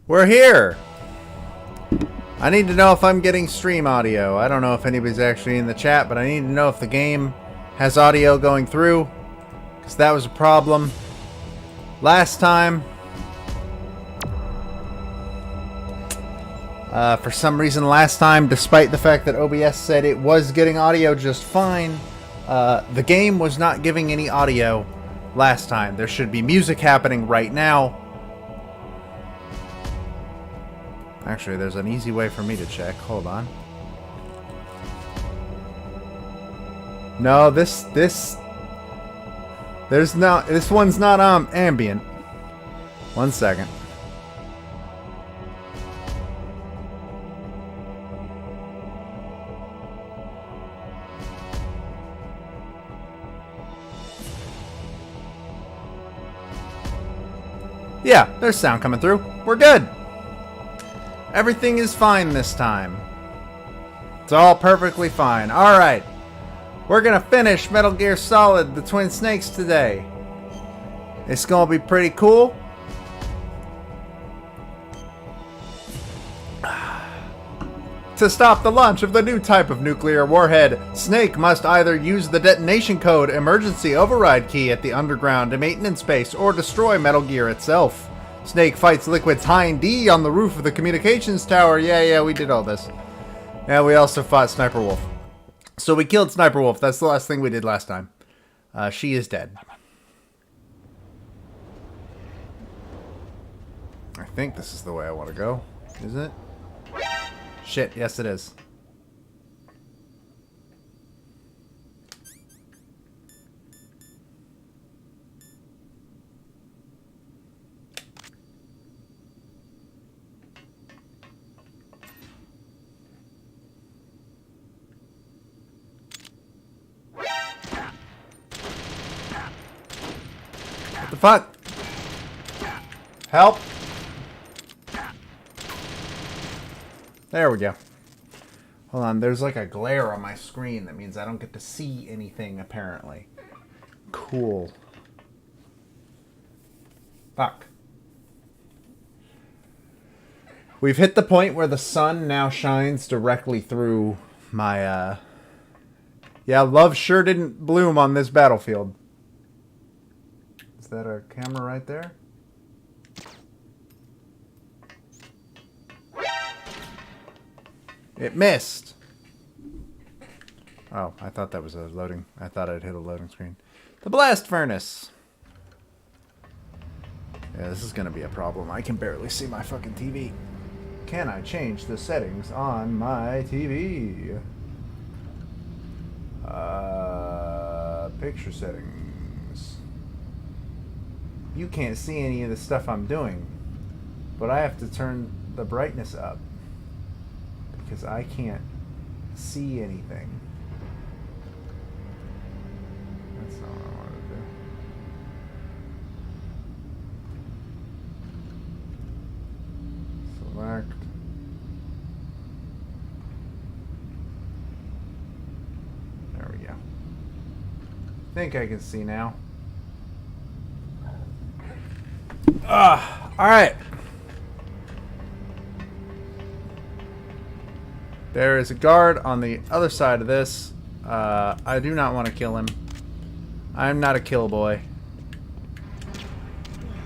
We're here! I need to know if I'm getting stream audio. I don't know if anybody's actually in the chat, but I need to know if the game has audio going through. Because that was a problem last time. For some reason last time, despite the fact that OBS said it was getting audio just fine, the game was not giving any audio last time. There should be music happening right now. Actually, there's an easy way for me to check. Hold on. No, this one's not ambient. 1 second. Yeah, there's sound coming through. We're good. Everything is fine this time. It's all perfectly fine. Alright. We're gonna finish Metal Gear Solid, the Twin Snakes today. It's gonna be pretty cool. To stop the launch of the new type of nuclear warhead, Snake must either use the detonation code emergency override key at the underground maintenance base or destroy Metal Gear itself. Snake fights Liquid's Hind D on the roof of the communications tower. Yeah, we did all this. Yeah, we also fought Sniper Wolf. So we killed Sniper Wolf. That's the last thing we did last time. She is dead. I think this is the way I want to go. Is it? Shit, yes it is. What the fuck? Help! There we go. Hold on, there's like a glare on my screen. That means I don't get to see anything, apparently. Cool. Fuck. We've hit the point where the sun now shines directly through my, Yeah, love sure didn't bloom on this battlefield. Is that a camera right there? It missed. Oh, I thought that was a loading. I thought I'd hit a loading screen. The blast furnace. Yeah, this is gonna be a problem. I can barely see my fucking TV. Can I change the settings on my TV? Picture settings. You can't see any of the stuff I'm doing, but I have to turn the brightness up because I can't see anything. That's not what I wanted to do. Select. There we go. I think I can see now. Alright. There is a guard on the other side of this. I do not want to kill him. I am not a kill boy.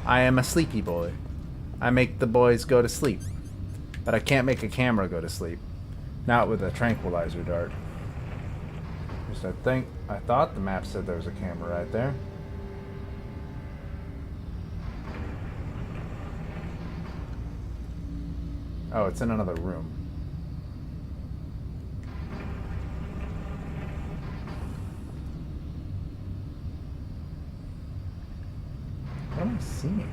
I am a sleepy boy. I make the boys go to sleep. But I can't make a camera go to sleep. Not with a tranquilizer dart. Just I thought the map said there was a camera right there. Oh, it's in another room. What am I seeing?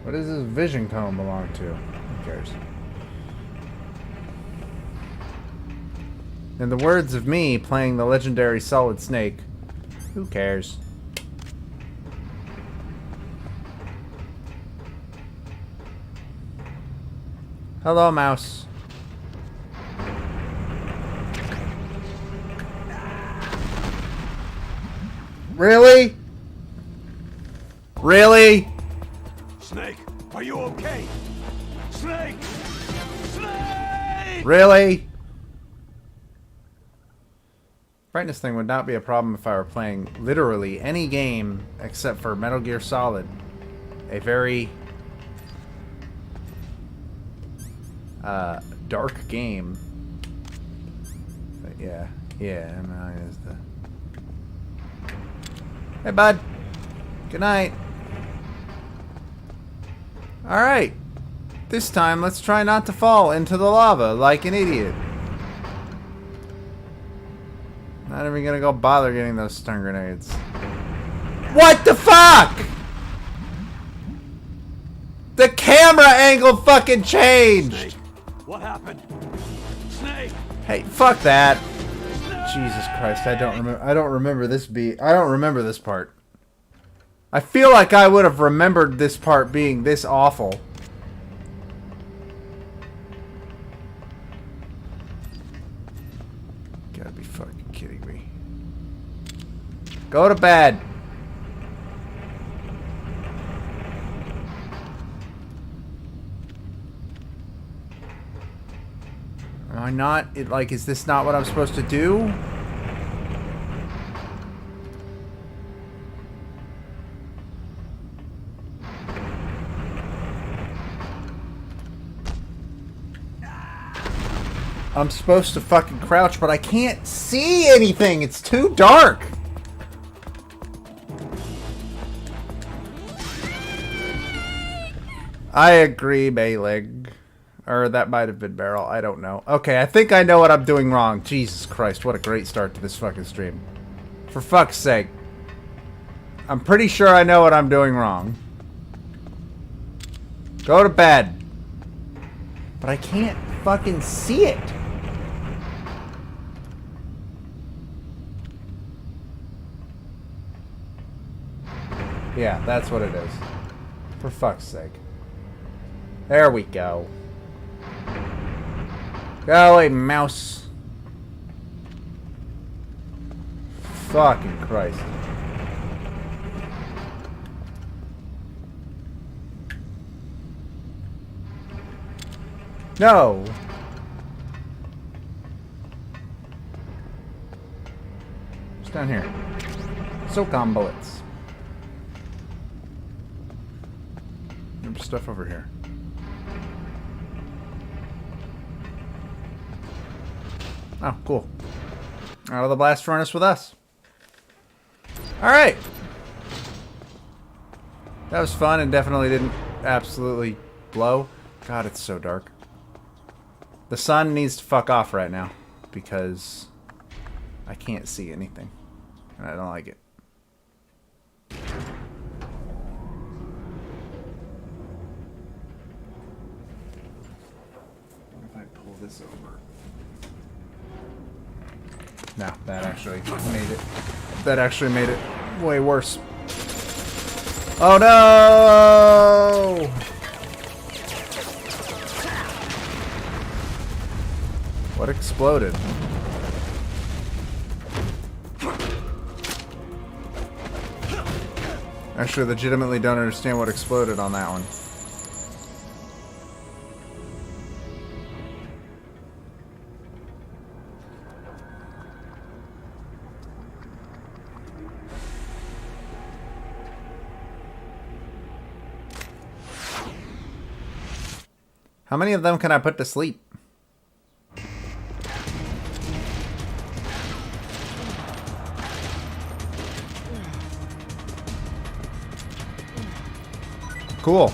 What does this vision cone belong to? Who cares? In the words of me playing the legendary Solid Snake, who cares? Hello, mouse. Really? Really? Snake, are you okay? Snake! Snake! Really? Brightness thing would not be a problem if I were playing literally any game except for Metal Gear Solid. A very dark game. But yeah, no, is the. Hey, bud. Good night. All right. This time, let's try not to fall into the lava like an idiot. Not even gonna go bother getting those stun grenades. What the fuck? The camera angle fucking changed. Snake, what happened? Snake! Hey, fuck that. Jesus Christ, I don't remember this beat. I don't remember this part. I feel like I would have remembered this part being this awful. Gotta be fucking kidding me. Go to bed. Am I not? Is this not what I'm supposed to do? I'm supposed to fucking crouch, but I can't see anything. It's too dark. I agree, Bayleg. Or that might have been Barrel. I don't know. Okay, I think I know what I'm doing wrong. Jesus Christ, what a great start to this fucking stream. For fuck's sake. I'm pretty sure I know what I'm doing wrong. Go to bed. But I can't fucking see it. Yeah, that's what it is. For fuck's sake. There we go. Golly, mouse. Fucking Christ. No. What's down here? SOCOM bullets. There's stuff over here. Oh, cool. Out of the blast furnace with us. Alright. That was fun and definitely didn't absolutely blow. God, it's so dark. The sun needs to fuck off right now because I can't see anything. And I don't like it. What if I pull this over? No, that actually made it. That actually made it way worse. Oh no! What exploded? Actually, legitimately don't understand what exploded on that one. How many of them can I put to sleep? Cool.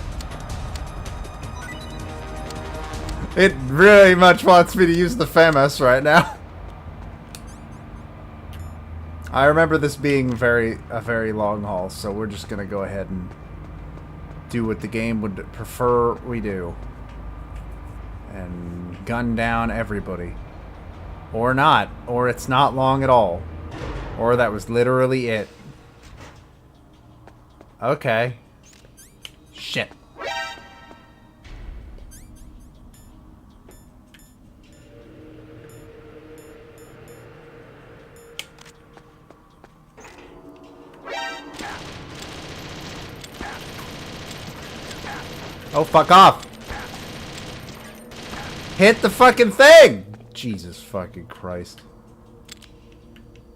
It really much wants me to use the FAMAS right now. I remember this being a very long haul, so we're just gonna go ahead and do what the game would prefer we do. And gun down everybody. Or not. Or it's not long at all. Or that was literally it. Okay. Shit. Oh, fuck off. Hit the fucking thing! Jesus fucking Christ.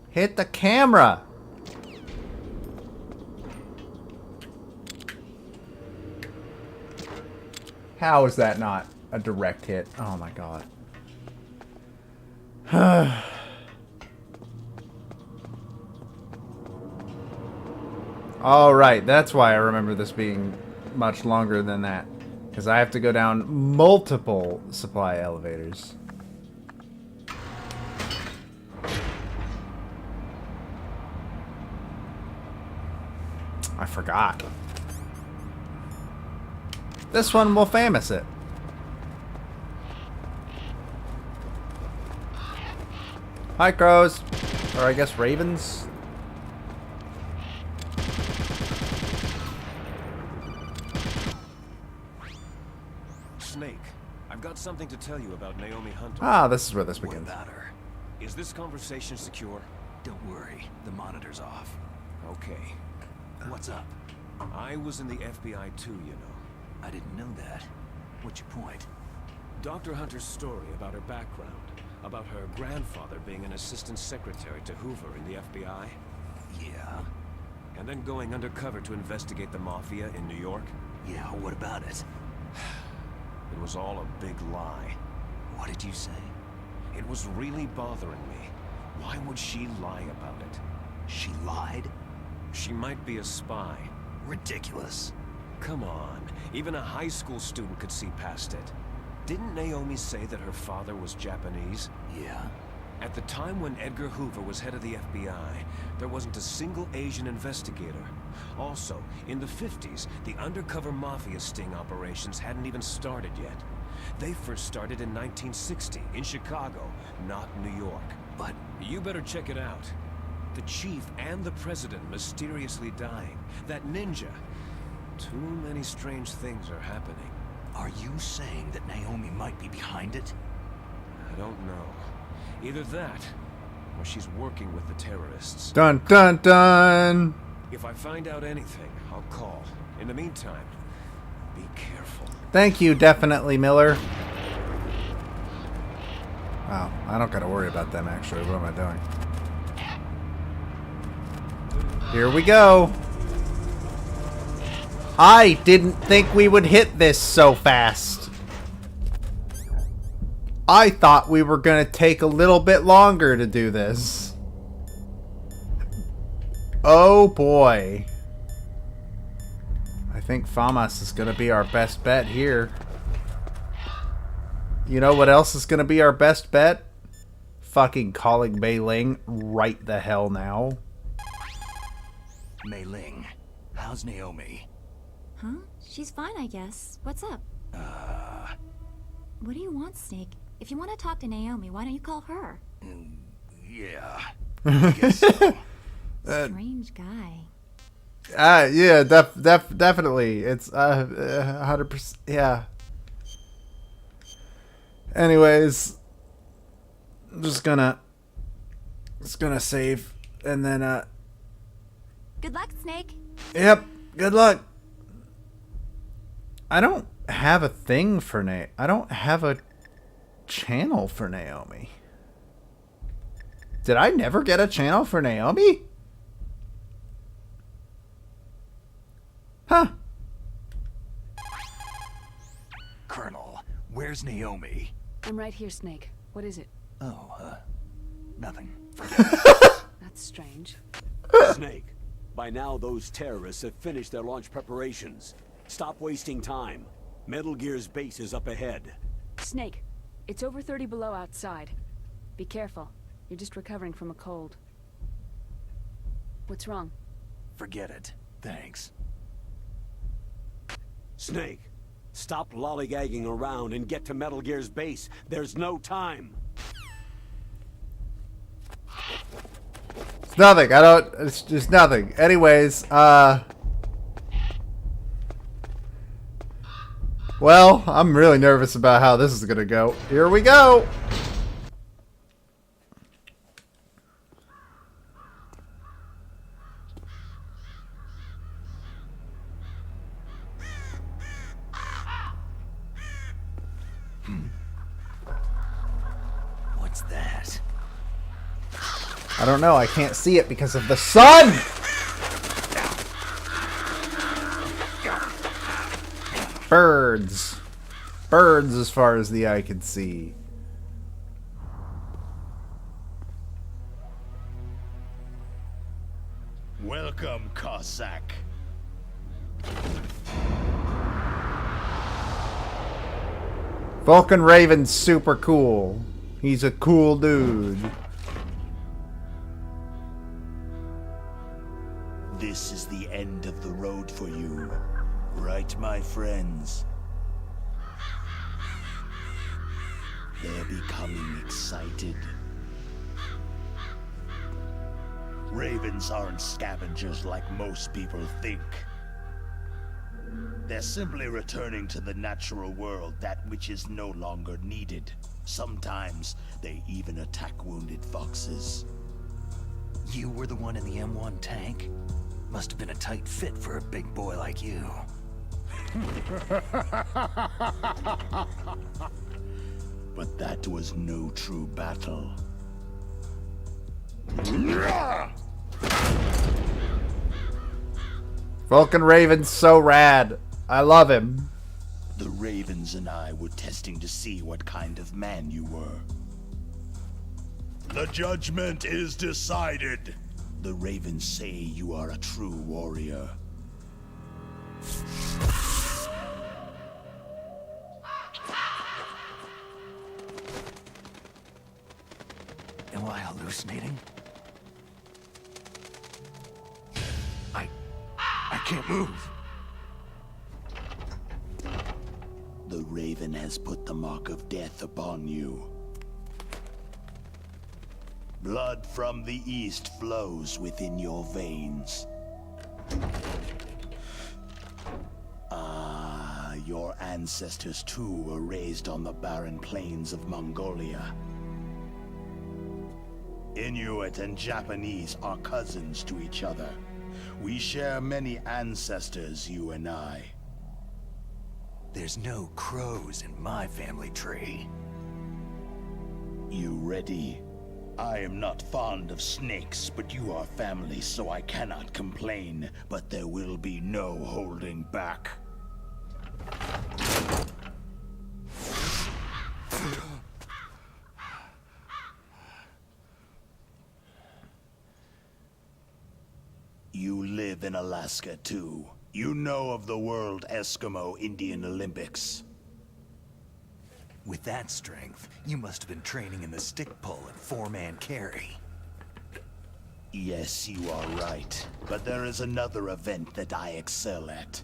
Hit the camera! How is that not a direct hit? Oh my god. Alright, that's why I remember this being much longer than that. Because I have to go down multiple supply elevators. I forgot. This one will famous it. Hi, crows. Or I guess ravens. Snake, I've got something to tell you about Naomi Hunter. Ah, this is where this begins. What about her? Is this conversation secure? Don't worry, the monitor's off. Okay. What's up? I was in the FBI too, you know. I didn't know that. What's your point? Dr. Hunter's story about her background, about her grandfather being an assistant secretary to Hoover in the FBI. Yeah? And then going undercover to investigate the Mafia in New York. Yeah, what about it? It was all a big lie. What did you say? It was really bothering me. Why would she lie about it? She lied? She might be a spy. Ridiculous. Come on, even a high school student could see past it. Didn't Naomi say that her father was Japanese? Yeah? At the time when Edgar Hoover was head of the FBI, there wasn't a single Asian investigator. Also, in the 50s, the undercover mafia sting operations hadn't even started yet. They first started in 1960, in Chicago, not New York. But You better check it out. The chief and the president mysteriously dying. That ninja. Too many strange things are happening. are you saying that Naomi might be behind it? I don't know. Either that, or she's working with the terrorists. Dun dun dun! If I find out anything, I'll call. In the meantime, be careful. Thank you, definitely, Miller. Wow, I don't gotta worry about them actually. What am I doing? Here we go. I didn't think we would hit this so fast. I thought we were gonna take a little bit longer to do this. Oh boy. I think FAMAS is gonna be our best bet here. You know what else is gonna be our best bet? Fucking calling Mei Ling right the hell now. Mei Ling, how's Naomi? Huh? She's fine, I guess. What's up? What do you want, Snake? If you want to talk to Naomi, why don't you call her? Yeah. I guess so. Strange guy. Yeah, definitely. It's 100%. Yeah. Anyways, I'm just gonna save and then Good luck, Snake. yep. Good luck. I don't have a thing for I don't have a channel for Naomi. Did I never get a channel for Naomi? Huh. Colonel, where's Naomi? I'm right here, Snake. What is it? Oh, nothing. That's strange. Snake, by now those terrorists have finished their launch preparations. Stop wasting time. Metal Gear's base is up ahead. Snake, it's over 30 below outside. Be careful. You're just recovering from a cold. What's wrong? Forget it. Thanks. Snake, stop lollygagging around and get to Metal Gear's base. There's no time. It's nothing. It's just nothing. Anyways, well, I'm really nervous about how this is gonna go. Here we go. don't know. I can't see it because of the sun! Birds. Birds as far as the eye can see. Welcome, Cossack. Vulcan Raven's super cool. He's a cool dude. This is the end of the road for you, right, my friends? They're becoming excited. Ravens aren't scavengers like most people think. They're simply returning to the natural world, that which is no longer needed. Sometimes they even attack wounded foxes. You were the one in the M1 tank? Must have been a tight fit for a big boy like you. But that was no true battle. Vulcan Raven's so rad. I love him. The Ravens and I were testing to see what kind of man you were. The judgment is decided. The Ravens say you are a true warrior. Am I hallucinating? I can't move. The Raven has put the mark of death upon you. Blood from the east flows within your veins. Your ancestors too were raised on the barren plains of Mongolia. Inuit and Japanese are cousins to each other. We share many ancestors, you and I. There's no crows in my family tree. You ready? I am not fond of snakes, but you are family, so I cannot complain. But there will be no holding back. You live in Alaska, too. You know of the World Eskimo Indian Olympics. With that strength, you must have been training in the stick pull and four-man carry. Yes, you are right. But there is another event that I excel at.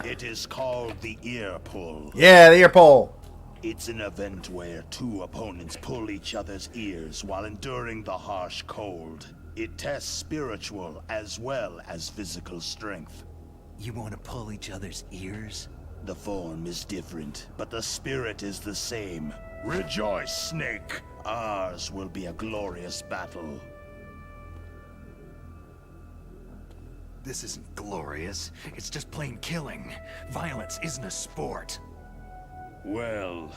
It is called the ear pull. Yeah, the ear pull. It's an event where two opponents pull each other's ears while enduring the harsh cold. It tests spiritual as well as physical strength. You want to pull each other's ears? The form is different, but the spirit is the same. Rejoice, Snake! Ours will be a glorious battle. This isn't glorious. It's just plain killing. Violence isn't a sport. Well,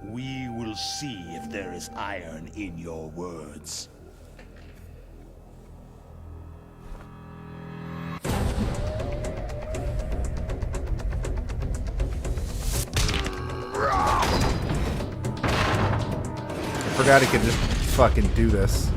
we will see if there is iron in your words. I forgot he could just fucking do this.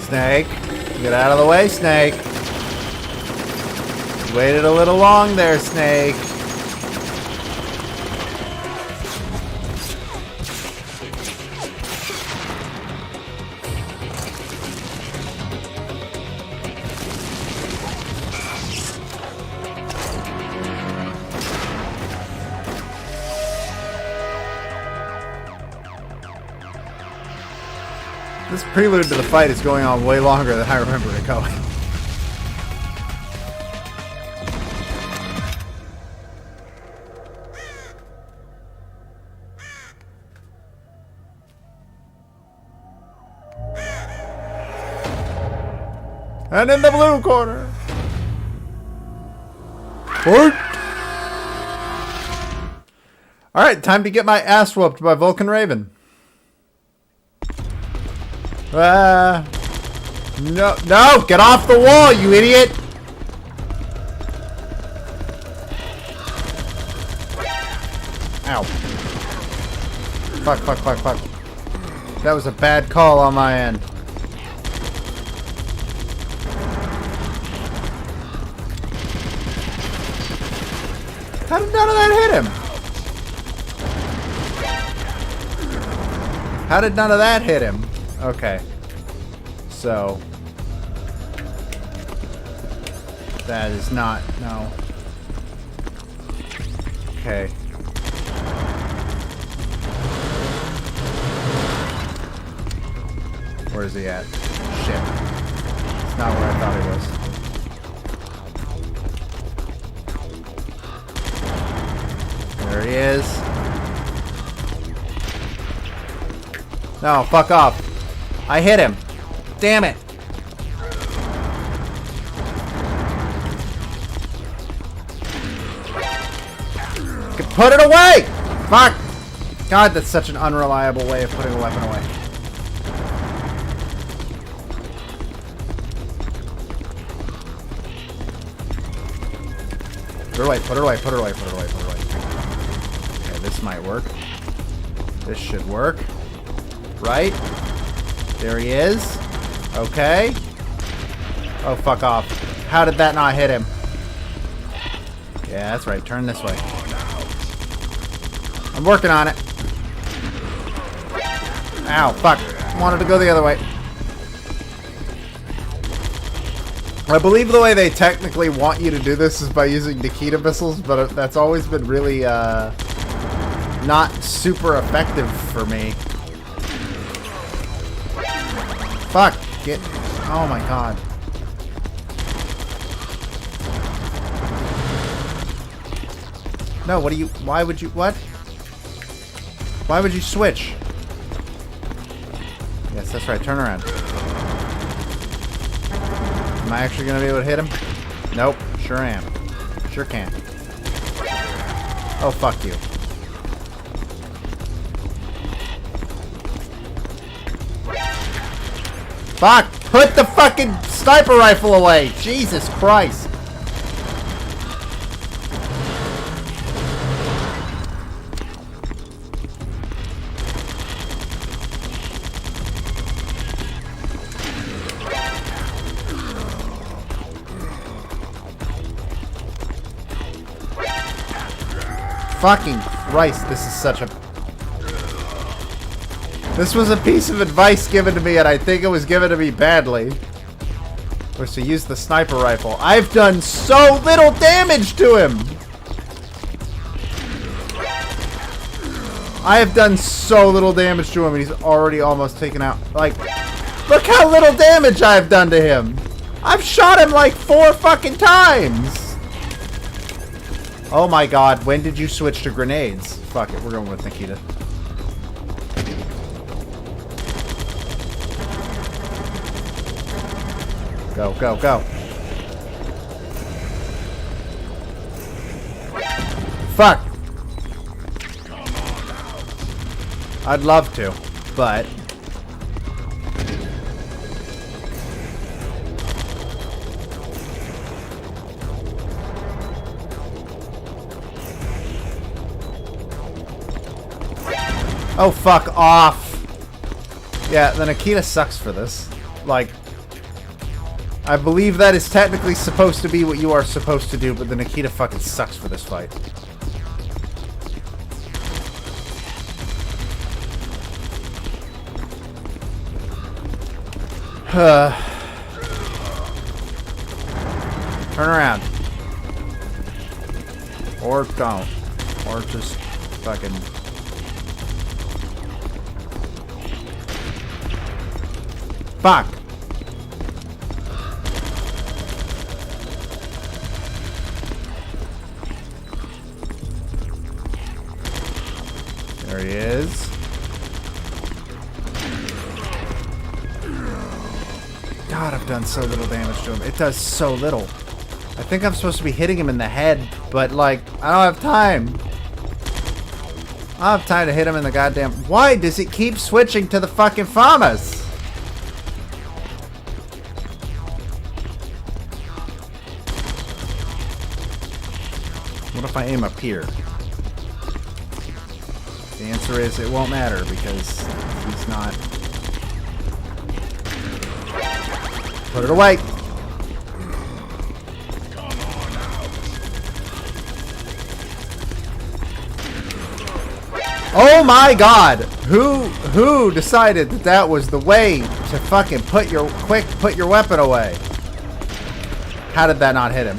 Snake, get out of the way, Snake. You waited a little long there, Snake. This prelude to the fight is going on way longer than I remember it going. And in the blue corner. What? Alright, time to get my ass whooped by Vulcan Raven. No, no, get off the wall, you idiot! Ow. Fuck, fuck, fuck, fuck. That was a bad call on my end. How did none of that hit him? How did none of that hit him? Okay. So. That is not, no. Okay. Where is he at? Shit. It's not where I thought he was. There he is. No, fuck off. I hit him. Damn it. Put it away! Fuck! God, that's such an unreliable way of putting a weapon away. Put it away, put it away, put it away, put it away, put it away. Okay, this might work. This should work. Right? There he is. Okay. Oh, fuck off. How did that not hit him? Yeah, that's right. Turn this way. I'm working on it. Ow, fuck. Wanted to go the other way. I believe the way they technically want you to do this is by using Nikita missiles, but that's always been really, not super effective for me. Fuck. Get... Oh my god. No, what do you... Why would you... What? Why would you switch? Yes, that's right. Turn around. Am I actually going to be able to hit him? Nope. Sure am. Sure can. Oh, fuck you. Fuck! Put the fucking sniper rifle away! Jesus Christ! Fucking Christ, this is such a... This was a piece of advice given to me, and I think it was given to me badly. Was to use the sniper rifle. I've done so little damage to him! I have done so little damage to him, and he's already almost taken out. Like, look how little damage I've done to him! I've shot him like 4 fucking times! Oh my god, when did you switch to grenades? Fuck it, we're going with Nikita. Go, go, go. Fuck! I'd love to, but... Oh, fuck off. Yeah, the Nikita sucks for this. Like, I believe that is technically supposed to be what you are supposed to do, but the Nikita fucking sucks for this fight. Turn around. Or don't. Or just fucking... Fuck! There he is. God, I've done so little damage to him. It does so little. I think I'm supposed to be hitting him in the head, but like, I don't have time. I don't have time to hit him in the goddamn... Why does it keep switching to the fucking farmers? What if I aim up here? The answer is it won't matter because he's not... Put it away! Oh my god! Who decided that that was the way to fucking put your weapon away? How did that not hit him?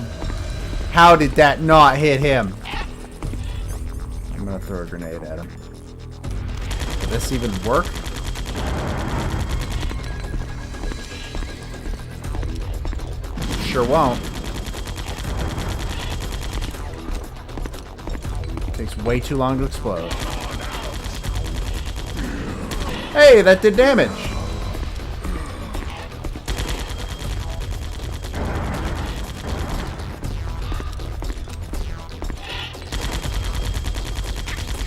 How did that not hit him? I'm gonna throw a grenade at him. Will this even work? Sure won't. Takes way too long to explode. Hey, that did damage.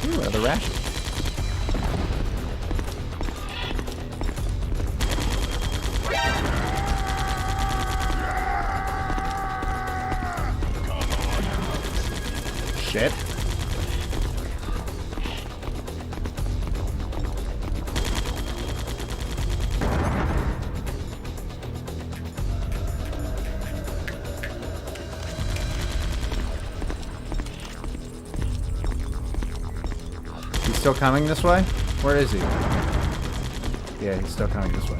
Ooh, other rashes. Shit. Still coming this way? Where is he? Yeah, he's still coming this way.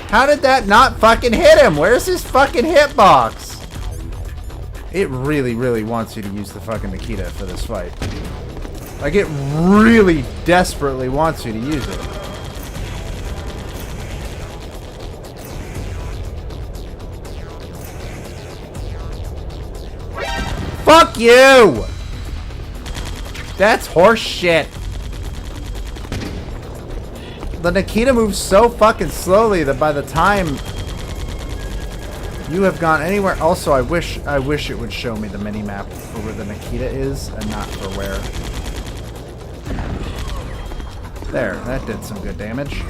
How did that not fucking hit him? Where's his fucking hitbox? It really, really wants you to use the fucking Nikita for this fight. Like, it really desperately wants you to use it. Fuck you! That's horse shit. The Nikita moves so fucking slowly that by the time you have gone anywhere... Also, I wish it would show me the mini-map for where the Nikita is and not for where... There, that did some good damage.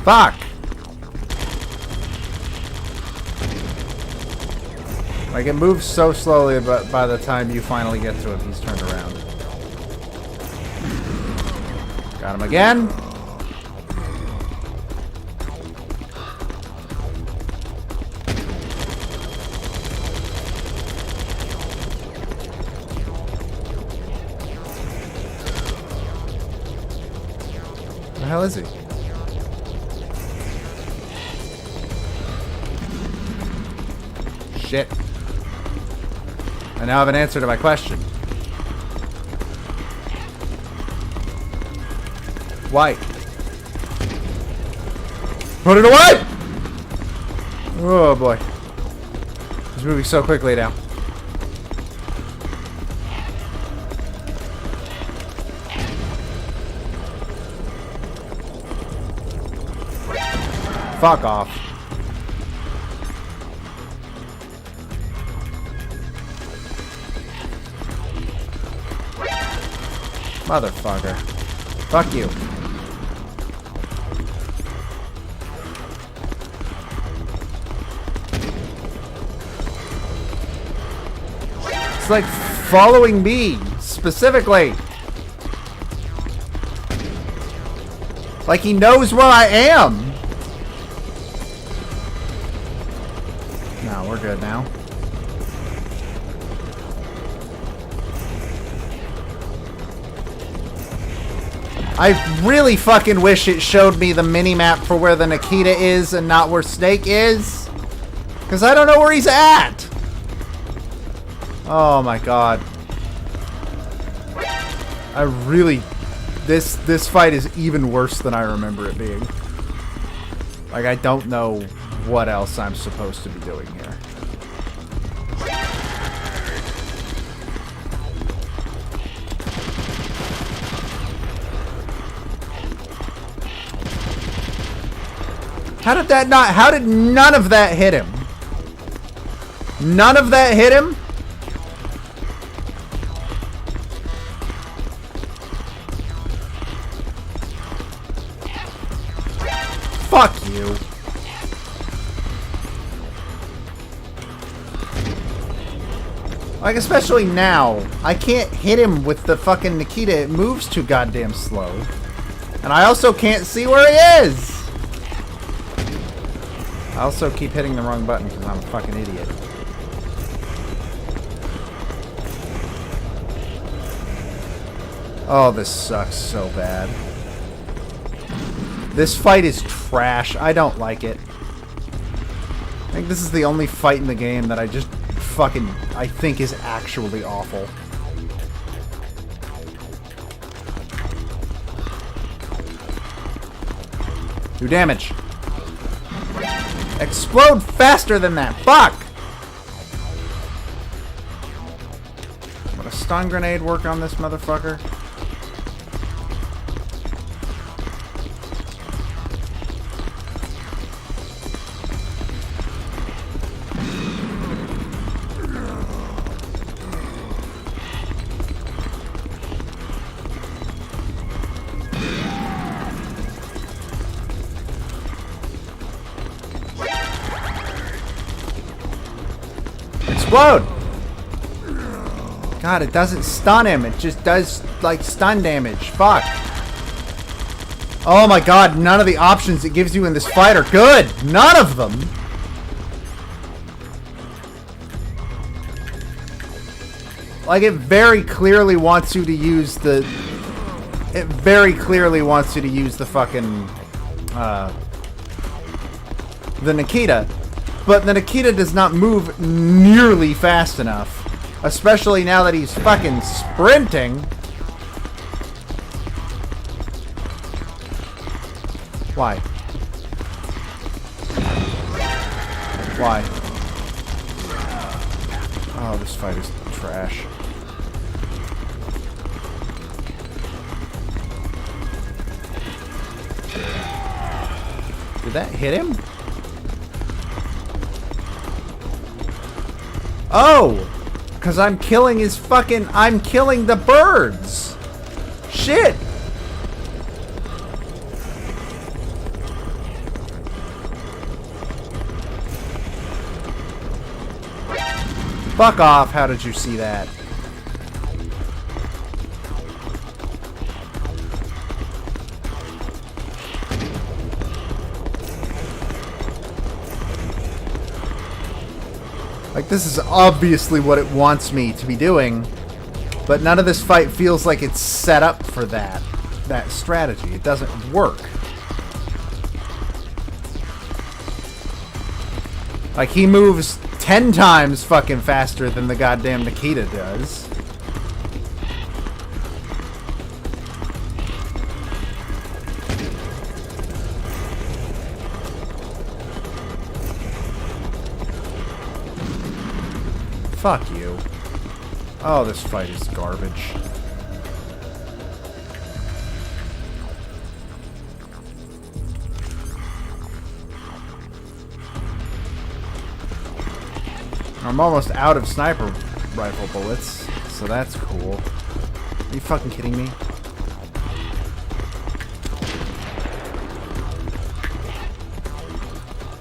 Fuck! Like, it moves so slowly, but by the time you finally get to him, he's turned around. Got him again. Where the hell is he? Shit. I now have an answer to my question. Why? Put it away! Oh boy. He's moving so quickly now. Fuck off. Motherfucker. Fuck you. It's like following me, specifically. Like he knows where I am. No, we're good now. I really fucking wish it showed me the mini-map for where the Nikita is and not where Snake is. Because I don't know where he's at. Oh my god. I really... This fight is even worse than I remember it being. Like, I don't know what else I'm supposed to be doing here. How did that not... How did none of that hit him? None of that hit him? Fuck you. Like, especially now. I can't hit him with the fucking Nikita. It moves too goddamn slow. And I also can't see where he is! I also keep hitting the wrong button because I'm a fucking idiot. Oh, this sucks so bad. This fight is trash. I don't like it. I think this is the only fight in the game that I just fucking... I think is actually awful. Do damage. Explode faster than that. Fuck! Would a stun grenade work on this motherfucker? Explode! God, it doesn't stun him. It just does, like, stun damage. Fuck. Oh my god, none of the options it gives you in this fight are good. None of them. Like, it very clearly wants you to use the... It very clearly wants you to use the fucking... the Nikita. But the Nikita does not move nearly fast enough. Especially now that he's fucking sprinting. Why? Why? Oh, this fight is trash. Did that hit him? Oh! Because I'm killing his fucking... I'm killing the birds! Shit! Fuck off, how did you see that? Like, this is obviously what it wants me to be doing, but none of this fight feels like it's set up for that strategy. It doesn't work. Like, he moves 10 times fucking faster than the goddamn Nikita does. Fuck you. Oh, this fight is garbage. I'm almost out of sniper rifle bullets, so that's cool. Are you fucking kidding me?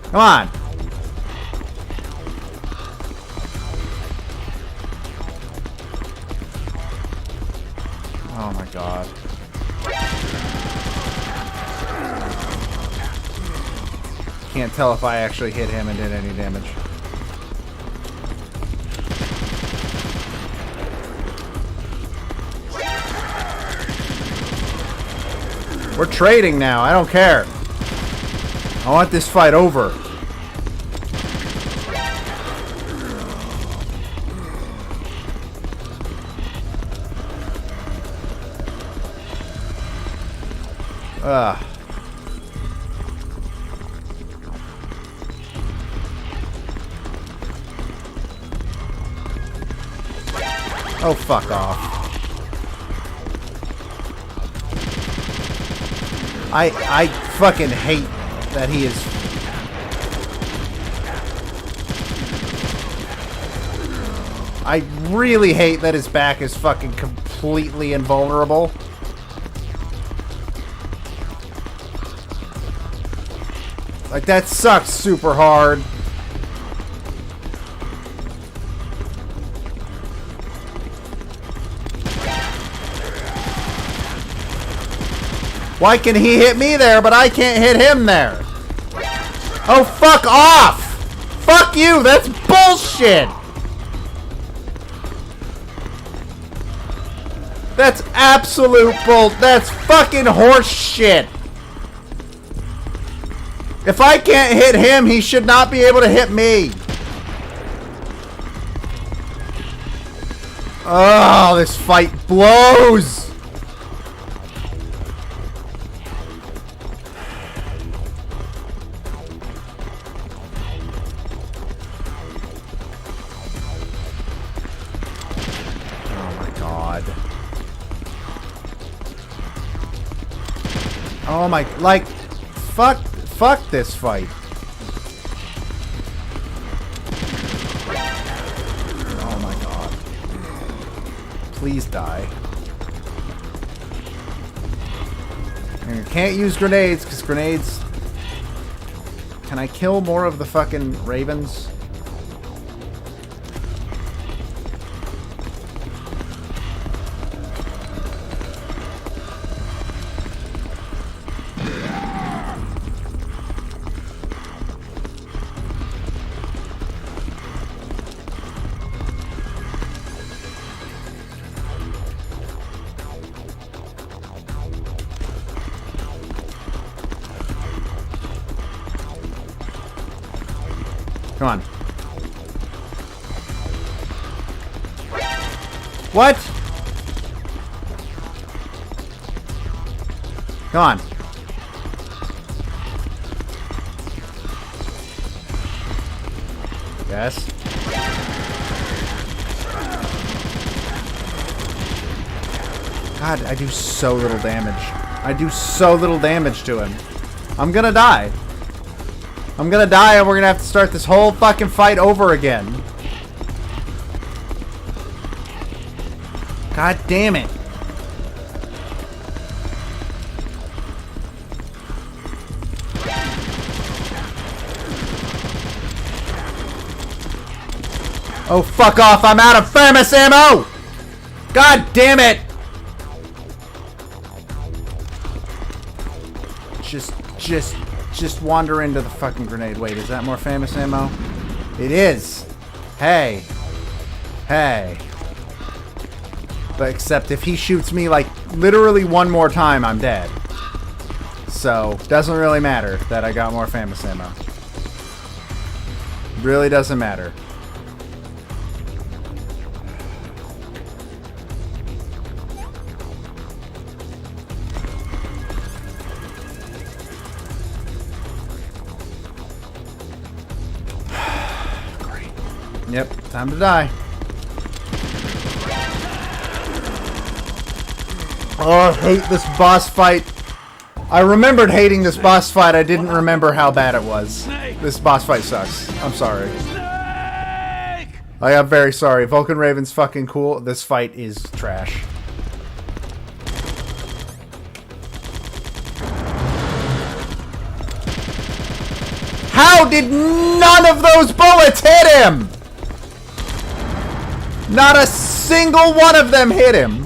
Come on! Oh my god. Can't tell if I actually hit him and did any damage. We're trading now. I don't care. I want this fight over. Ugh. Oh, fuck off. I fucking hate that he is I really hate that his back is fucking completely invulnerable. Like, that sucks super hard. Why can he hit me there, but I can't hit him there? Oh, fuck off! Fuck you! That's bullshit! That's absolute bull. That's fucking horse shit. If I can't hit him, he should not be able to hit me. Oh, this fight blows. Oh my, like, fuck this fight. Oh my god. Please die. And can't use grenades, because grenades... Can I kill more of the fucking ravens? Come on. What? Come on. Yes. God, I do so little damage. I do so little damage to him. I'm gonna die. I'm gonna die and we're gonna have to start this whole fucking fight over again. God damn it. Oh, fuck off. I'm out of thermos ammo. God damn it. Just wander into the fucking grenade. Wait, is that more famous ammo? It is. Hey. Hey. But except if he shoots me like literally one more time, I'm dead. So, doesn't really matter that I got more famous ammo. Really doesn't matter. Yep, time to die. Oh, I hate this boss fight. I remembered hating this boss fight. I didn't remember how bad it was. This boss fight sucks. I'm sorry. I am very sorry. Vulcan Raven's fucking cool. This fight is trash. How did none of those bullets hit him? Not a single one of them hit him.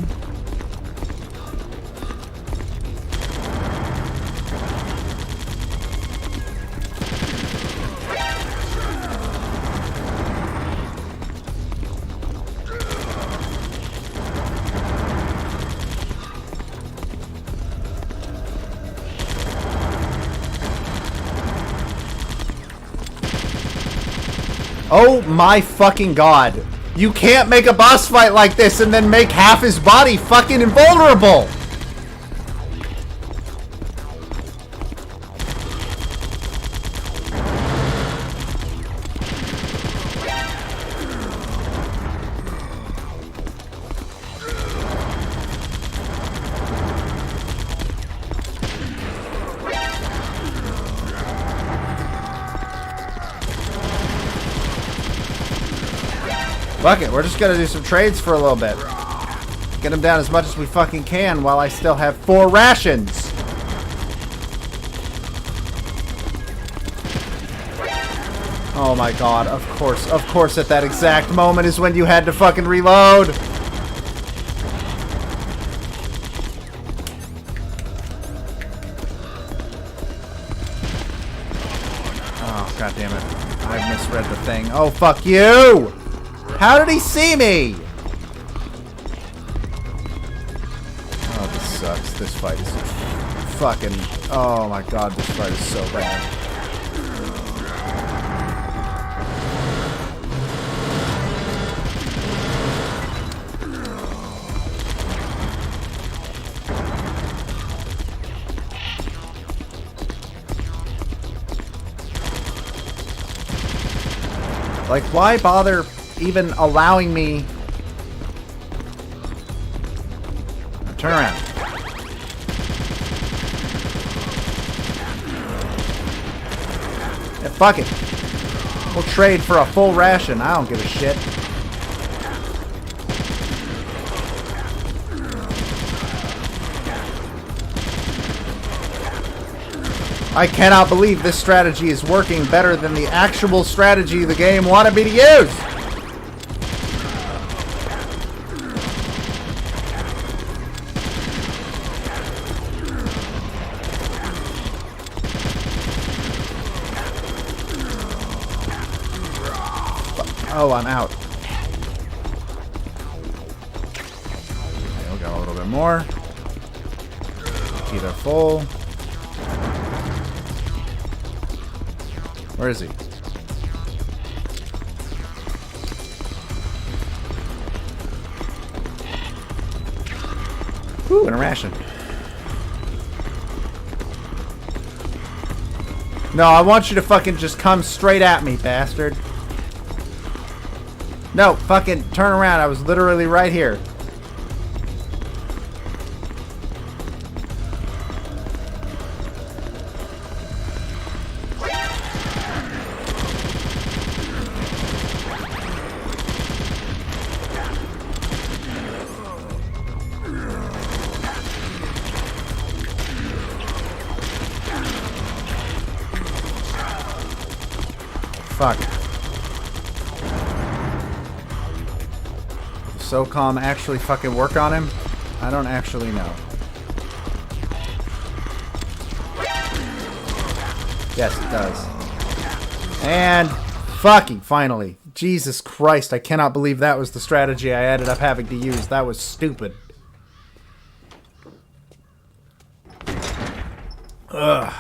Oh my fucking god. You can't make a boss fight like this and then make half his body fucking invulnerable! Fuck it, we're just gonna do some trades for a little bit. Get him down as much as we fucking can while I still have 4 rations. Oh my god, of course at that exact moment is when you had to fucking reload. Oh, god damn it. I misread the thing. Oh, fuck you! How did he see me? Oh, this sucks. This fight is fucking... Oh my god, this fight is so bad. Like, why bother even allowing me... Turn around. Yeah, fuck it. We'll trade for a full ration. I don't give a shit. I cannot believe this strategy is working better than the actual strategy the game wanted me to use. Oh, I'm out. Okay, we'll go a little bit more. Either full. Where is he? Ooh, and a ration. No, I want you to fucking just come straight at me, bastard. No, fucking turn around. I was literally right here. Fuck. Does SOCOM actually fucking work on him? I don't actually know. Yes, it does. And fucking finally. Jesus Christ, I cannot believe that was the strategy I ended up having to use. That was stupid. Ugh.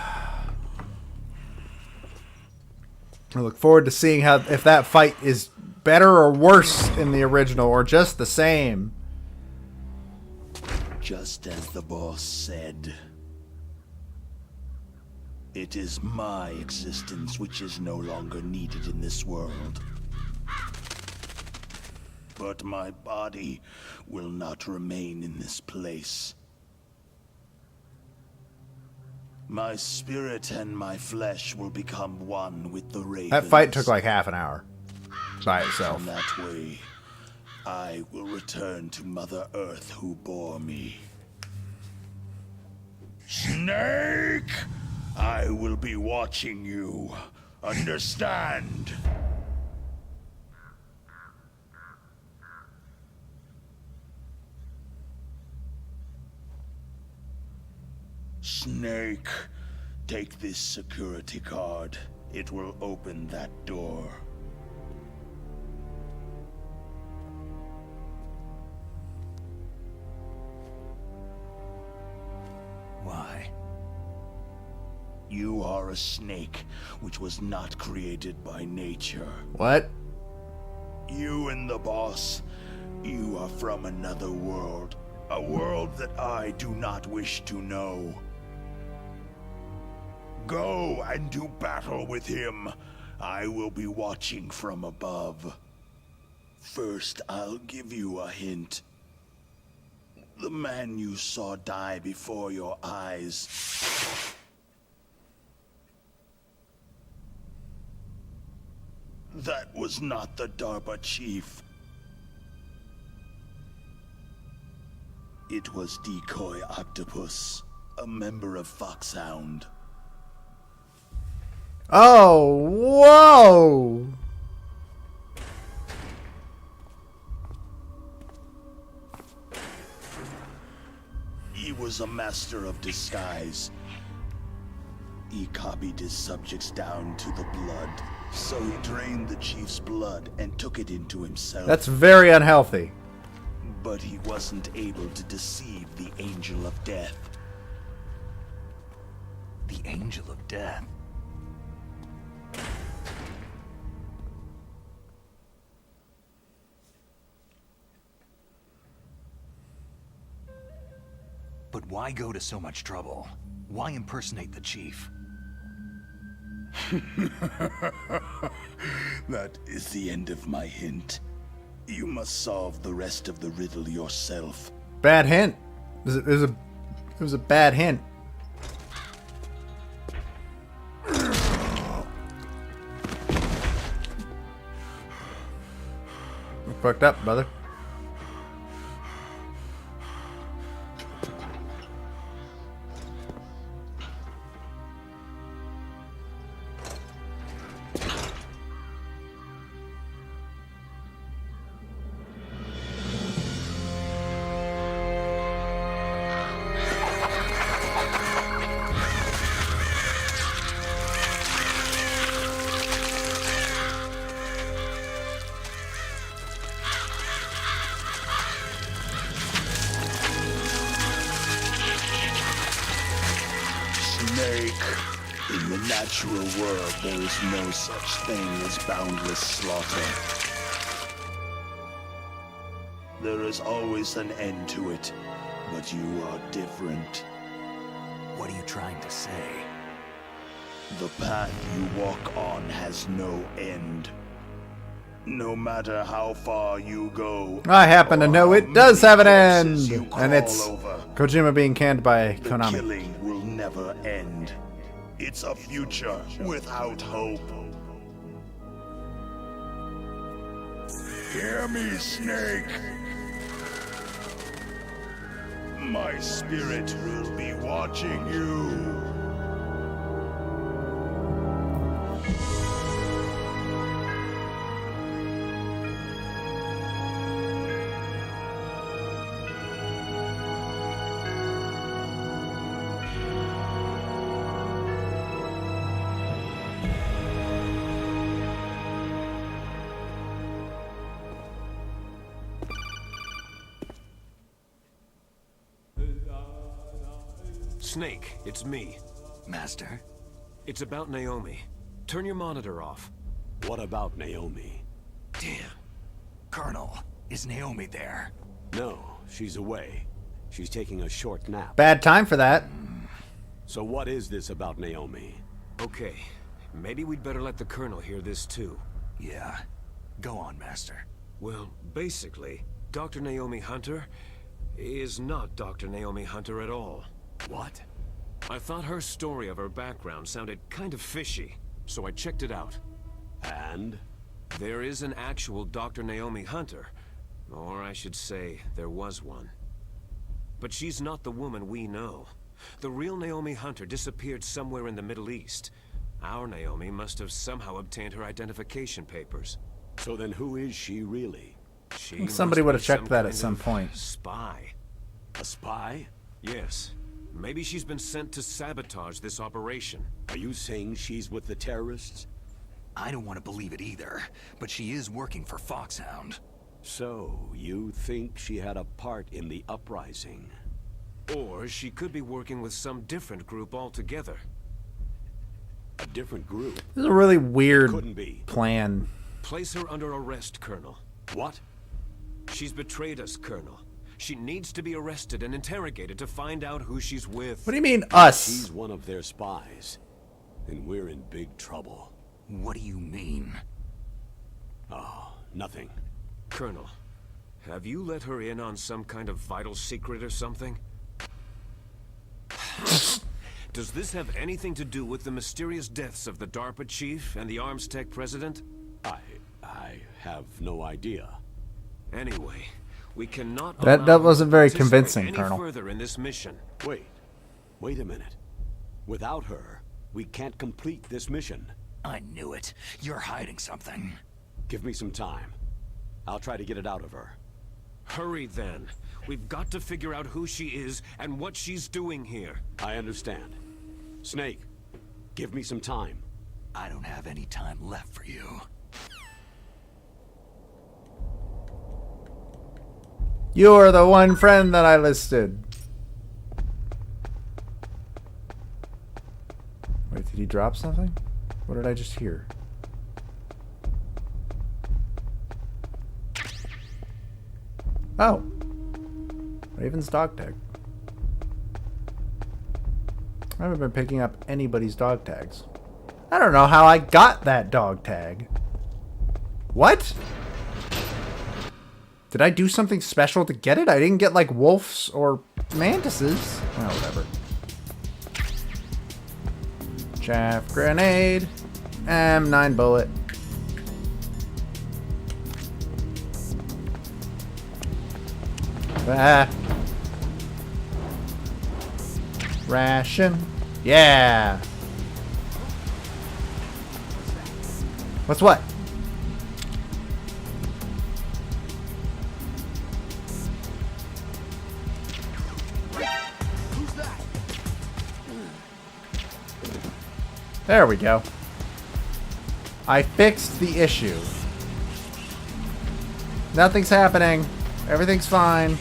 I look forward to seeing how if that fight is better or worse in the original or just the same. Just as the boss said, it is my existence which is no longer needed in this world. But my body will not remain in this place. My spirit and my flesh will become one with the ravens. That fight took like half an hour by itself. In that way, I will return to Mother Earth who bore me. Snake! I will be watching you. Understand? Snake, take this security card. It will open that door. Why? You are a snake, which was not created by nature. What? You and the boss, you are from another world. A world that I do not wish to know. Go and do battle with him. I will be watching from above. First, I'll give you a hint. The man you saw die before your eyes. That was not the DARPA chief. It was Decoy Octopus, a member of Foxhound. Oh, whoa! He was a master of disguise. He copied his subjects down to the blood. So he drained the chief's blood and took it into himself. That's very unhealthy. But he wasn't able to deceive the Angel of Death. The Angel of Death. But why go to so much trouble? Why impersonate the chief? That is the end of my hint. You must solve the rest of the riddle yourself. Bad hint. It was a bad hint. You fucked up, brother. Snake. In the natural world, there is no such thing as boundless slaughter. There is always an end to it, but you are different. What are you trying to say? The path you walk on has no end. No matter how far you go. I happen to or know how it does many have an corpses end, you and crawl it's over, Kojima being canned by the Konami. killing will never end. It's a future without hope. Hear me, Snake. My spirit will be watching you. Snake, it's me. Master? It's about Naomi. Turn your monitor off. What about Naomi? Damn. Colonel, is Naomi there? No, she's away. She's taking a short nap. Bad time for that. So what is this about Naomi? Okay, maybe we'd better let the Colonel hear this too. Yeah. Go on, Master. Well, basically, Dr. Naomi Hunter is not Dr. Naomi Hunter at all. What? I thought her story of her background sounded kind of fishy, so I checked it out. And? There is an actual Dr. Naomi Hunter, or I should say, there was one. But she's not the woman we know. The real Naomi Hunter disappeared somewhere in the Middle East. Our Naomi must have somehow obtained her identification papers. So then who is she really? She Somebody must would be have checked some that at kind some of point. Spy. A spy? Yes. Maybe she's been sent to sabotage this operation. Are you saying she's with the terrorists? I don't want to believe it either, but she is working for Foxhound. So, you think she had a part in the uprising? Or she could be working with some different group altogether. A different group? This is a really weird Couldn't be. plan. Place her under arrest, Colonel. What? She's betrayed us, Colonel. She needs to be arrested and interrogated to find out who she's with. What do you mean, us? She's one of their spies. Then we're in big trouble. What do you mean? Oh, nothing. Colonel, have you let her in on some kind of vital secret or something? Does this have anything to do with the mysterious deaths of the DARPA chief and the Arms Tech president? I have no idea. Anyway, We cannot That allow wasn't you to very participate convincing, any Colonel. further in this mission. Wait a minute. Without her, we can't complete this mission. I knew it. You're hiding something. Give me some time. I'll try to get it out of her. Hurry then. We've got to figure out who she is and what she's doing here. I understand. Snake, give me some time. I don't have any time left for you. You're the one friend that I listed. Wait, did he drop something? What did I just hear? Oh. Raven's dog tag. I haven't been picking up anybody's dog tags. I don't know how I got that dog tag. What? Did I do something special to get it? I didn't get like wolves or mantises. Oh, whatever. Chaff grenade. M9 bullet. Ah. Ration. Yeah. What's what? There we go. I fixed the issue. Nothing's happening. Everything's fine.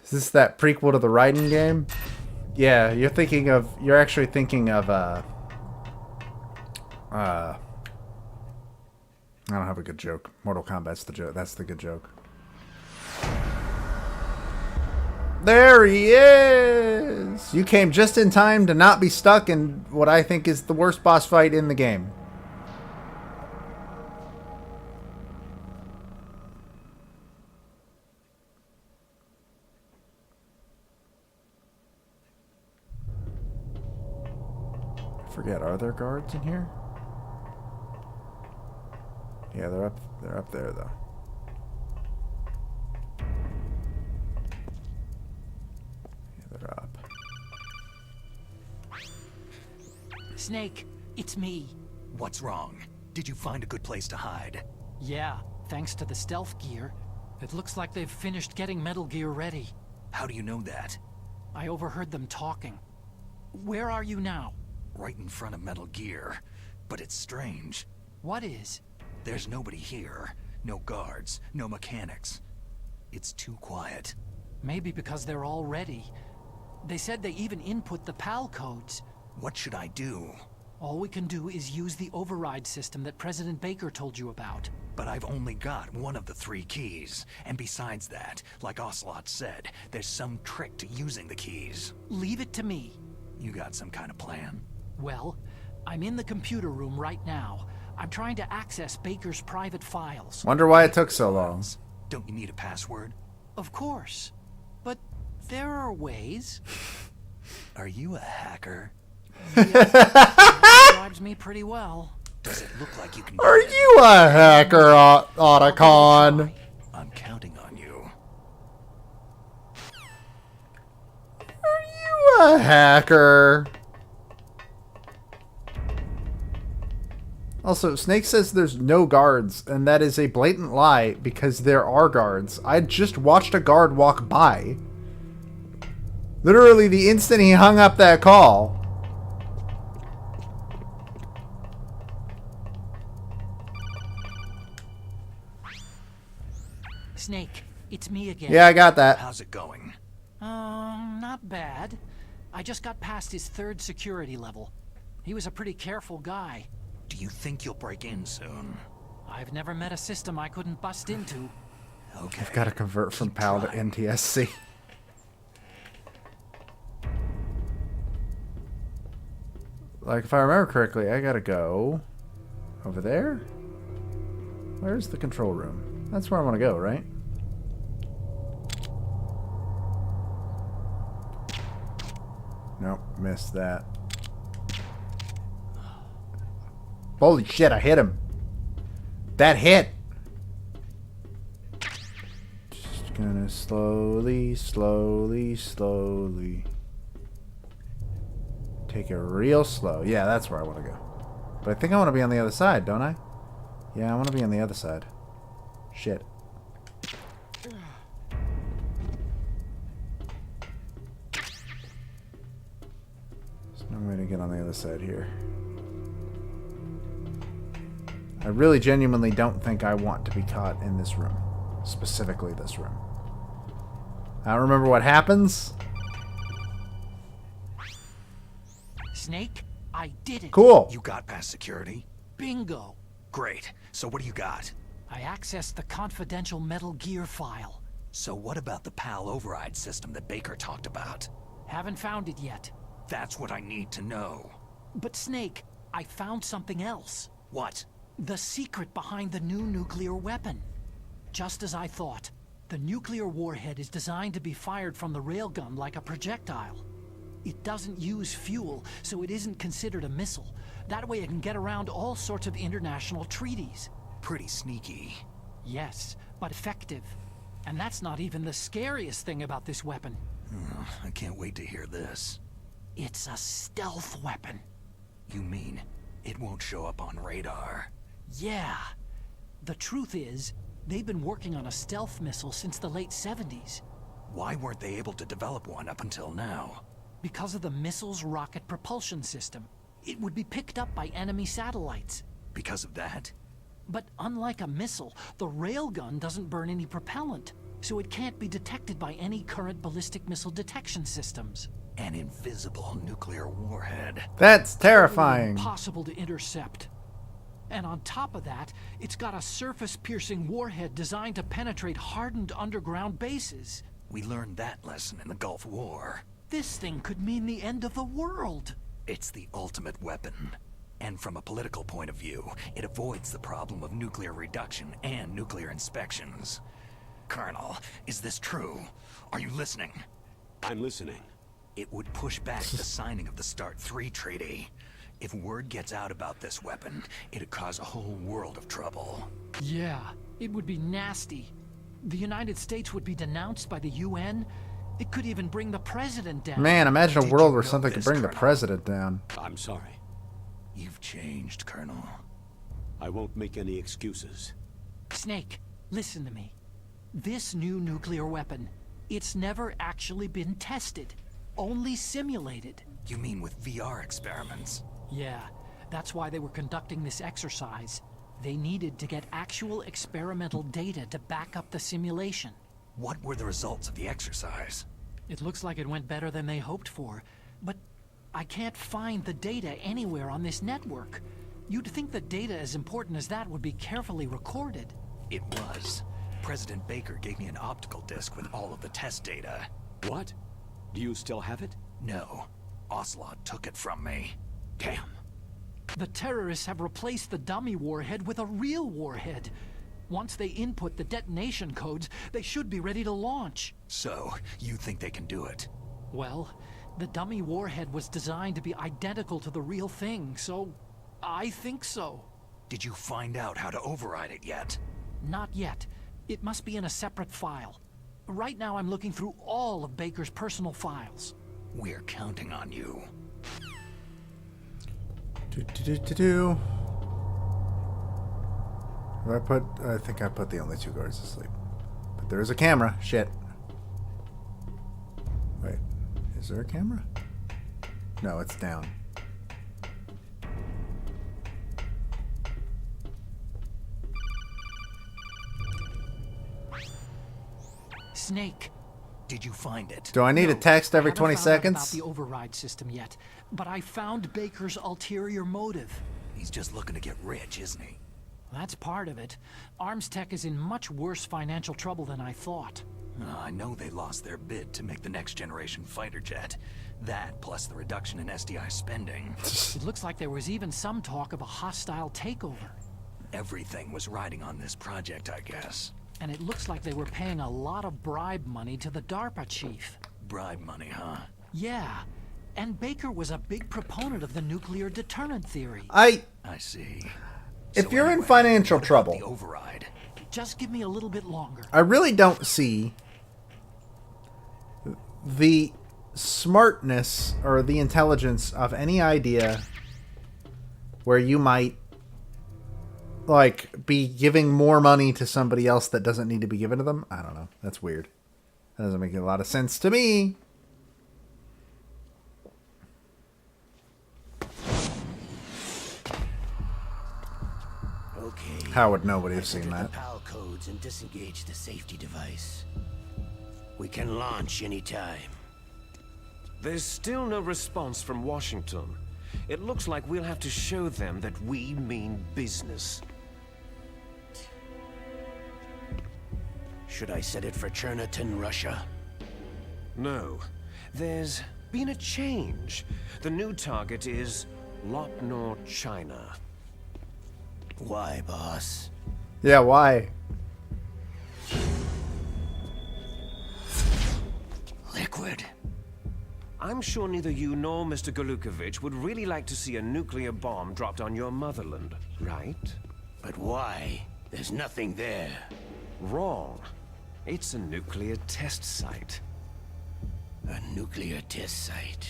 Is this that prequel to the Raiden game? Yeah, you're actually thinking of, I don't have a good joke. Mortal Kombat's the joke. That's the good joke. There he is! You came just in time to not be stuck in what I think is the worst boss fight in the game. I forget, are there guards in here? Yeah, they're up there though. They're up. Snake, it's me. What's wrong? Did you find a good place to hide? Yeah, thanks to the stealth gear. It looks like they've finished getting Metal Gear ready. How do you know that? I overheard them talking. Where are you now? Right in front of Metal Gear. But it's strange. What is? There's nobody here. No guards, no mechanics. It's too quiet. Maybe because they're all ready. They said they even input the PAL codes. What should I do? All we can do is use the override system that President Baker told you about. But I've only got one of the 3 keys. And besides that, like Ocelot said, there's some trick to using the keys. Leave it to me. You got some kind of plan? Well, I'm in the computer room right now. I'm trying to access Baker's private files. Wonder why it took so long. Don't you need a password? Of course. But there are ways. Are you a hacker? Describes me pretty well. Does it look like you can... Are you a hacker, Otacon? I'm counting on you. Are you a hacker? Also, Snake says there's no guards, and that is a blatant lie because there are guards. I just watched a guard walk by. Literally the instant he hung up that call. Snake, it's me again. Yeah, I got that. How's it going? Not bad. I just got past his 3rd security level. He was a pretty careful guy. Do you think you'll break in soon? I've never met a system I couldn't bust into. Okay. I've got to convert from PAL to NTSC. Like, if I remember correctly, I gotta go over there? Where's the control room? That's where I want to go, right? Nope, missed that. Holy shit, I hit him. That hit. Just gonna slowly, slowly, slowly. Take it real slow. Yeah, that's where I want to go. But I think I want to be on the other side, don't I? Yeah, I want to be on the other side. Shit. There's no way to get on the other side here. I really genuinely don't think I want to be caught in this room. Specifically this room. I don't remember what happens. Snake, I did it. Cool. You got past security? Bingo. Great. So what do you got? I accessed the confidential Metal Gear file. So what about the PAL override system that Baker talked about? Haven't found it yet. That's what I need to know. But Snake, I found something else. What? The secret behind the new nuclear weapon. Just as I thought, the nuclear warhead is designed to be fired from the railgun like a projectile. It doesn't use fuel, so it isn't considered a missile. That way it can get around all sorts of international treaties. Pretty sneaky. Yes, but effective. And that's not even the scariest thing about this weapon. I can't wait to hear this. It's a stealth weapon. You mean it won't show up on radar? Yeah. The truth is, they've been working on a stealth missile since the late 70s. Why weren't they able to develop one up until now? Because of the missile's rocket propulsion system. It would be picked up by enemy satellites. Because of that? But unlike a missile, the railgun doesn't burn any propellant, so it can't be detected by any current ballistic missile detection systems. An invisible nuclear warhead. That's terrifying. Impossible to intercept. And on top of that, it's got a surface-piercing warhead designed to penetrate hardened underground bases. We learned that lesson in the Gulf War. This thing could mean the end of the world. It's the ultimate weapon. And from a political point of view, it avoids the problem of nuclear reduction and nuclear inspections. Colonel, is this true? Are you listening? I'm listening. It would push back the signing of the START III treaty. If word gets out about this weapon, it'd cause a whole world of trouble. Yeah, it would be nasty. The United States would be denounced by the UN. It could even bring the president down. Man, imagine a Did world you where know something could this, bring the Colonel? president down. I'm sorry. You've changed, Colonel. I won't make any excuses. Snake, listen to me. This new nuclear weapon, it's never actually been tested. Only simulated. You mean with VR experiments? Yeah, that's why they were conducting this exercise. They needed to get actual experimental data to back up the simulation. What were the results of the exercise? It looks like it went better than they hoped for, but I can't find the data anywhere on this network. You'd think the data as important as that would be carefully recorded. It was. President Baker gave me an optical disc with all of the test data. What? Do you still have it? No. Ocelot took it from me. Damn. The terrorists have replaced the dummy warhead with a real warhead. Once they input the detonation codes, they should be ready to launch. So, you think they can do it? Well, the dummy warhead was designed to be identical to the real thing, so I think so. Did you find out how to override it yet? Not yet. It must be in a separate file. Right now I'm looking through all of Baker's personal files. We're counting on you. I think I put the only two guards to sleep. But there is a camera. Shit. Wait. Is there a camera? No, it's down. Snake. Did you find it? Do I need a text every 20 I haven't found out seconds? about the override system yet, but I found Baker's ulterior motive. He's just looking to get rich, isn't he? That's part of it. Arms Tech is in much worse financial trouble than I thought. I know they lost their bid to make the next generation fighter jet. That, plus the reduction in SDI spending. It looks like there was even some talk of a hostile takeover. Everything was riding on this project, I guess. And it looks like they were paying a lot of bribe money to the DARPA chief. Bribe money, huh? Yeah, And Baker was a big proponent of the nuclear deterrent theory. I see. If So you're in anyway, financial what about trouble, the override. Just give me a little bit longer. I really don't see the smartness or the intelligence of any idea where you might like be giving more money to somebody else that doesn't need to be given to them. I don't know. That's weird. That doesn't make a lot of sense to me. Okay. How would nobody have seen Enter that? the PAL codes and disengage the safety device. We can launch anytime. There's still no response from Washington. It looks like we'll have to show them that we mean business. Should I set it for Cherniton, Russia? No. There's been a change. The new target is Lopnor, China. Why, boss? Yeah, why? Liquid. I'm sure neither you nor Mr. Galukovich would really like to see a nuclear bomb dropped on your motherland, right? But why? There's nothing there. Wrong. It's a nuclear test site. A nuclear test site.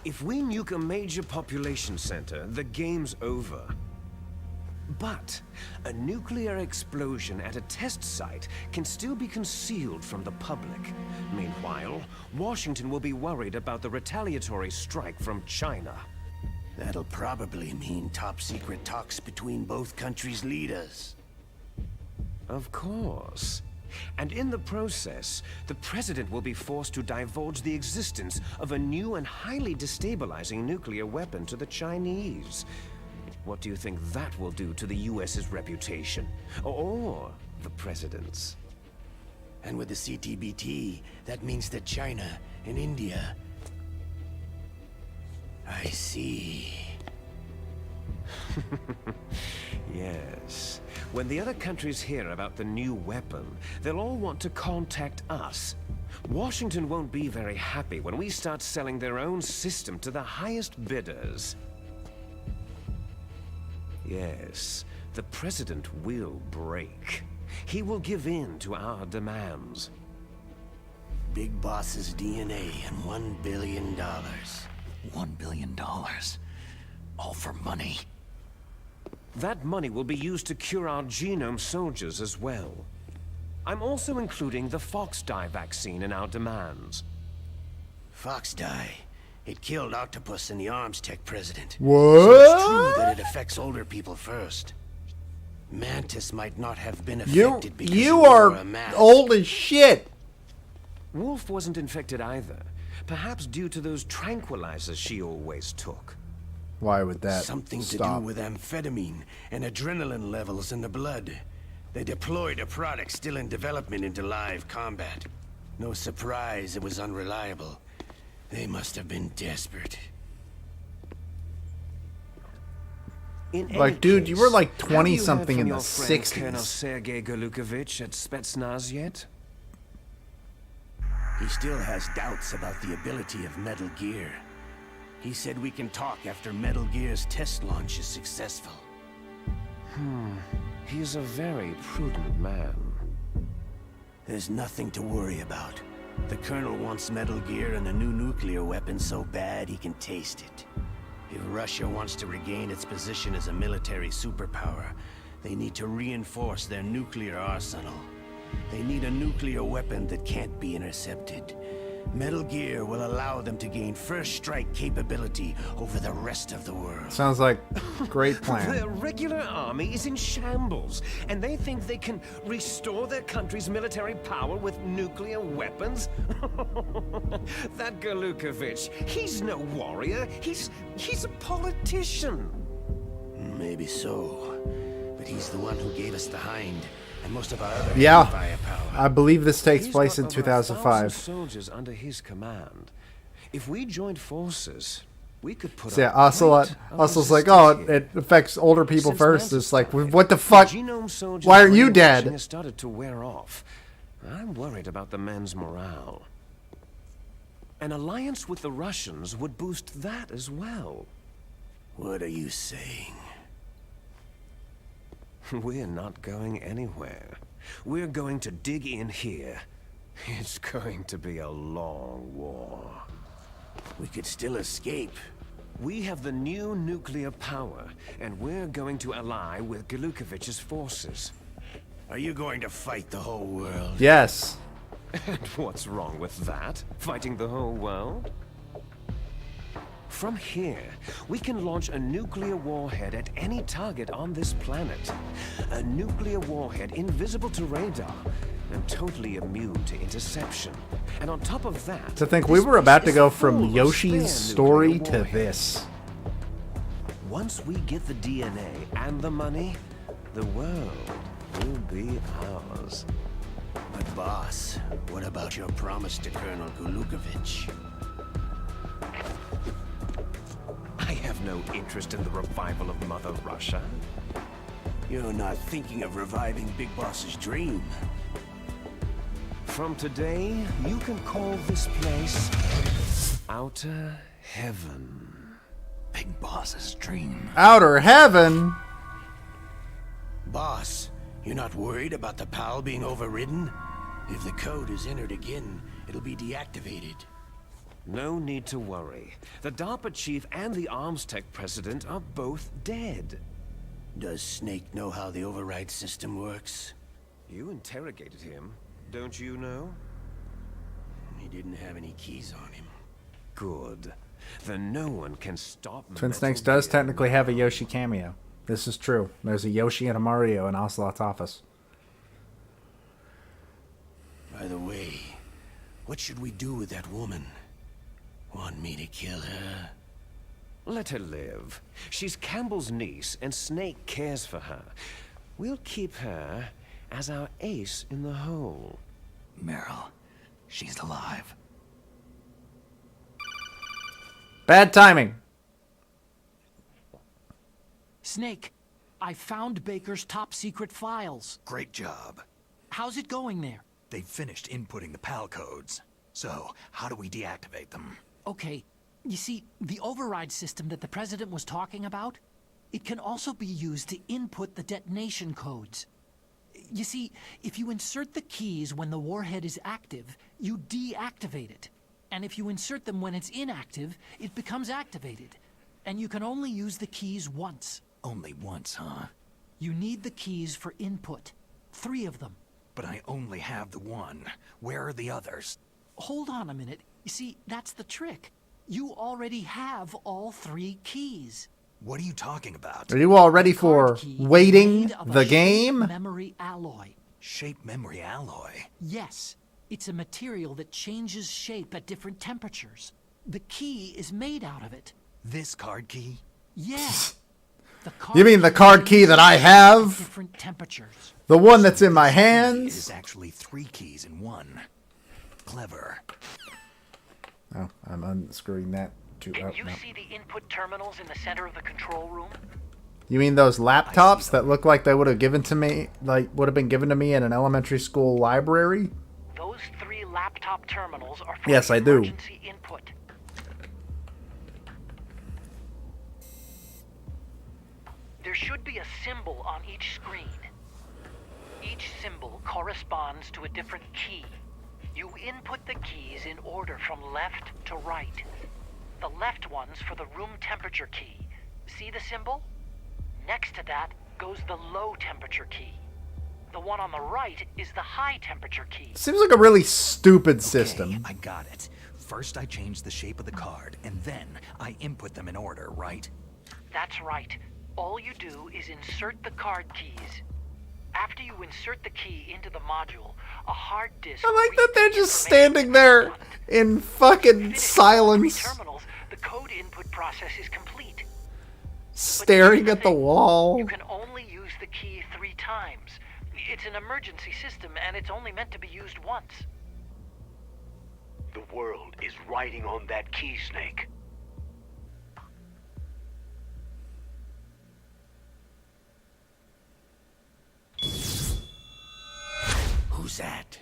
If we nuke a major population center, the game's over. But a nuclear explosion at a test site can still be concealed from the public. Meanwhile, Washington will be worried about the retaliatory strike from China. That'll probably mean top-secret talks between both countries' leaders. Of course. And in the process, the president will be forced to divulge the existence of a new and highly destabilizing nuclear weapon to the Chinese. What do you think that will do to the US's reputation? Or the president's? And with the CTBT, that means that China and India... I see. Yes. When the other countries hear about the new weapon, they'll all want to contact us. Washington won't be very happy when we start selling their own system to the highest bidders. Yes, the president will break. He will give in to our demands. Big Boss's DNA and $1 billion. $1 billion. All for money. That money will be used to cure our genome soldiers as well. I'm also including the Fox dye vaccine in our demands. Fox dye. It killed Octopus and the Arms Tech president. What? So it's true that it affects older people first. Mantis might not have been affected because You he wore are a mask. old as shit. Wolf wasn't infected either. Perhaps due to those tranquilizers she always took. Why would that Something stop? to do with amphetamine and adrenaline levels in the blood. They deployed a product still in development into live combat. No surprise it was unreliable. They must have been desperate. In Like, any dude, you were case, like have 20 you heard something from in the your friend 60s. Colonel Sergei Galukovich at Spetsnaz yet? He still has doubts about the ability of Metal Gear. He said we can talk after Metal Gear's test launch is successful. He's a very prudent man. There's nothing to worry about. The Colonel wants Metal Gear and a new nuclear weapon so bad he can taste it. If Russia wants to regain its position as a military superpower, they need to reinforce their nuclear arsenal. They need a nuclear weapon that can't be intercepted. Metal Gear will allow them to gain first strike capability over the rest of the world. Sounds like a great plan. Their regular army is in shambles, and they think they can restore their country's military power with nuclear weapons? That Galukovich, he's no warrior. He's a politician. Maybe so, but he's the one who gave us the Hind and most of our other Yeah. firepower. I believe this takes He's place got in over 2005. 1,000 soldiers under his command. If we joined forces, we could put So yeah, up Ocelot. quite a Ocelot's like, oh, resistance here. it affects older people Since first. Mantis It's like, died, what the fuck? genome soldiers' Why aren't you brainwashing dead? has started to wear off. I'm worried about the men's morale. An alliance with the Russians would boost that as well. What are you saying? We're not going anywhere. We're going to dig in here. It's going to be a long war. We could still escape. We have the new nuclear power, and we're going to ally with Glukovich's forces. Are you going to fight the whole world? Yes. And what's wrong with that? Fighting the whole world? From here, we can launch a nuclear warhead at any target on this planet. A nuclear warhead invisible to radar and totally immune to interception. And on top of that... To think we this were about place to go is from full of Yoshi's spare story nuclear to warheads. this. Once we get the DNA and the money, the world will be ours. But boss, what about your promise to Colonel Glukovich? I have no interest in the revival of Mother Russia. You're not thinking of reviving Big Boss's dream. From today, you can call this place Outer Heaven. Big Boss's dream. Outer Heaven? Boss, you're not worried about the PAL being overridden? If the code is entered again, it'll be deactivated. No need to worry. The DARPA chief and the arms tech president are both dead. Does Snake know how the override system works? You interrogated him, don't you know? He didn't have any keys on him. Good. Then no one can stop Twin Metal Snakes does Gear. technically have a Yoshi cameo. This is true. There's a Yoshi and a Mario in Ocelot's office. By the way, what should we do with that woman? Want me to kill her? Let her live. She's Campbell's niece, and Snake cares for her. We'll keep her as our ace in the hole. Meryl, she's alive. Bad timing. Snake, I found Baker's top secret files. Great job. How's it going there? They've finished inputting the PAL codes. So, how do we deactivate them? Okay, you see, the override system that the President was talking about, it can also be used to input the detonation codes. You see, if you insert the keys when the warhead is active, you deactivate it. And if you insert them when it's inactive, it becomes activated. And you can only use the keys once. Only once, huh? You need the keys for input. 3 of them. But I only have the one. Where are the others? Hold on a minute. You see, that's the trick. You already have all 3 keys. What are you talking about? Are you all ready for Card key waiting made of a the shape game? memory alloy. Shape memory alloy. Yes, it's a material that changes shape at different temperatures. The key is made out of it. This card key? Yeah. The You mean the card key that I at have? different temperatures. The one that's in my It is hands? actually 3 keys in one. Clever. Oh, I'm unscrewing that. Can you no. see the input terminals in the center of the control room? You mean those laptops them. that look like they would have given to me, like would have been given to me in an elementary school library? Those 3 laptop terminals are for Yes, I do. emergency input. There should be a symbol on each screen. Each symbol corresponds to a different key. You input the keys in order from left to right. The left one's for the room temperature key. See the symbol? Next to that goes the low temperature key. The one on the right is the high temperature key. Seems like a really stupid system. Okay, I got it. First I change the shape of the card, and then I input them in order, right? That's right. All you do is insert the card keys. After you insert the key into the module, a hard disk... I like that they're reads the just information standing there correspondent. in fucking Finished with silence, all 3 terminals, the code input process is complete. staring But at the here's thing. wall. You can only use the key 3 times. It's an emergency system, and it's only meant to be used once. The world is riding on that key, Snake. Who's that?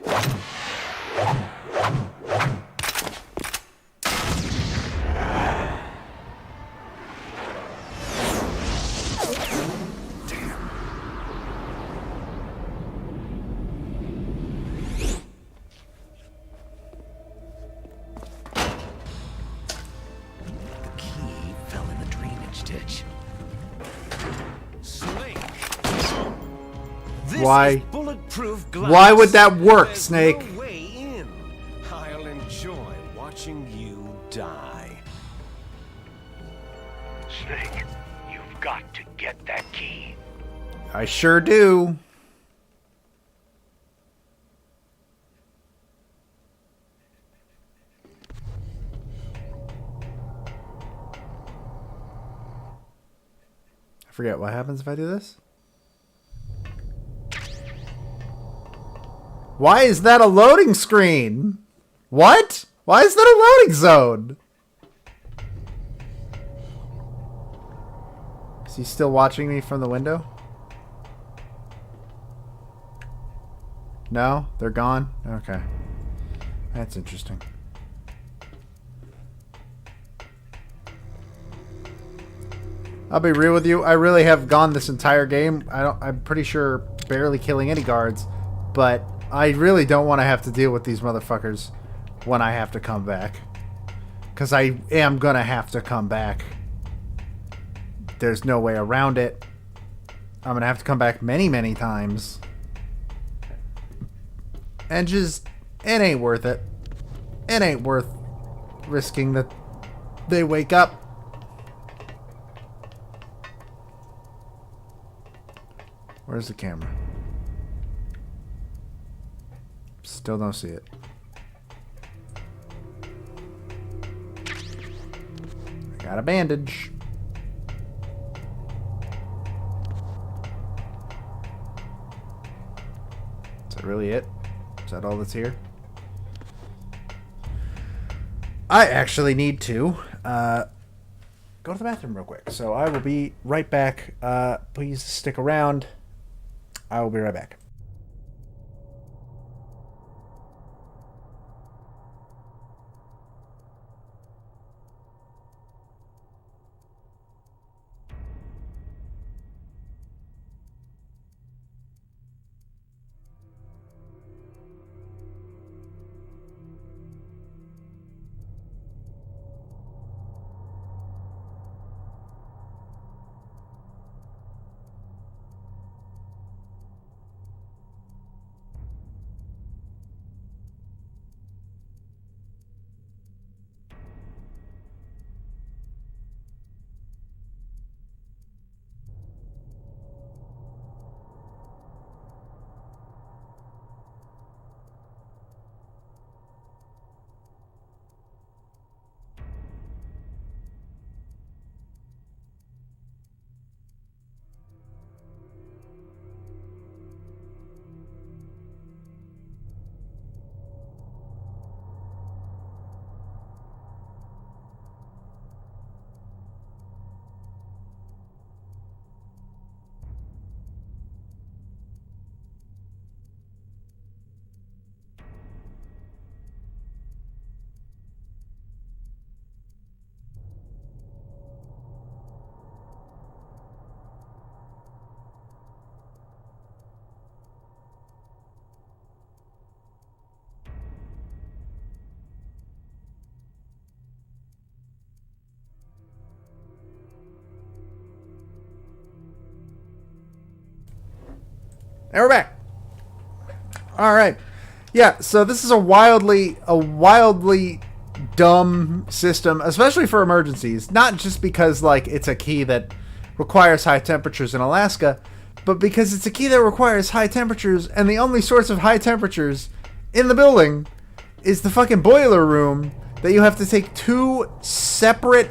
Why? Is bulletproof glass. Why would that work, There's Snake? No way in. I'll enjoy watching you die. Snake, you've got to get that key. I sure do. I forget what happens if I do this. Why is that a loading screen? What? Why is that a loading zone? Is he still watching me from the window? No? They're gone? Okay. That's interesting. I'll be real with you. I really have gone this entire game. I'm pretty sure barely killing any guards, but I really don't want to have to deal with these motherfuckers when I have to come back. Because I am going to have to come back. There's no way around it. I'm going to have to come back many, many times. And just, it ain't worth it. It ain't worth risking that they wake up. Where's the camera? Still don't see it. I got a bandage. Is that really it? Is that all that's here? I actually need to go to the bathroom real quick. So I will be right back. Please stick around. I will be right back. And we're back. All right. Yeah, so this is a wildly dumb system, especially for emergencies. Not just because, like, it's a key that requires high temperatures in Alaska, but because it's a key that requires high temperatures, and the only source of high temperatures in the building is the fucking boiler room that you have to take two separate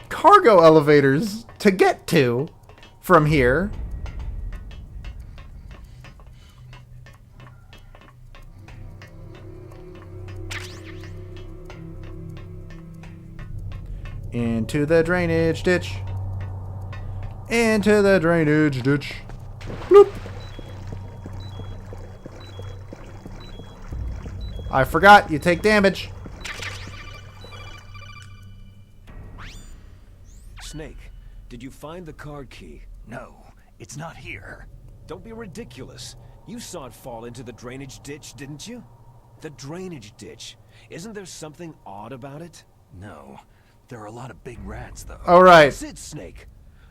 cargo elevators to get to from here. Into the drainage ditch. Into the drainage ditch. Bloop. I forgot, you take damage. Snake, did you find the card key? No, it's not here. Don't be ridiculous. You saw it fall into the drainage ditch, didn't you? The drainage ditch. Isn't there something odd about it? No. There are a lot of big rats, though. All right. That's it, Snake.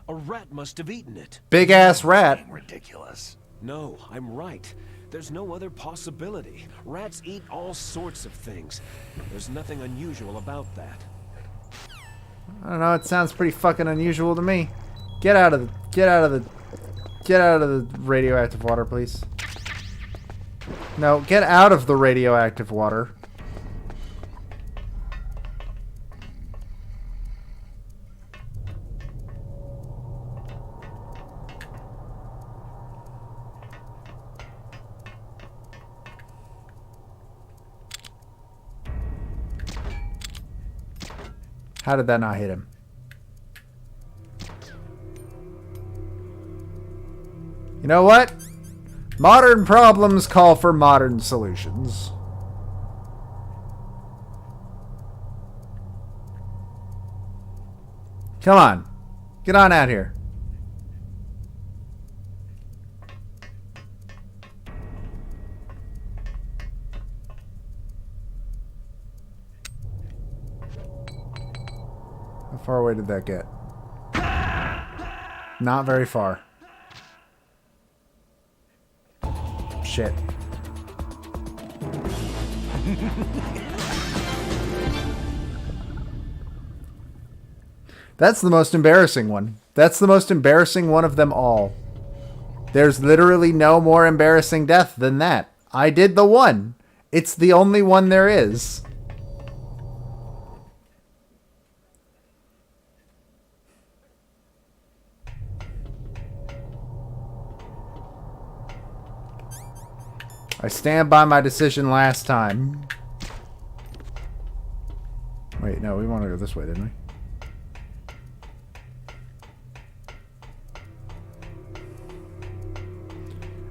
A rat must have eaten it. Big ass rat. Being ridiculous. No, I'm right. There's no other possibility. Rats eat all sorts of things. There's nothing unusual about that. I don't know, it sounds pretty fucking unusual to me. Get out of the radioactive water, please. No, get out of the radioactive water. How did that not hit him? You know what? Modern problems call for modern solutions. Come on. Get on out here. How far away did that get? Not very far. Shit. That's the most embarrassing one. That's the most embarrassing one of them all. There's literally no more embarrassing death than that. I did the one. It's the only one there is. I stand by my decision last time. Wait, no, we want to go this way, didn't we?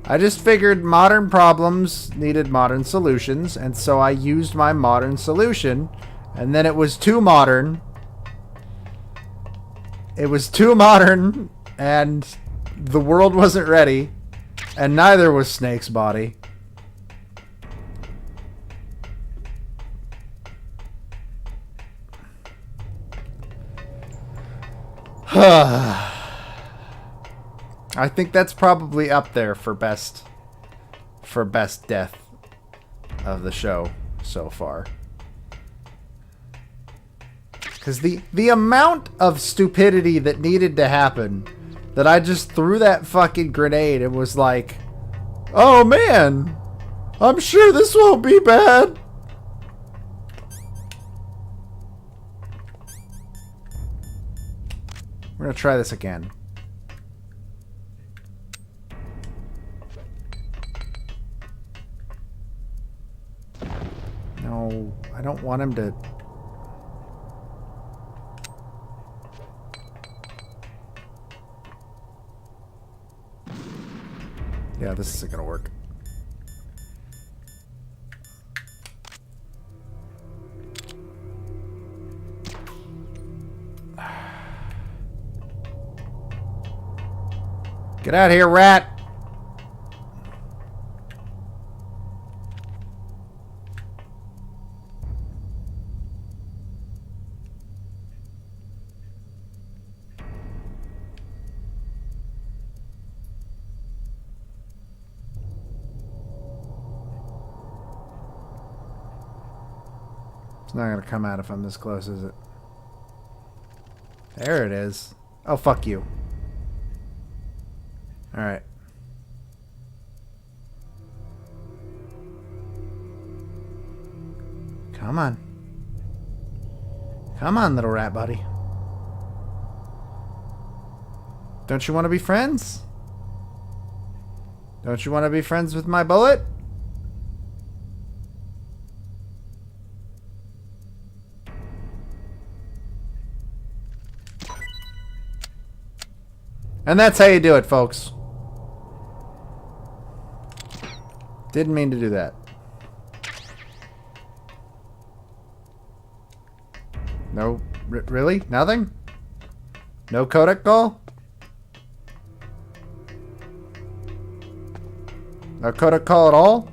I just figured modern problems needed modern solutions, and so I used my modern solution, and then it was too modern. It was too modern, and the world wasn't ready, and neither was Snake's body. I think that's probably up there for best death of the show so far. Because the amount of stupidity that needed to happen, that I just threw that fucking grenade and was like, oh man, I'm sure this won't be bad. We're gonna try this again. No, I don't want him to... Yeah, this isn't gonna work. Get out of here, rat! It's not gonna come out if I'm this close, is it? There it is. Oh, fuck you. Alright. Come on. Come on, little rat buddy. Don't you want to be friends? Don't you want to be friends with my bullet? And that's how you do it, folks. Didn't mean to do that. No, really? Nothing? No codec call? No codec call at all?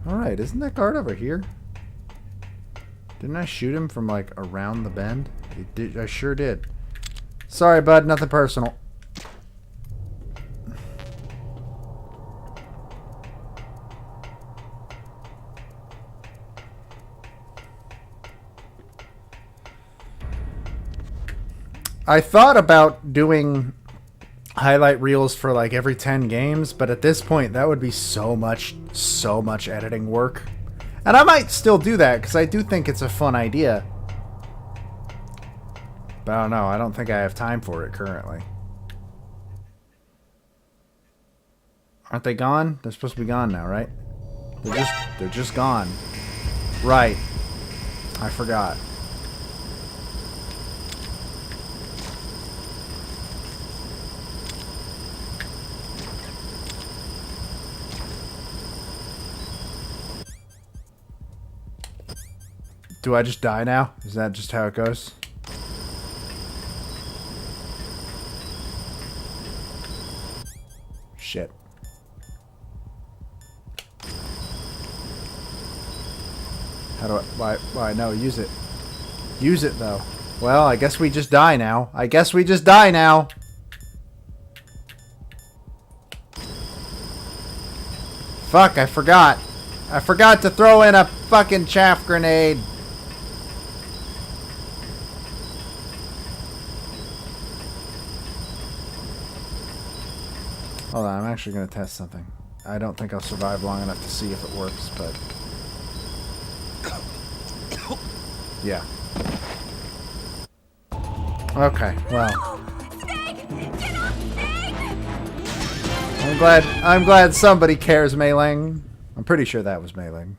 Alright, isn't that guard over here? Didn't I shoot him from, like, around the bend? I sure did. Sorry, bud. Nothing personal. I thought about doing highlight reels for like every 10 games, but at this point that would be so much editing work. And I might still do that because I do think it's a fun idea. But I don't know. I don't think I have time for it currently. Aren't they gone? They're supposed to be gone now, right? They're just gone. Right. I forgot. Do I just die now? Is that just how it goes? Shit. How do I... Why no, use it. Use it, though. Well, I guess we just die now. I guess we just die now. Fuck, I forgot. I forgot to throw in a fucking chaff grenade. Hold on, I'm actually going to test something. I don't think I'll survive long enough to see if it works, but... yeah. Okay, well... I'm glad somebody cares, Mei-Ling. I'm pretty sure that was Mei-Ling.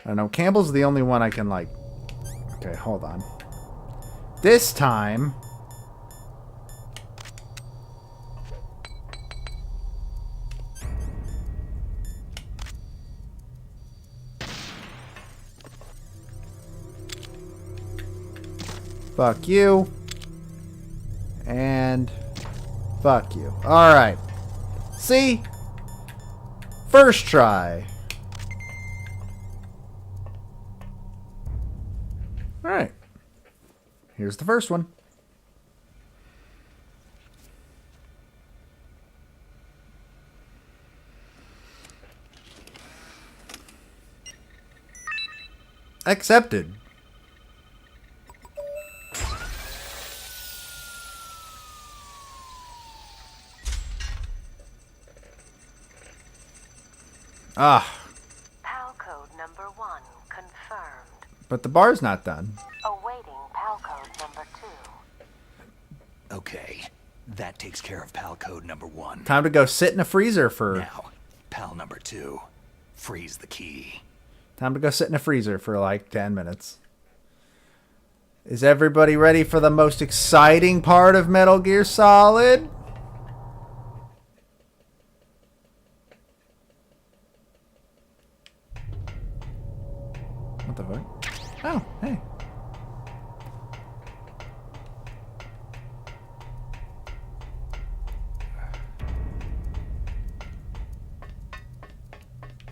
I don't know, Campbell's the only one I can, like... Okay, hold on. This time... Fuck you. And fuck you. Alright. See? First try. Alright. Here's the first one. Accepted. Ah. PAL code number 1 confirmed. But the bar's not done. Awaiting PAL code number 2. Okay, that takes care of PAL code number 1. Time to go sit in a freezer for... Now, PAL number 2. Freeze the key. Time to go sit in a freezer for like 10 minutes. Is everybody ready for the most exciting part of Metal Gear Solid? What the fuck? Oh, hey.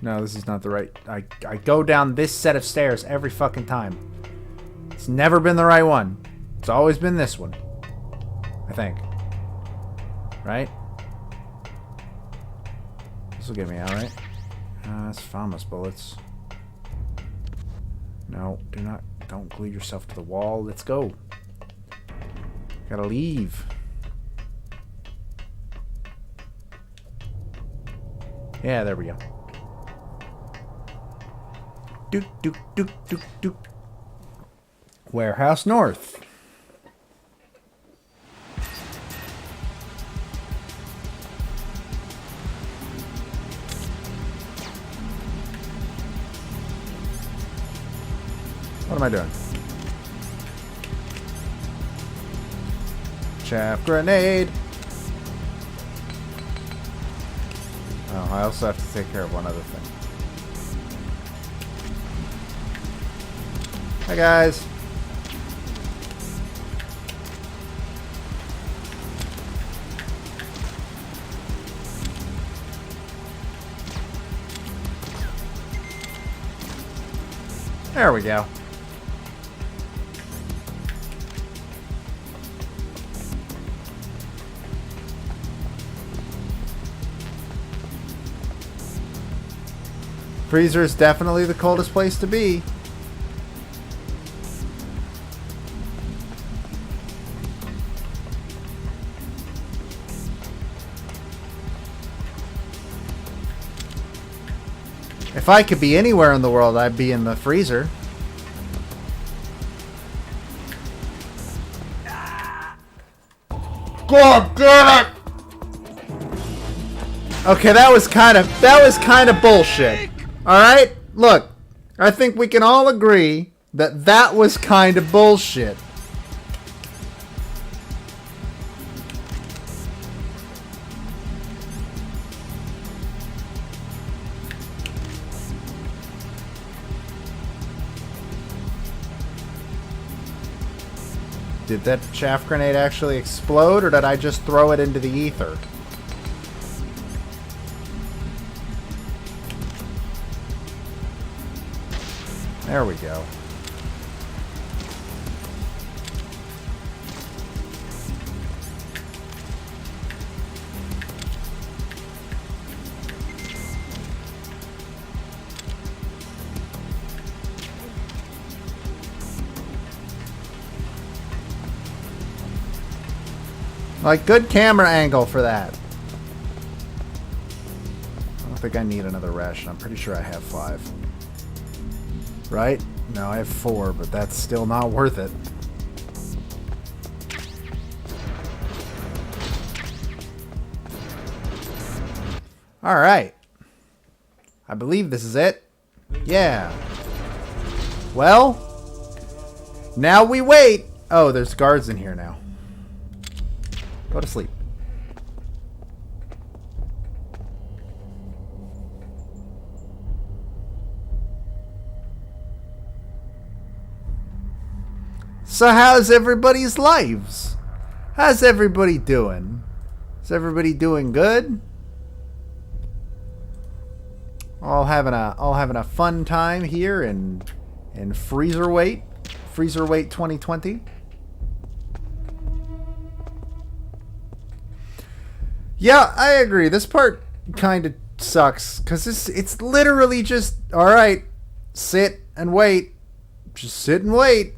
No, this is not the right... I go down this set of stairs every fucking time. It's never been the right one. It's always been this one. I think. Right? This will get me out, right? That's FAMAS bullets. No, don't glue yourself to the wall. Let's go. Gotta leave. Yeah, there we go. Doot, doot, doot, doot, doot. Warehouse North. What am I doing? Chaff grenade. Oh, I also have to take care of one other thing. Hi guys. There we go. Freezer is definitely the coldest place to be. If I could be anywhere in the world, I'd be in the freezer. God damn it! Okay, that was kind of bullshit. All right? Look, I think we can all agree that that was kind of bullshit. Did that chaff grenade actually explode, or did I just throw it into the ether? There we go. Like, good camera angle for that. I don't think I need another ration. I'm pretty sure I have 5. Right? No, I have 4, but that's still not worth it. Alright. I believe this is it. Yeah. Well, now we wait. Oh, there's guards in here now. Go to sleep. So how's everybody's lives? How's everybody doing? Is everybody doing good? All having a fun time here in Freezerweight 2020. Yeah, I agree. This part kind of sucks because it's literally just, all right, sit and wait. Just sit and wait.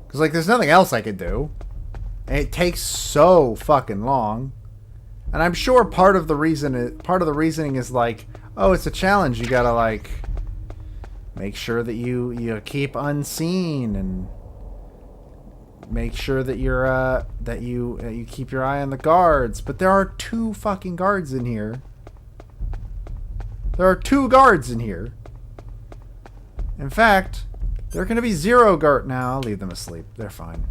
Because, like, there's nothing else I could do. And it takes so fucking long. And I'm sure part of the reasoning is like, oh, it's a challenge. You gotta, like, make sure that you keep unseen and make sure that you're that you keep your eye on the guards. But there are 2 fucking guards in here. There are 2 guards in here. In fact, there are going to be 0 guard. Now I'll leave them asleep. They're fine.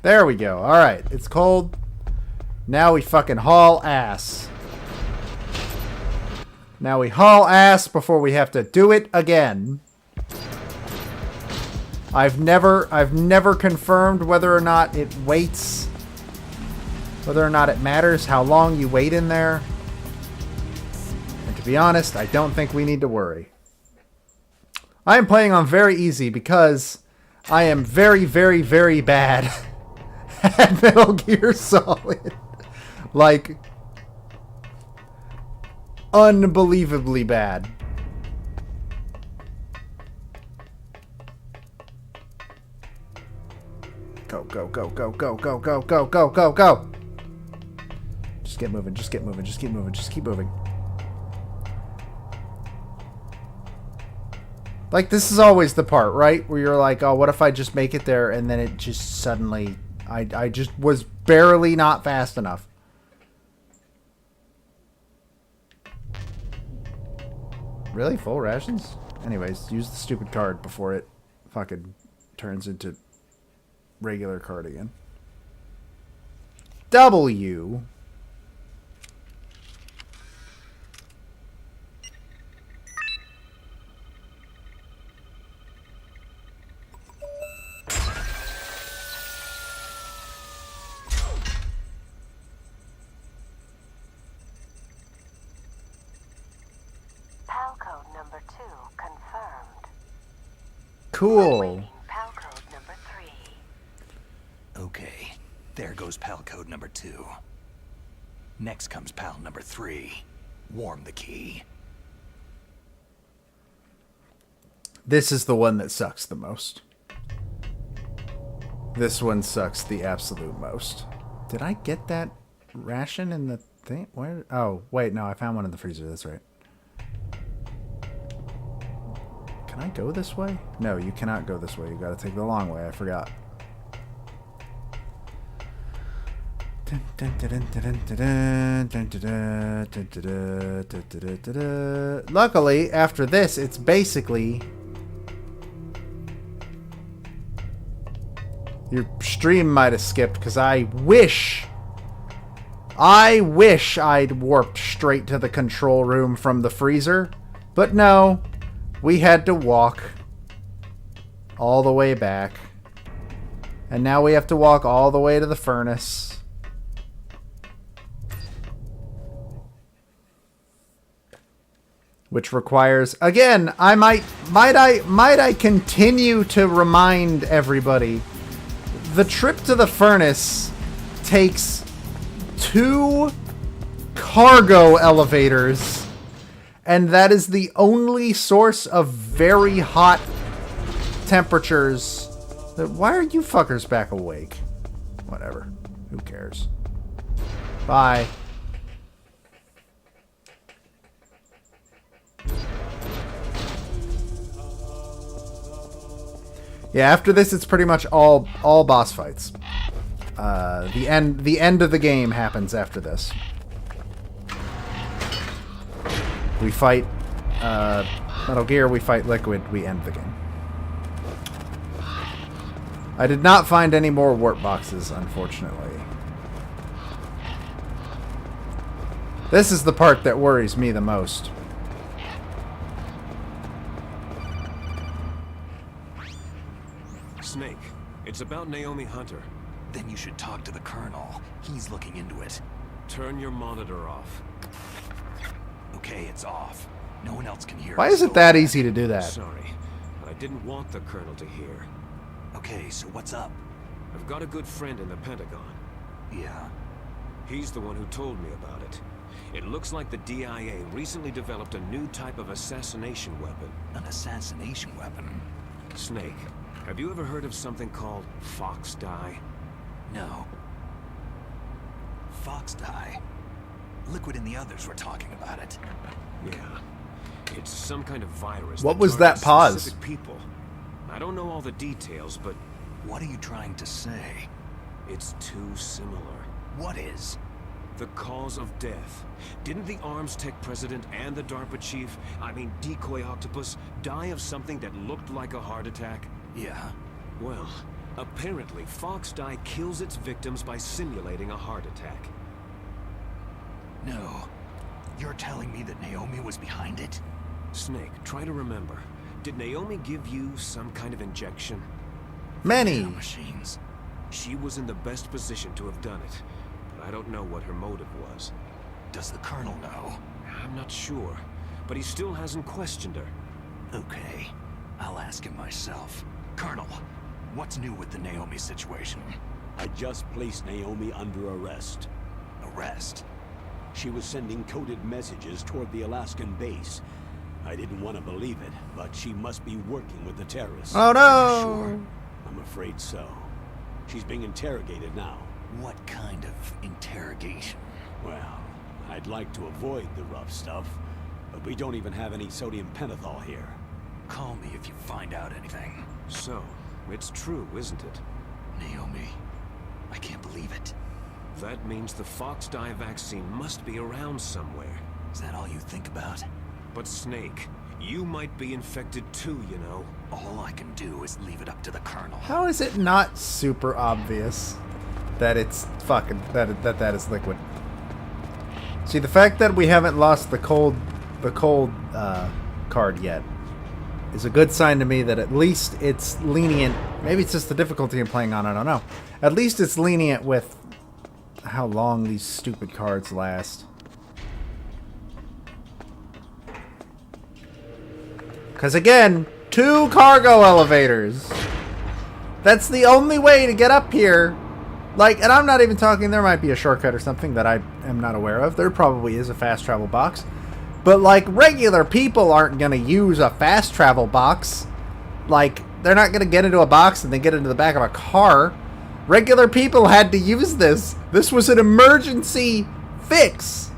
There we go. Alright, it's cold. Now we fucking haul ass. Now we haul ass before we have to do it again. I've never confirmed whether or not it waits. Whether or not it matters how long you wait in there. And to be honest, I don't think we need to worry. I am playing on very easy because I am very, very, very bad at Metal Gear Solid. Like, unbelievably bad. Go, go, go, go, go, go, go, go, go, go, go. Just get moving, just get moving, just keep moving, just keep moving. Like, this is always the part, right? Where you're like, oh, what if I just make it there? And then it just suddenly... I just was barely not fast enough. Really? Full rations? Anyways, use the stupid card before it fucking turns into regular card again. W. Cool. Awaiting PAL code number 3. Okay, there goes PAL code number 2. Next comes PAL number 3. Warm the key. This is the one that sucks the most. This one sucks the absolute most. Did I get that ration in the thing? Where? Oh, wait, no, I found one in the freezer. That's right. Can I go this way? No, you cannot go this way. You gotta take the long way. I forgot. Luckily, after this, it's basically... Your stream might have skipped because I wish I'd warped straight to the control room from the freezer. But no, we had to walk all the way back. And now we have to walk all the way to the furnace. Which requires, again, might I continue to remind everybody, the trip to the furnace takes 2 cargo elevators, and that is the only source of very hot temperatures. Why are you fuckers back awake? Whatever. Who cares? Bye. Yeah, after this, it's pretty much all boss fights. The end of the game happens after this. We fight Metal Gear, we fight Liquid, we end the game. I did not find any more warp boxes, unfortunately. This is the part that worries me the most. Snake, it's about Naomi Hunter. Then you should talk to the Colonel. He's looking into it. Turn your monitor off. Okay, it's off. No one else can hear Why us, is it so- that easy to do that? Sorry, but I didn't want the Colonel to hear. Okay, so what's up? I've got a good friend in the Pentagon. Yeah. He's the one who told me about it. It looks like the DIA recently developed a new type of assassination weapon. An assassination weapon? Snake, have you ever heard of something called Fox Dye? No. Fox dye? Liquid and the others were talking about it. Yeah. It's some kind of virus. What was that targets pause? specific people. I don't know all the details, but What are you trying to say? it's too similar. What is? The cause of death. Didn't the Arms Tech president and the DARPA chief, Decoy Octopus, die of something that looked like a heart attack? Yeah. Well, apparently Fox Dye kills its victims by simulating a heart attack. No. You're telling me that Naomi was behind it? Snake, try to remember. Did Naomi give you some kind of injection? Many. Machines. She was in the best position to have done it, but I don't know what her motive was. Does the Colonel know? I'm not sure, but he still hasn't questioned her. Okay. I'll ask him myself. Colonel, what's new with the Naomi situation? I just placed Naomi under arrest. Arrest? She was sending coded messages toward the Alaskan base. I didn't want to believe it, but she must be working with the terrorists. Oh no! Sure. I'm afraid so. She's being interrogated now. What kind of interrogation? Well, I'd like to avoid the rough stuff, but we don't even have any sodium pentothal here. Call me if you find out anything. So, it's true, isn't it? Naomi, I can't believe it. That means the Fox Dye vaccine must be around somewhere. Is that all you think about? But Snake, you might be infected too, you know. All I can do is leave it up to the Colonel. How is it not super obvious that it's fucking that is Liquid? See, the fact that we haven't lost the cold card yet is a good sign to me that at least it's lenient. Maybe it's just the difficulty in playing on, I don't know. At least it's lenient with how long these stupid cards last. Because again, 2 cargo elevators. That's the only way to get up here. Like, and I'm not even talking, there might be a shortcut or something that I am not aware of. There probably is a fast travel box. But, like, regular people aren't going to use a fast travel box. Like, they're not going to get into a box and then get into the back of a car. Regular people had to use this. This was an emergency fix.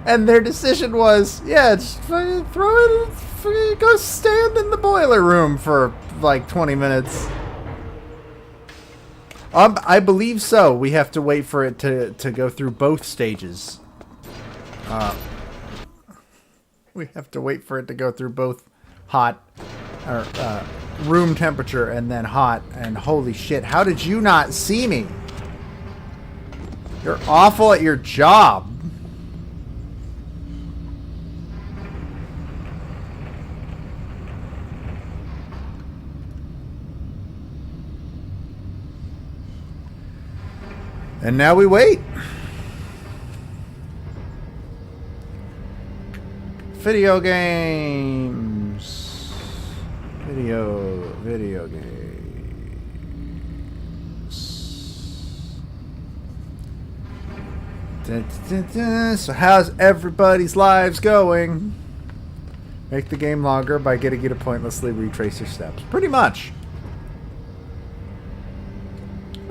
And their decision was, yeah, just throw it, go stand in the boiler room for like 20 minutes. I believe so. We have to wait for it to go through both stages. We have to wait for it to go through both hot, or room temperature and then hot. And holy shit, how did you not see me? You're awful at your job. And now we wait. Video games. Video games. Dun, dun, dun. So how's everybody's lives going? Make the game longer by getting you to pointlessly retrace your steps. Pretty much.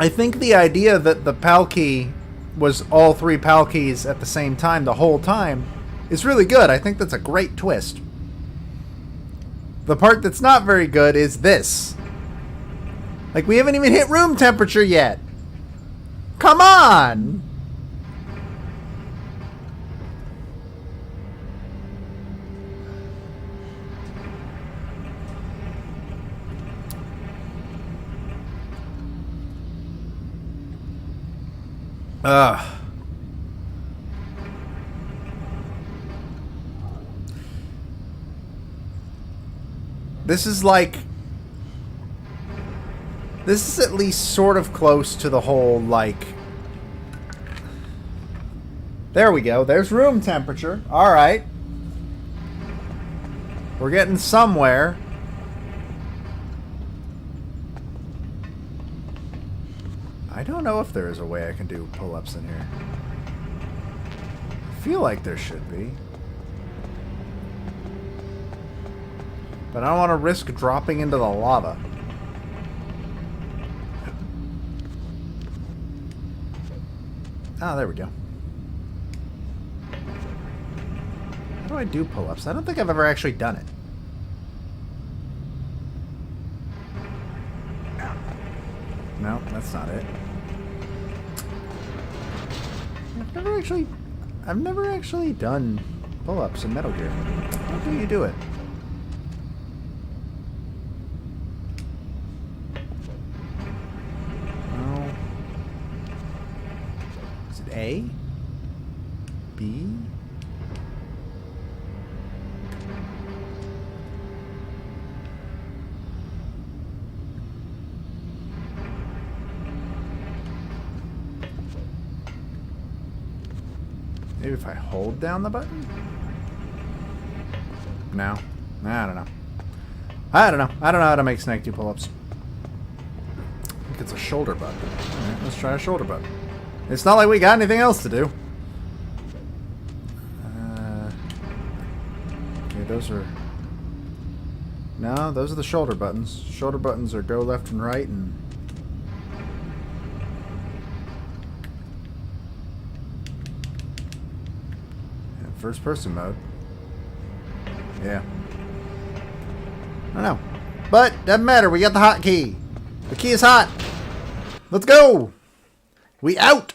I think the idea that the PAL key was all 3 PAL keys at the same time the whole time is really good. I think that's a great twist. The part that's not very good is this. Like, we haven't even hit room temperature yet. Come on! This is like... This is at least sort of close to the whole, like... There we go. There's room temperature. Alright. We're getting somewhere. I don't know if there is a way I can do pull-ups in here. I feel like there should be. But I don't want to risk dropping into the lava. Ah, there we go. How do I do pull-ups? I don't think I've ever actually done it. No, that's not it. I've never actually done pull-ups in Metal Gear. How do you do it? No. Is it A? B? Maybe if I hold down the button? No. I don't know. I don't know how to make snake do pull-ups. I think it's a shoulder button. Alright, let's try a shoulder button. It's not like we got anything else to do. Okay, those are... No, those are the shoulder buttons. Shoulder buttons are go left and right and... First person mode. Yeah. I don't know. But, doesn't matter. We got the hot key. The key is hot. Let's go. We out.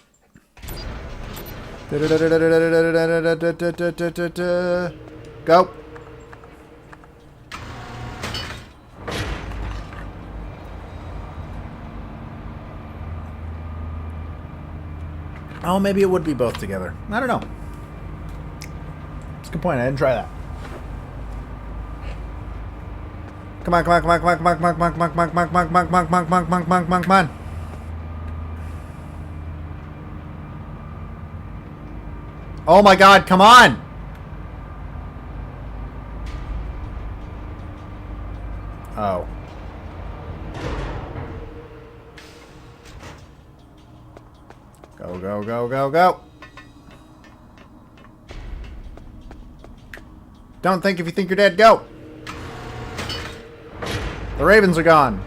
Go. Oh, maybe it would be both together. I don't know. Good point. I didn't try that. Come on, come on, come on, come on, come on, come on, come on, come on, come on, come on, come on, come on, come on, come on, come on, come on. Oh my God, come on! Oh. Go, go, go, go, go. Don't think if you think you're dead, go. The ravens are gone.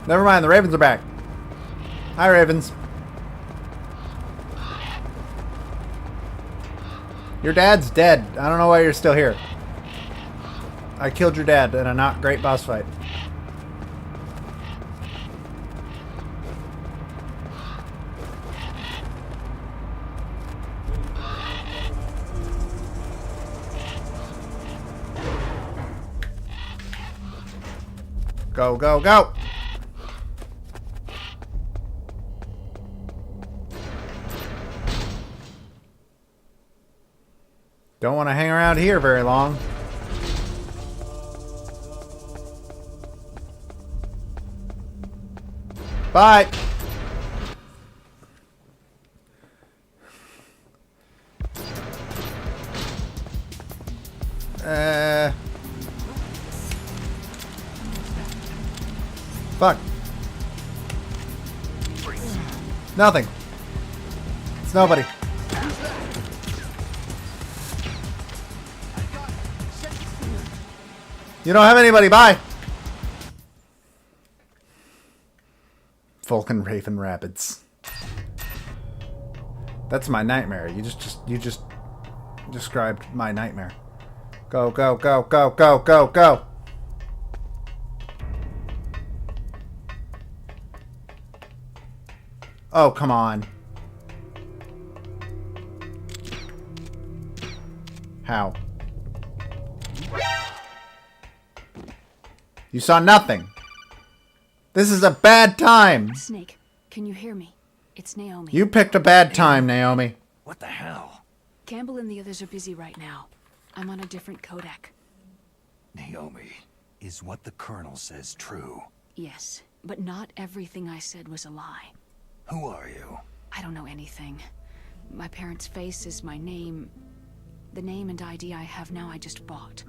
Never mind, the ravens are back. Hi, ravens. Your dad's dead. I don't know why you're still here. I killed your dad in a not great boss fight. Go, go, go! Don't want to hang around here very long. Bye! Fuck. Nothing. It's nobody. You don't have anybody. Bye. Vulcan Raven Rapids. That's my nightmare. You just described my nightmare. Go, go, go, go, go, go, go. Oh, come on. How? You saw nothing. This is a bad time. Snake, can you hear me? It's Naomi. You picked a bad time, Naomi. What the hell? Campbell and the others are busy right now. I'm on a different codec. Naomi, is what the Colonel says true? Yes, but not everything I said was a lie. Who are you? I don't know anything. My parents' face is my name. The name and ID I have now I just bought.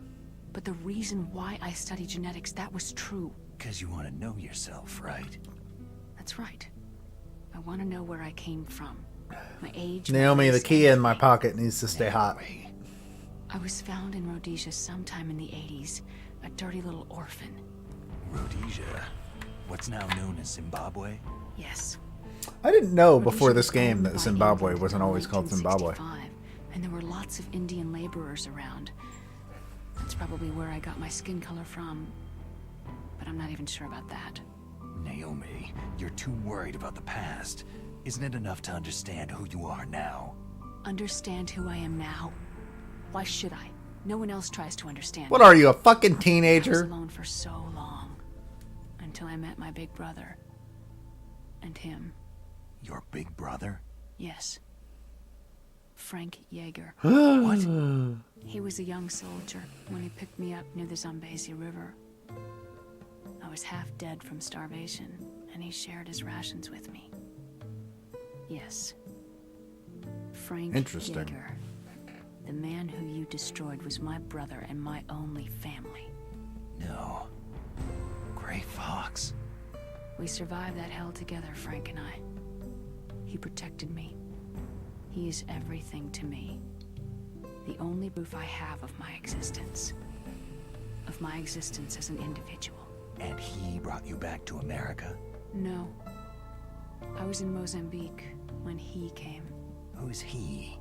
But the reason why I study genetics, that was true. 'Cause you want to know yourself, right? That's right. I want to know where I came from. My age. Naomi, my the key in my pocket needs to stay hot. I was found in Rhodesia sometime in the 80s. A dirty little orphan. Rhodesia? What's now known as Zimbabwe? Yes. I didn't know before this game that Zimbabwe wasn't always called Zimbabwe. And there were lots of Indian laborers around. That's probably where I got my skin color from. But I'm not even sure about that. Naomi, you're too worried about the past. Isn't it enough to understand who you are now? Understand who I am now? Why should I? No one else tries to understand. What are you, a fucking I was teenager? alone for so long. Until I met my big brother. And him. Your big brother? Yes. Frank Yeager. What? He was a young soldier when he picked me up near the Zambezi River. I was half dead from starvation, and he shared his rations with me. Yes. Frank Interesting. Yeager. The man who you destroyed was my brother and my only family. No. Gray Fox. We survived that hell together, Frank and I. He protected me. He is everything to me. The only proof I have of my existence. Of my existence as an individual. And he brought you back to America? No. I was in Mozambique when he came. Who's he?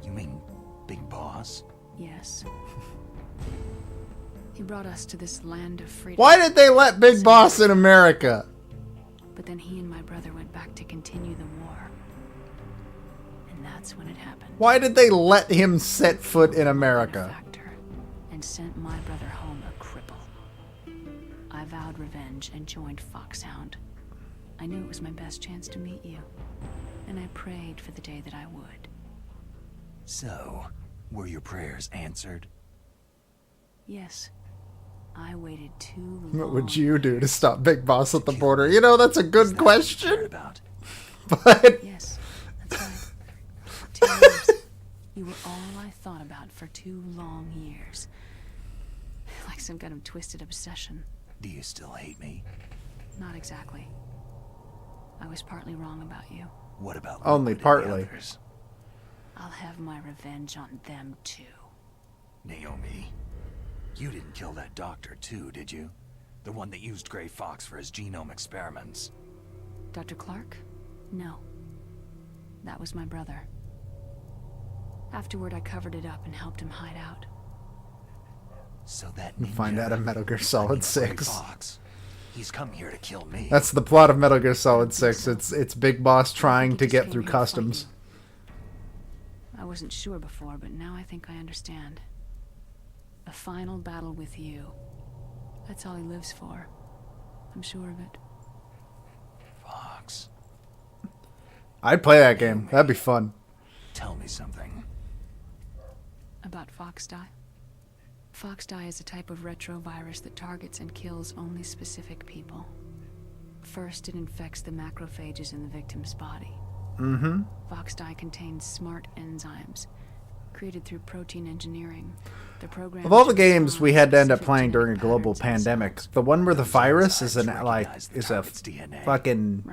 You mean Big Boss? Yes. He brought us to this land of freedom. Why did they let Big Boss in America? But then he and my brother went back to continue the war. And that's when it happened. Why did they let him set foot in America? And sent my brother home a cripple. I vowed revenge and joined Foxhound. I knew it was my best chance to meet you. And I prayed for the day that I would. So, were your prayers answered? Yes. I waited too long. What would you do to stop Big Boss at the border? You know, that's a good question. But yes, that's right. 2 years. You were all I thought about for 2 long years. Like some kind of twisted obsession. Do you still hate me? Not exactly. I was partly wrong about you. What about Only Liquid and the partly. others? I'll have my revenge on them too. Naomi, you didn't kill that doctor too, did you? The one that used Grey Fox for his genome experiments. Dr. Clark? No. That was my brother. Afterward, I covered it up and helped him hide out. So that You find ninja, out in Metal Gear I Solid mean, Grey 6. Fox, he's come here to kill me. That's the plot of Metal Gear Solid 6. It's Big Boss trying to get through customs. I wasn't sure before, but now I think I understand. A final battle with you. That's all he lives for. I'm sure of it. Fox. I'd play that game. That'd be fun. Tell me something. About Fox Die? Fox Die is a type of retrovirus that targets and kills only specific people. First, it infects the macrophages in the victim's body. Mm-hmm. Fox Die contains smart enzymes, created through protein engineering. Of all the games we had to end up playing during a global pandemic, the one where the virus is a fucking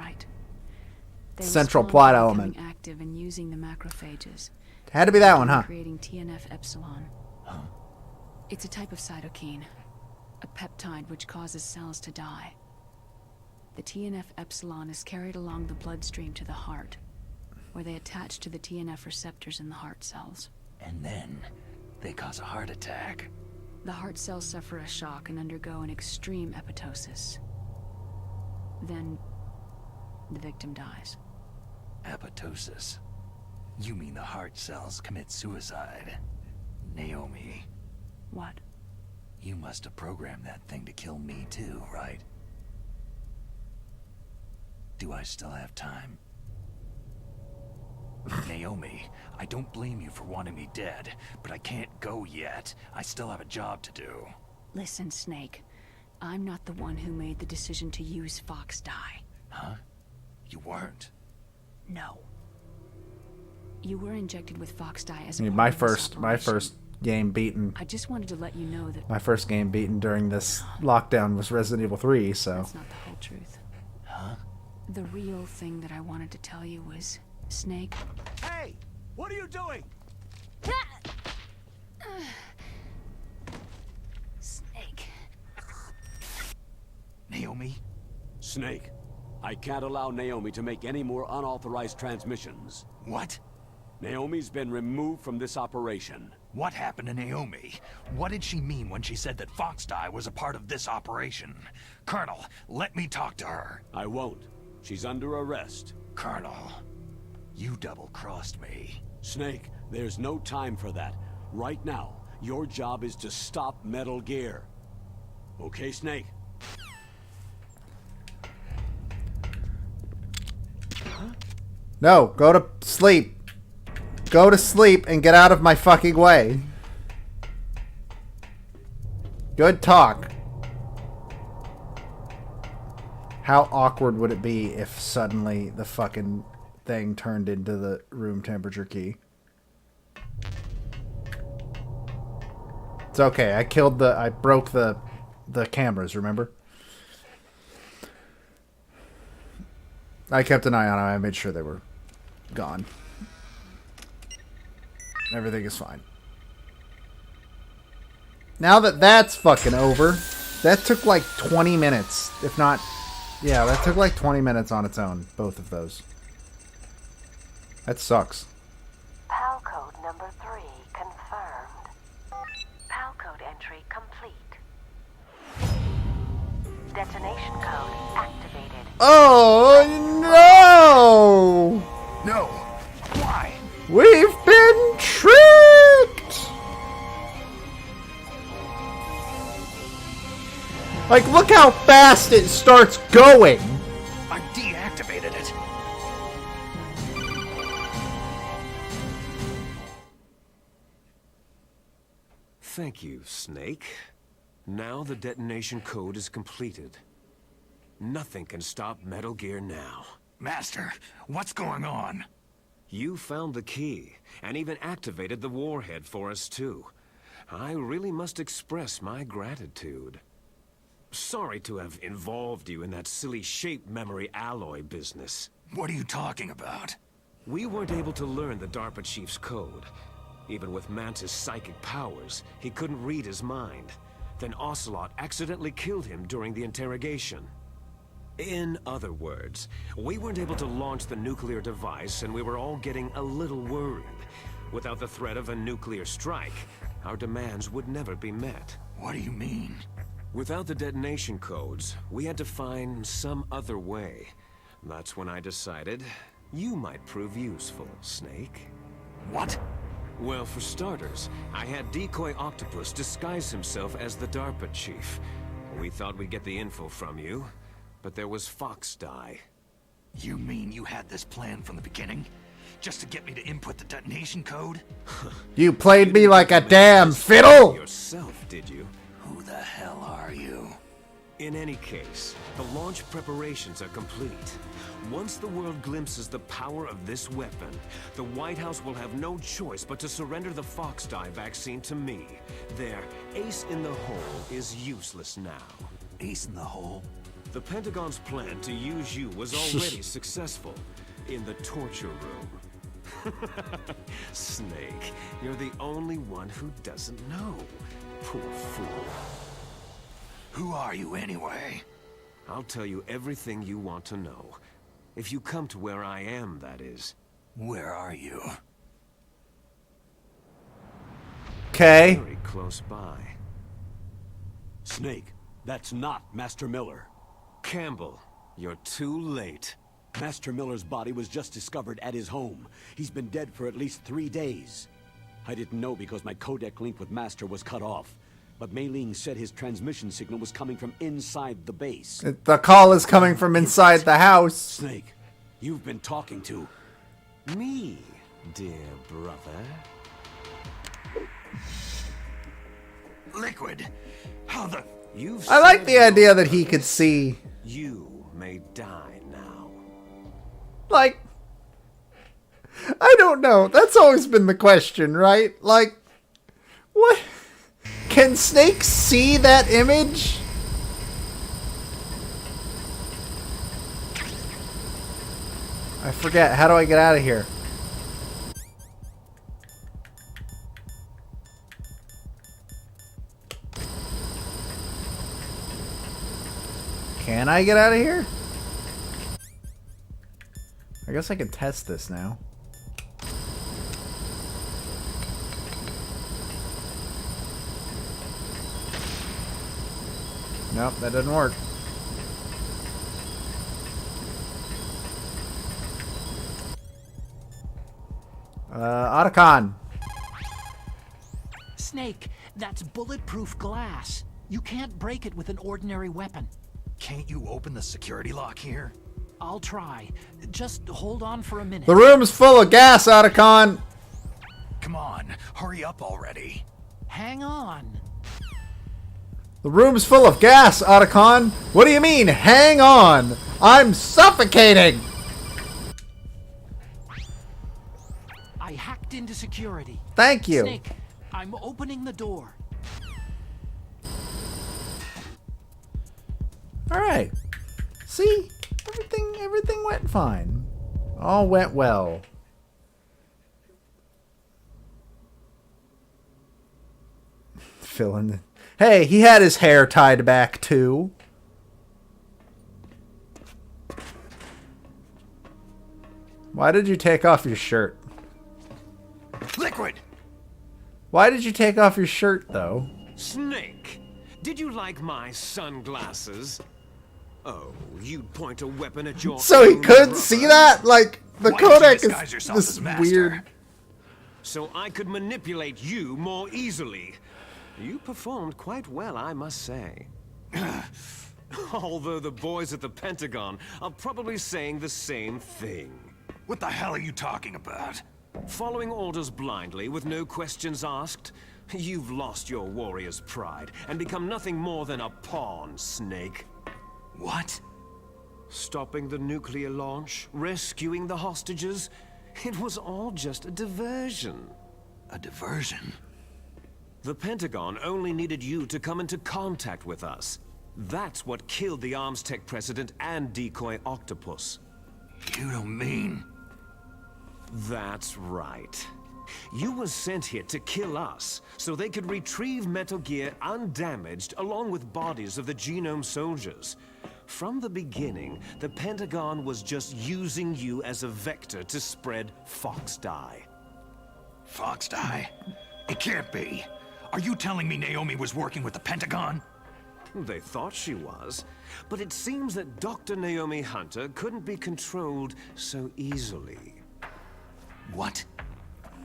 central plot element. Active and using the macrophages. Had to be that one, huh? Creating TNF epsilon. It's a type of cytokine, a peptide which causes cells to die. The TNF epsilon is carried along the bloodstream to the heart, where they attach to the TNF receptors in the heart cells. And then they cause a heart attack. The heart cells suffer a shock and undergo an extreme apoptosis. Then the victim dies. Apoptosis? You mean the heart cells commit suicide? Naomi. What? You must have programmed that thing to kill me too, right? Do I still have time? Naomi, I don't blame you for wanting me dead, but I can't go yet. I still have a job to do. Listen, Snake. I'm not the one who made the decision to use Fox Die. Huh? You weren't? No. You were injected with Fox Die as a My part of this first game beaten. I just wanted to let you know that My first game beaten during this lockdown was Resident Evil 3, so. that's not the whole truth. Huh? The real thing that I wanted to tell you was, Snake. Hey! What are you doing? Snake. Naomi? Snake, I can't allow Naomi to make any more unauthorized transmissions. What? Naomi's been removed from this operation. What happened to Naomi? What did she mean when she said that Fox Die was a part of this operation? Colonel, let me talk to her. I won't. She's under arrest. Colonel, you double-crossed me. Snake, there's no time for that. Right now, your job is to stop Metal Gear. Okay, Snake? No, go to sleep. Go to sleep and get out of my fucking way. Good talk. How awkward would it be if suddenly the fucking thing turned into the room temperature key? It's okay. I broke the cameras, remember? I kept an eye on them. I made sure they were gone. Everything is fine. Now that that's fucking over, that took like 20 minutes, if not... Yeah, that took like 20 minutes on its own, both of those. That sucks. PAL code number 3 confirmed. PAL code entry complete. Detonation code activated. Oh no! No! Why? We've been tricked! Like, look how fast it starts going! I deactivated it. Thank you, Snake. Now the detonation code is completed. Nothing can stop Metal Gear now. Master, what's going on? You found the key, and even activated the warhead for us too. I really must express my gratitude. Sorry to have involved you in that silly shape memory alloy business. What are you talking about? We weren't able to learn the DARPA chief's code. Even with Mantis' psychic powers, he couldn't read his mind. Then Ocelot accidentally killed him during the interrogation. In other words, we weren't able to launch the nuclear device, and we were all getting a little worried. Without the threat of a nuclear strike, our demands would never be met. What do you mean? Without the detonation codes, we had to find some other way. That's when I decided you might prove useful, Snake. What? Well, for starters, I had Decoy Octopus disguise himself as the DARPA chief. We thought we'd get the info from you, but there was Foxdie. You mean you had this plan from the beginning? Just to get me to input the detonation code? You played me like a damn fiddle! Yourself, did you? Who the hell are you? In any case, the launch preparations are complete. Once the world glimpses the power of this weapon, the White House will have no choice but to surrender the Foxdie vaccine to me. Their ace in the hole is useless now. Ace in the hole? The Pentagon's plan to use you was already successful in the torture room. Snake, you're the only one who doesn't know. Poor fool. Who are you anyway? I'll tell you everything you want to know. If you come to where I am, that is. Where are you? Okay. Very close by. Snake, that's not Master Miller. Campbell, you're too late. Master Miller's body was just discovered at his home. He's been dead for at least 3 days. I didn't know because my codec link with Master was cut off. But Mei Ling said his transmission signal was coming from inside the base. The call is coming from inside the house. Snake, you've been talking to... Me, dear brother. Liquid! How the... I like the idea that he could see. You may die now. Like, I don't know. That's always been the question, right? Like, what? Can Snake see that image? I forget. How do I get out of here? Can I get out of here? I guess I can test this now. Nope, that doesn't work. Otacon. Snake, that's bulletproof glass. You can't break it with an ordinary weapon. Can't you open the security lock here? I'll try. Just hold on for a minute. The room's full of gas, Otacon. Come on, hurry up already. Hang on. The room's full of gas, Otacon. What do you mean, hang on? I'm suffocating. I hacked into security. Thank you. Snake, I'm opening the door. All right. See? Everything went fine. All went well. Fill in the... Hey, he had his hair tied back too. Why did you take off your shirt? Liquid! Why did you take off your shirt, though? Snake, did you like my sunglasses? Oh, you'd point a weapon at your So he own could brother. see that? Like, the Why did you codec disguise is yourself this as Master? weird... So I could manipulate you more easily. You performed quite well, I must say. Although the boys at the Pentagon are probably saying the same thing. What the hell are you talking about? Following orders blindly with no questions asked, you've lost your warrior's pride and become nothing more than a pawn, Snake. What? Stopping the nuclear launch, rescuing the hostages. It was all just a diversion. A diversion? The Pentagon only needed you to come into contact with us. That's what killed the Arms Tech president and decoy octopus. You don't mean... That's right. You were sent here to kill us, so they could retrieve Metal Gear undamaged along with bodies of the Genome soldiers. From the beginning, the Pentagon was just using you as a vector to spread Fox Die. Fox Die? It can't be. Are you telling me Naomi was working with the Pentagon? They thought she was, but it seems that Dr. Naomi Hunter couldn't be controlled so easily. What?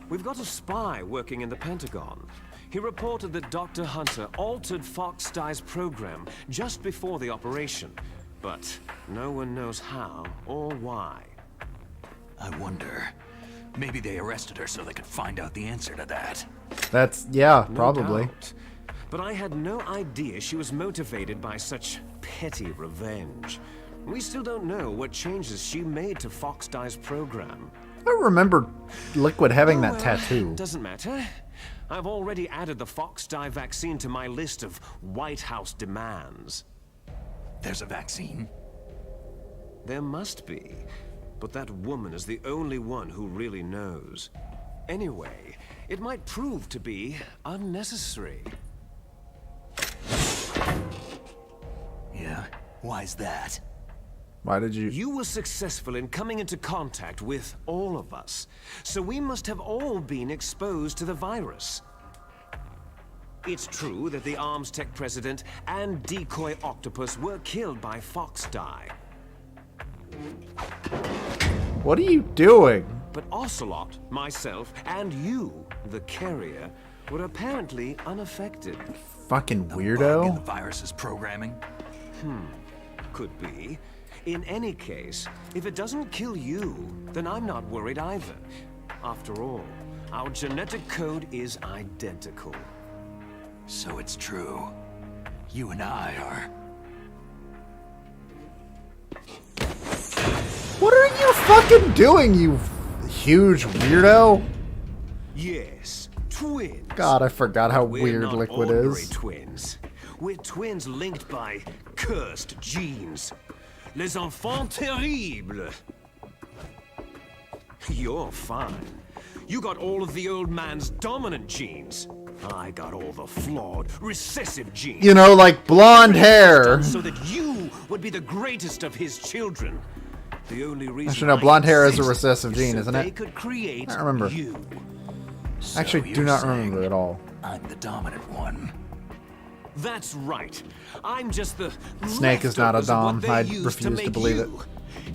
We've got a spy working in the Pentagon. He reported that Dr. Hunter altered Fox Die's program just before the operation, but no one knows how or why. I wonder. Maybe they arrested her so they could find out the answer to that. That's, yeah, No probably. doubt. But I had no idea she was motivated by such petty revenge. We still don't know what changes she made to Fox Die's program. I don't remember Liquid having that Well, tattoo. Doesn't matter. I've already added the Fox Die vaccine to my list of White House demands. There's a vaccine? There must be. But that woman is the only one who really knows. Anyway, it might prove to be unnecessary. Yeah? Why's that? Why did you... You were successful in coming into contact with all of us, so we must have all been exposed to the virus. It's true that the Arms Tech president and decoy octopus were killed by Fox Die. What are you doing? But Ocelot, myself, and you, the carrier, were apparently unaffected. Fucking Bug in the weirdo. virus's programming? Could be. In any case, if it doesn't kill you, then I'm not worried either. After all, our genetic code is identical. So it's true. You and I are... What are you fucking doing, you huge weirdo? Yes, twins. God, I forgot how We're weird not Liquid ordinary is. twins. We're twins linked by cursed genes. Les enfants terribles. You're fine. You got all of the old man's dominant genes. I got all the flawed, recessive genes. You know, like blonde hair. So that you would be the greatest of his children. The only reason Actually, no, blonde hair is a exist recessive gene, so isn't they it? could create I remember. you. So Actually, do you're not saying remember at all. I'm the dominant one. That's right. I'm just the Snake is not a leftovers of what dom. they I used refuse to make believe it. you.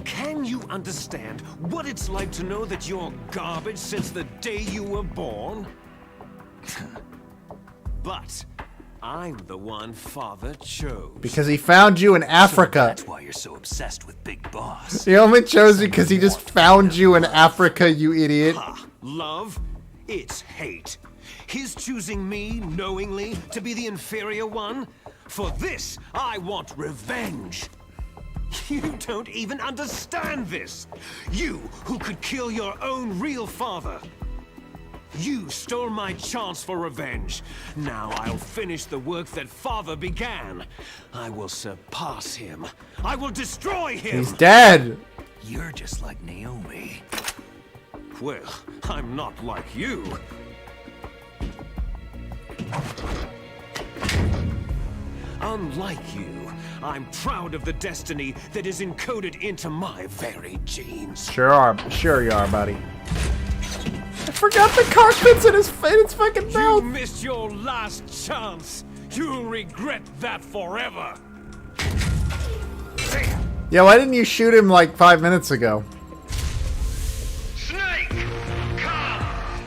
Can you understand what it's like to know that you're garbage since the day you were born? But I'm the one Father chose. Because he found you in Africa. That's why you're so obsessed with Big Boss. He only chose you because he just found you in Africa, you idiot. Ha! Love? It's hate. His choosing me knowingly to be the inferior one? For this, I want revenge. You don't even understand this. You who could kill your own real father. You stole my chance for revenge. Now I'll finish the work that Father began. I will surpass him. I will destroy him. He's dead. You're just like Naomi. Well, I'm not like you. Unlike you, I'm proud of the destiny that is encoded into my very genes. Sure you are, buddy. I forgot the cockpit's in its fucking You mouth. missed your last chance. You'll regret that forever. Yeah, why didn't you shoot him like 5 minutes ago? Snake! Come!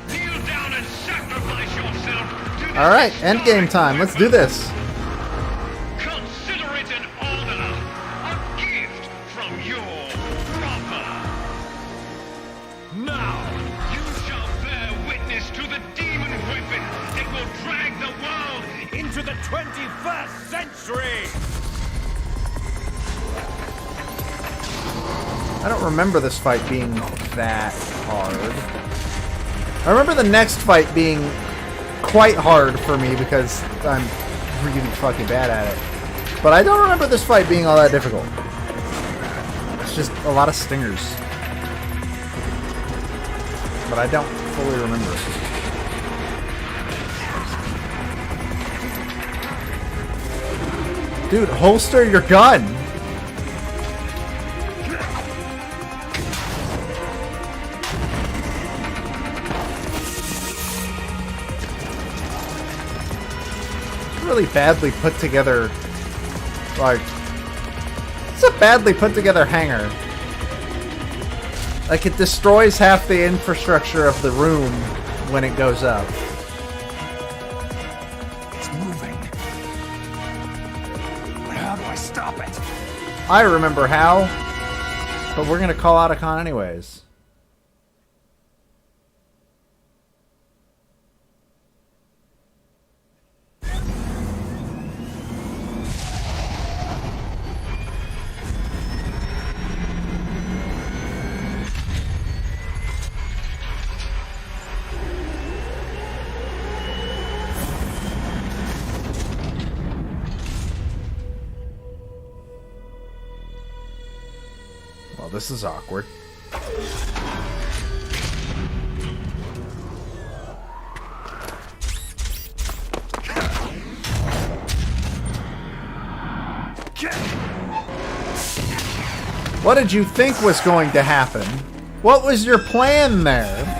Kneel down and sacrifice yourself to the Alright, endgame time. Let's do this. Consider it an honor, a gift from your brother. Now, you shall bear witness to the demon weapon that will drag the world Into the 21st century! I don't remember this fight being that hard. I remember the next fight being quite hard for me because I'm really fucking bad at it. But I don't remember this fight being all that difficult. It's just a lot of stingers. But I don't fully remember. Dude, holster your gun! Really badly put together, like, it's a badly put together hangar. Like, it destroys half the infrastructure of the room when it goes up. It's moving. But how do I stop it? I remember how, but we're gonna call Otacon anyways. Well, this is awkward. What did you think was going to happen? What was your plan there?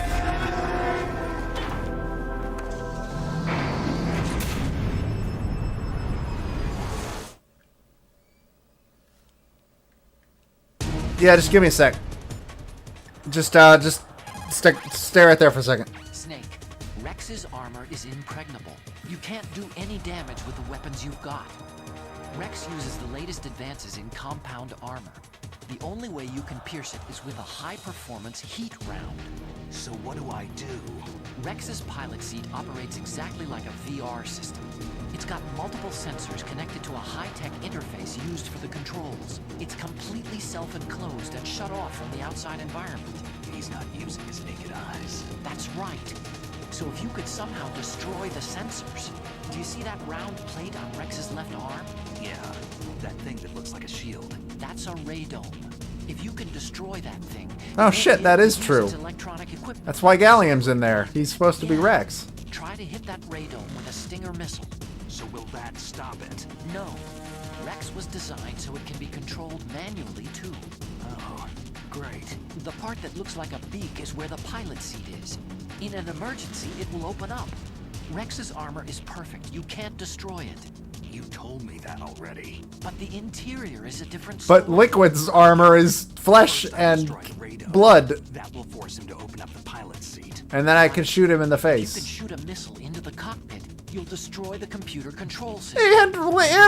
Yeah, just give me a sec. Just stay right there for a second. Snake, Rex's armor is impregnable. You can't do any damage with the weapons you've got. Rex uses the latest advances in compound armor. The only way you can pierce it is with a high-performance heat round. So what do I do? Rex's pilot seat operates exactly like a VR system. It's got multiple sensors connected to a high-tech interface used for the controls. It's completely self-enclosed and shut off from the outside environment. He's not using his naked eyes. That's right. So if you could somehow destroy the sensors... Do you see that round plate on Rex's left arm? Yeah, that thing that looks like a shield. That's a radome. If you can destroy that thing... Oh shit, that is true. Electronic equipment. That's why Gallium's in there. He's supposed to be Rex. Try to hit that radome with a Stinger missile. So will that stop it? No. Rex was designed so it can be controlled manually, too. Oh, great. The part that looks like a beak is where the pilot seat is. In an emergency, it will open up. Rex's armor is perfect. You can't destroy it. You told me that already. But the interior is a different story. But Liquid's armor is flesh and blood. That will force him to open up the pilot's seat. And then I can shoot him in the If you face. can shoot a missile into the cockpit, you'll destroy the computer control system. And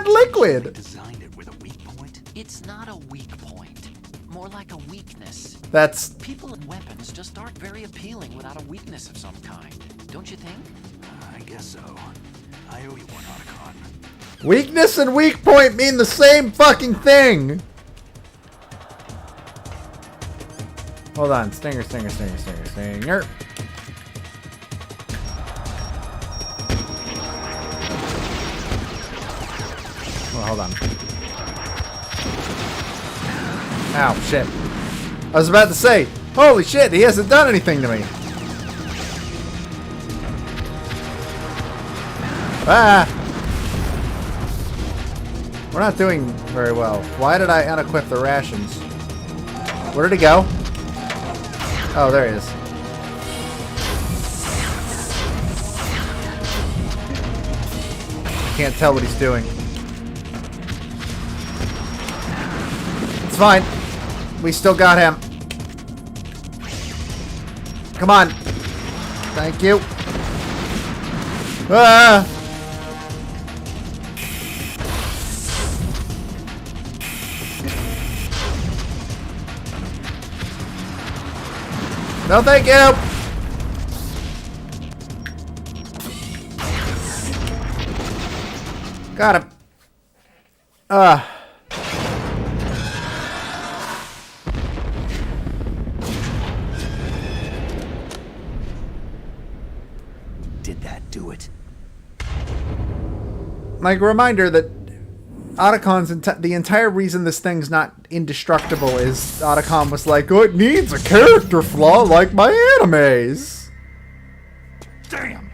Liquid! Designed it with a weak point? It's not a weak point. More like a weakness. That's... People and weapons just aren't very appealing without a weakness of some kind. Don't you think? I guess so. I owe you one, Otacon. Weakness and weak point mean the same fucking thing! Hold on. Stinger, stinger, stinger, stinger, stinger. Oh, hold on. Ow, shit. I was about to say, holy shit, he hasn't done anything to me. Ah! We're not doing very well. Why did I unequip the rations? Where did he go? Oh, there he is. Can't tell what he's doing. It's fine. We still got him. Come on. Thank you. Ah! No, thank you. Got him. Did that do it? Like, a reminder that Otacon's the entire reason this thing's not indestructible is Otacon was like, oh, it needs a character flaw like my animes. Damn!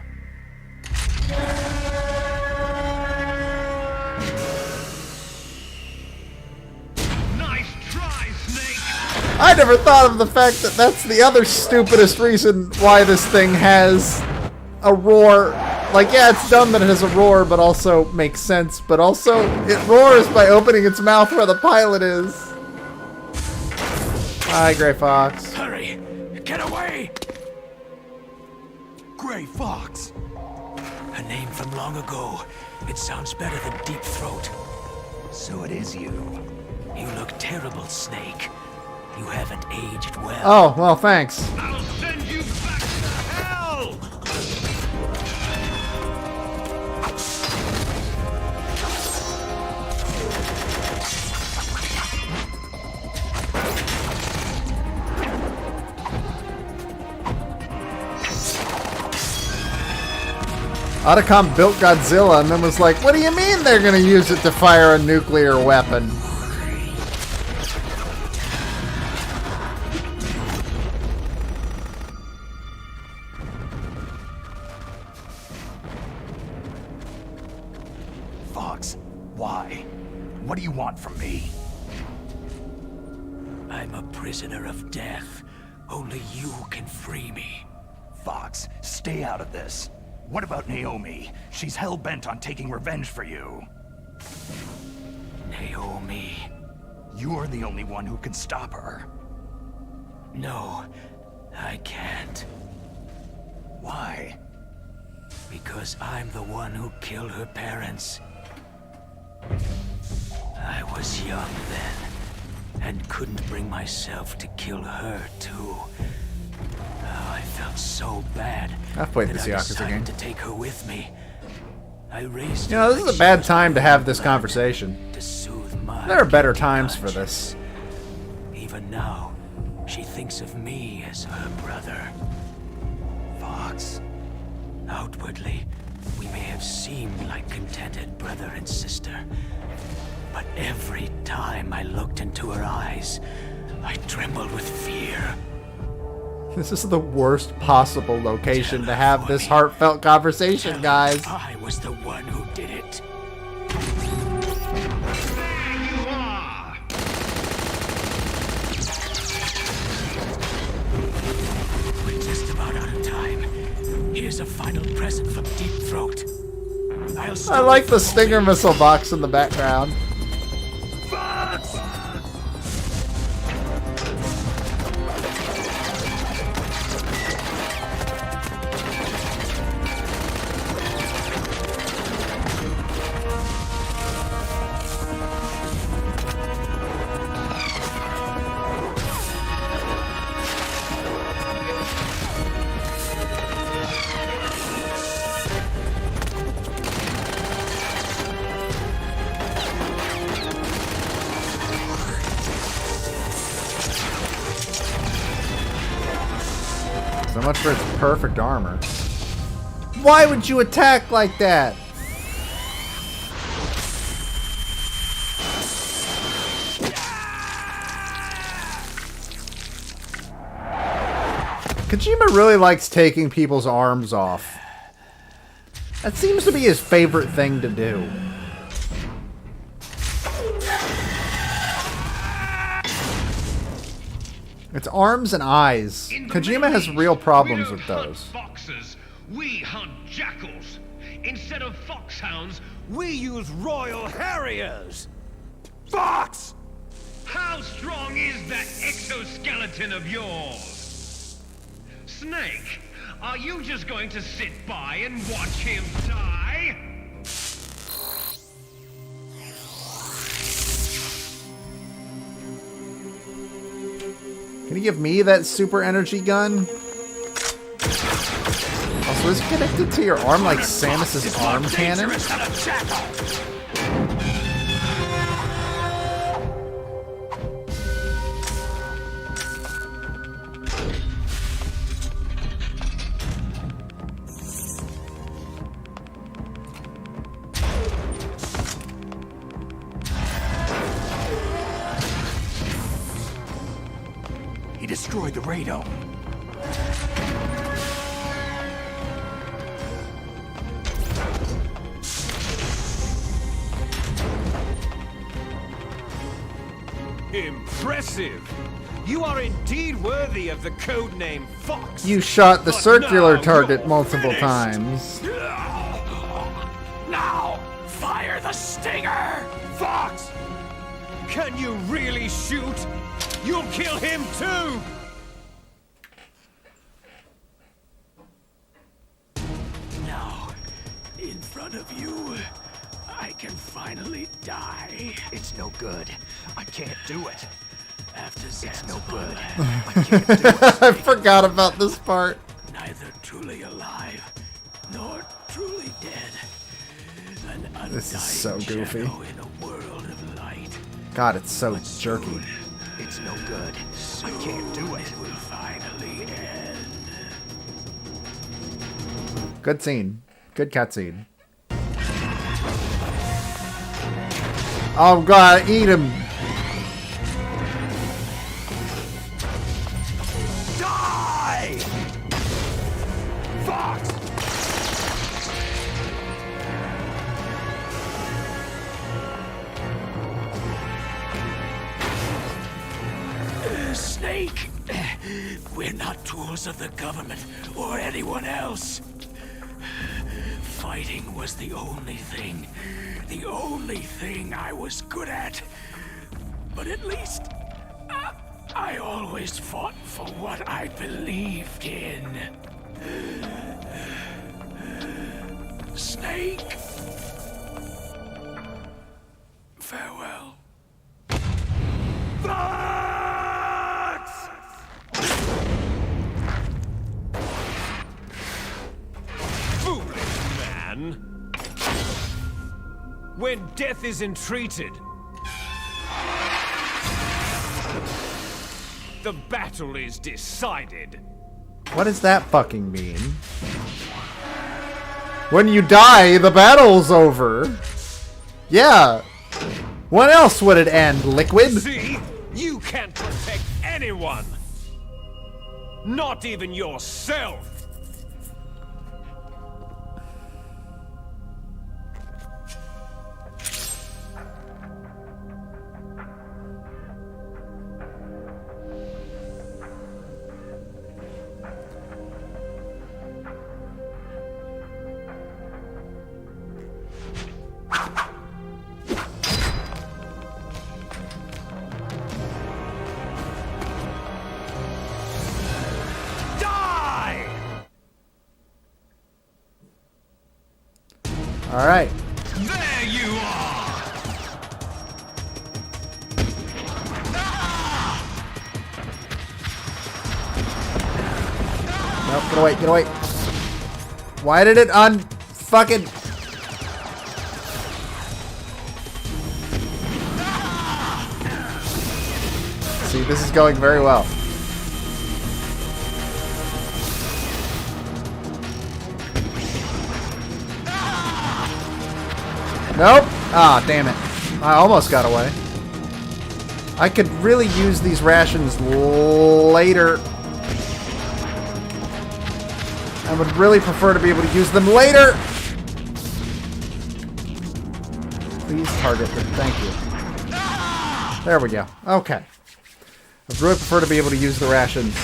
Nice try, Snake! I never thought of the fact that that's the other stupidest reason why this thing has a roar. Like, yeah, it's dumb that it has a roar, but also makes sense. But also, it roars by opening its mouth where the pilot is. Hi, Gray Fox. Hurry! Get away! Gray Fox! A name from long ago. It sounds better than Deep Throat. So it is you. You look terrible, Snake. You haven't aged well. Oh, well, thanks. I'll send you back to hell! Otacon built Godzilla and then was like, what do you mean they're gonna use it to fire a nuclear weapon? Fox, why? What do you want from me? I'm a prisoner of death. Only you can free me. Fox, stay out of this. What about Naomi? She's hell-bent on taking revenge for you. Naomi? You're the only one who can stop her. No, I can't. Why? Because I'm the one who killed her parents. I was young then, and couldn't bring myself to kill her too. I felt so bad. I've played that this I Yakuza decided game. to take her with me. I raised You her know, this like is a bad she was time to my have this blood conversation. to soothe my There are better guilty times for conscience. this. Even now, she thinks of me as her brother. Fox. Outwardly, we may have seemed like contented brother and sister. But every time I looked into her eyes, I trembled with fear. This is the worst possible location to have this heartfelt conversation, guys. I was the one who did it. There you are! We're just about out of time. Here's a final present from Deep Throat. I like the Stinger missile box in the background. So much for its perfect armor. Why would you attack like that? Kojima really likes taking people's arms off. That seems to be his favorite thing to do. It's arms and eyes. Kojima has real problems with those. Foxes, we hunt jackals. Instead of foxhounds, we use royal harriers. Fox! How strong is that exoskeleton of yours? Snake, are you just going to sit by and watch him die? Can you give me that super energy gun? Also, is it connected to your arm like Samus's arm cannon? destroyed the radome. Impressive! You are indeed worthy of the codename Fox. You shot the But circular now target you're multiple finished. times. Now, fire the stinger! Fox! Can you really shoot? You'll kill him too! Now, in front of you, I can finally die. It's no good. I can't do it. After it's no good. I can't do it. I forgot about this part. Neither truly alive, nor truly dead. An undying This is so goofy. shadow in a world of light. God, it's so But jerky. soon, it's no good. I can't do it. It will finally end. Good scene. Good cutscene. Oh god, eat him! Die! Fox! Snake! We're not tools of the government or anyone else. Fighting was the only thing I was good at. But at least, I always fought for what I believed in. Snake. Farewell. Fox! Foolish man! When death is entreated, the battle is decided. What does that fucking mean? When you die, the battle's over. Yeah. When else would it end, Liquid? See? You can't protect anyone! Not even yourself! All right. There you are! Nope, get away, get away. Why did it fucking... See, this is going very well. Nope. Ah, damn it. I almost got away. I could really use these rations later. I would really prefer to be able to use them later. Please target them. Thank you. There we go. Okay. I'd really prefer to be able to use the rations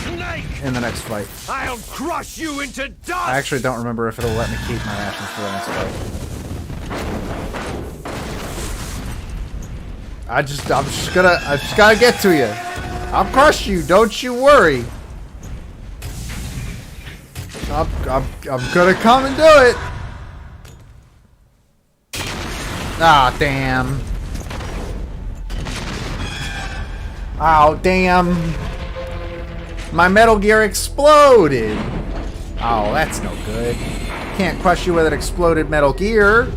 in the next fight. I'll crush you into dust! I actually don't remember if it'll let me keep my rations for the next fight. I just gotta get to you. I'll crush you, don't you worry. I'm gonna come and do it. Ah, damn. Oh, damn. My Metal Gear exploded. Oh, that's no good. Can't crush you with an exploded Metal Gear.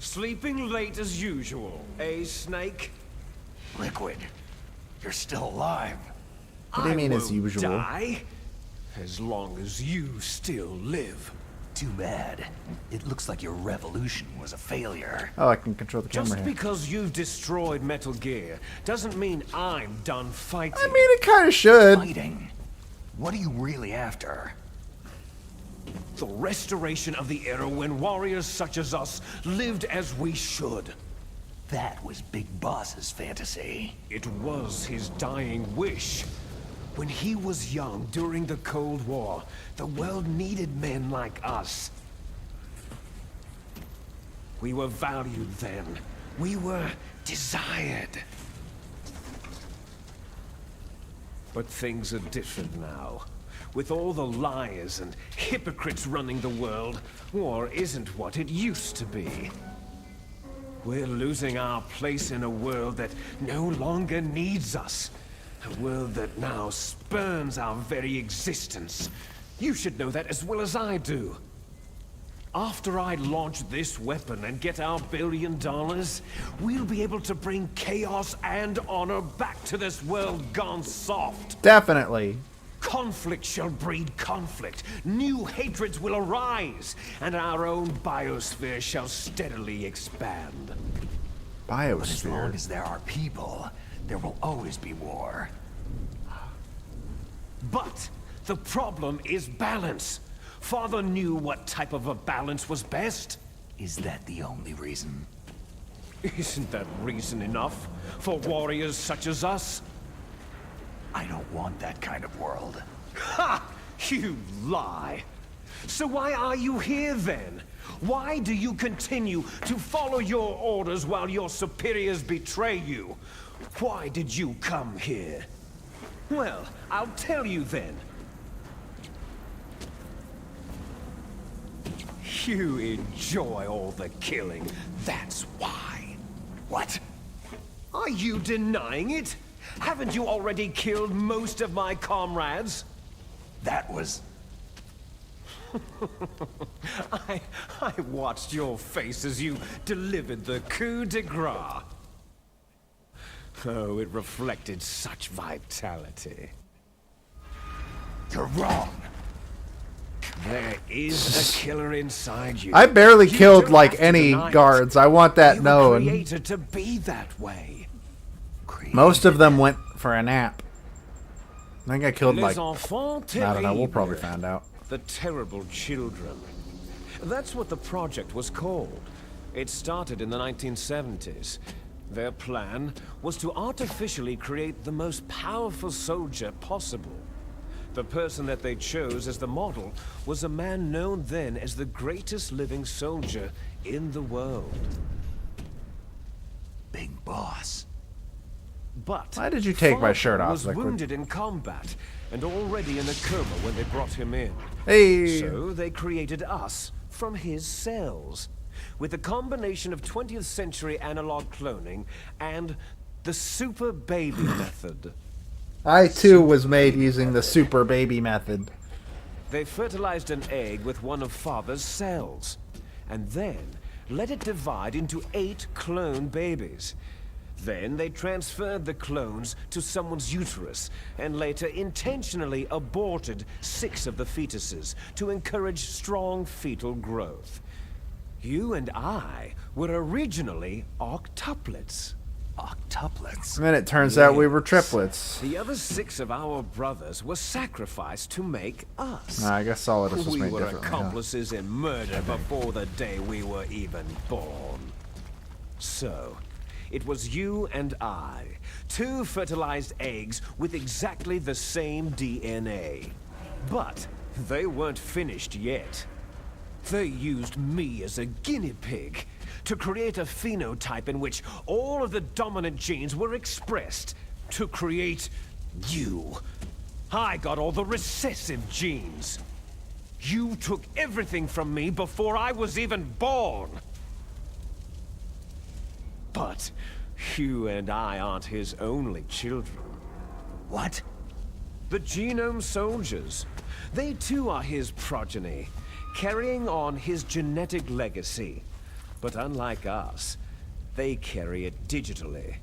Sleeping late as usual, eh, Snake? Liquid, you're still alive. What do you mean as won't usual? Die, as long as you still live. Too bad. It looks like your revolution was a failure. Oh, I can control the camera Just here. because you've destroyed Metal Gear doesn't mean I'm done fighting. I mean, it kind of should. Fighting? What are you really after? The restoration of the era when warriors such as us lived as we should. That was Big Boss's fantasy. It was his dying wish. When he was young during the Cold War, the world needed men like us. We were valued then. We were desired. But things are different now. With all the liars and hypocrites running the world, war isn't what it used to be. We're losing our place in a world that no longer needs us. A world that now spurns our very existence. You should know that as well as I do. After I launch this weapon and get our $1 billion, we'll be able to bring chaos and honor back to this world gone soft. Definitely. Conflict shall breed conflict. New hatreds will arise, and our own biosphere shall steadily expand. But as long Biosphere. as there are people, there will always be war. But the problem is balance. Father knew what type of a balance was best. Is that the only reason? Isn't that reason enough for warriors such as us? I don't want that kind of world. Ha! You lie. So why are you here then? Why do you continue to follow your orders while your superiors betray you? Why did you come here? Well, I'll tell you then. You enjoy all the killing, that's why. What? Are you denying it? Haven't you already killed most of my comrades? That was... I watched your face as you delivered the coup de grace. Oh, it reflected such vitality. You're wrong. There is a killer inside you. I barely You killed don't like have to any deny it. guards. I want that You were known. created to be that way. Most of them went for a nap. I think I killed Les like, I enfants don't know, we'll probably terribles. find out. The terrible children. That's what the project was called. It started in the 1970s. Their plan was to artificially create the most powerful soldier possible. The person that they chose as the model was a man known then as the greatest living soldier in the world. Big Boss. But Why did you take my shirt off, was Liquid? wounded in combat and already in a coma when they brought him in. Hey! So they created us from his cells, with a combination of 20th century analog cloning and the super baby method. I too was made using the super baby method. They fertilized an egg with one of Father's cells, and then let it divide into 8 clone babies. Then they transferred the clones to someone's uterus, and later intentionally aborted 6 of the fetuses to encourage strong fetal growth. You and I were originally octuplets. Octuplets? And then it turns out we were triplets. The other 6 of our brothers were sacrificed to make us. I guess Solidus was We made were differently. Huh? accomplices in murder before the day we were even born. So, it was you and I, 2 fertilized eggs with exactly the same DNA. But they weren't finished yet. They used me as a guinea pig to create a phenotype in which all of the dominant genes were expressed to create you. I got all the recessive genes. You took everything from me before I was even born. But you and I aren't his only children. What? The Genome Soldiers. They too are his progeny, carrying on his genetic legacy. But unlike us, they carry it digitally.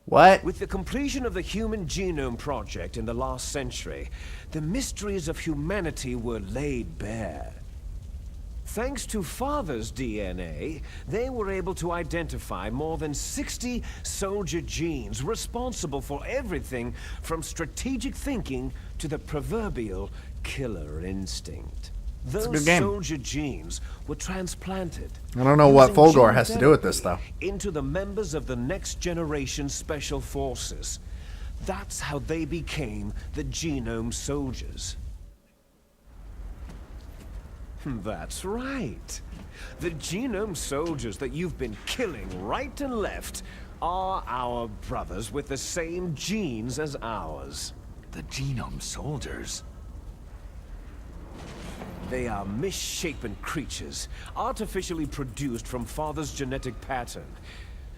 What? With the completion of the Human Genome Project in the last century, the mysteries of humanity were laid bare. Thanks to Father's DNA, they were able to identify more than 60 soldier genes responsible for everything from strategic thinking to the proverbial killer instinct. It's a Those good game. soldier genes were transplanted. I don't know what using Fulgore gene has to do with this, though. therapy into the members of the next generation special forces. That's how they became the Genome Soldiers. That's right. The Genome Soldiers that you've been killing right and left are our brothers with the same genes as ours. The Genome Soldiers? They are misshapen creatures, artificially produced from Father's genetic pattern.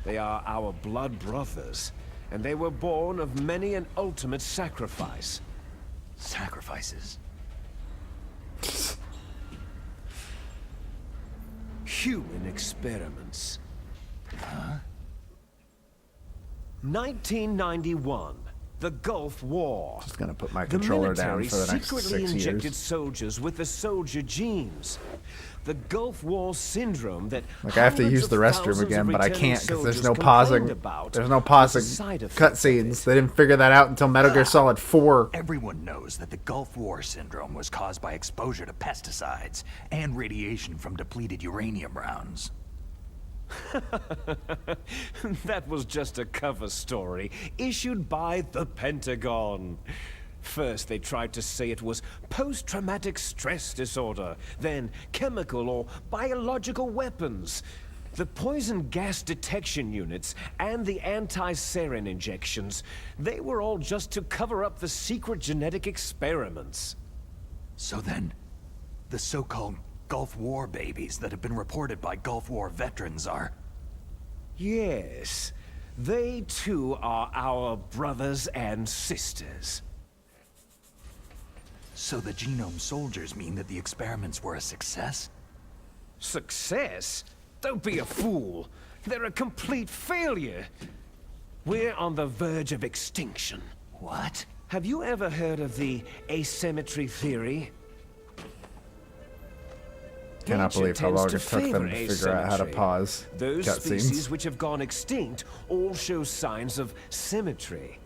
They are our blood brothers, and they were born of many an ultimate sacrifice. Sacrifices? Human experiments. Huh? 1991. The Gulf War. Just gonna put my controller down for the next 6 secretly injected years. soldiers with the soldier genes. The Gulf War syndrome that Like I have to hundreds use of the restroom thousands of again, but I returning can't because there's soldiers no pausing. complained about There's no was a pausing side effect of cutscenes. it. They didn't figure that out until Metal Gear Solid 4. Everyone knows that the Gulf War syndrome was caused by exposure to pesticides and radiation from depleted uranium rounds. That was just a cover story issued by the Pentagon. First, they tried to say it was post-traumatic stress disorder, then chemical or biological weapons. The poison gas detection units and the anti-sarin injections, they were all just to cover up the secret genetic experiments. So then, the so-called Gulf War babies that have been reported by Gulf War veterans are... Yes, they too are our brothers and sisters. So the Genome Soldiers mean that the experiments were a success? Success? Don't be a fool. They're a complete failure. We're on the verge of extinction. What? Have you ever heard of the asymmetry theory? Cannot Nature believe how tends long to it took them favor to figure out how to asymmetry. pause Those species cutscenes. which have gone extinct all show signs of symmetry.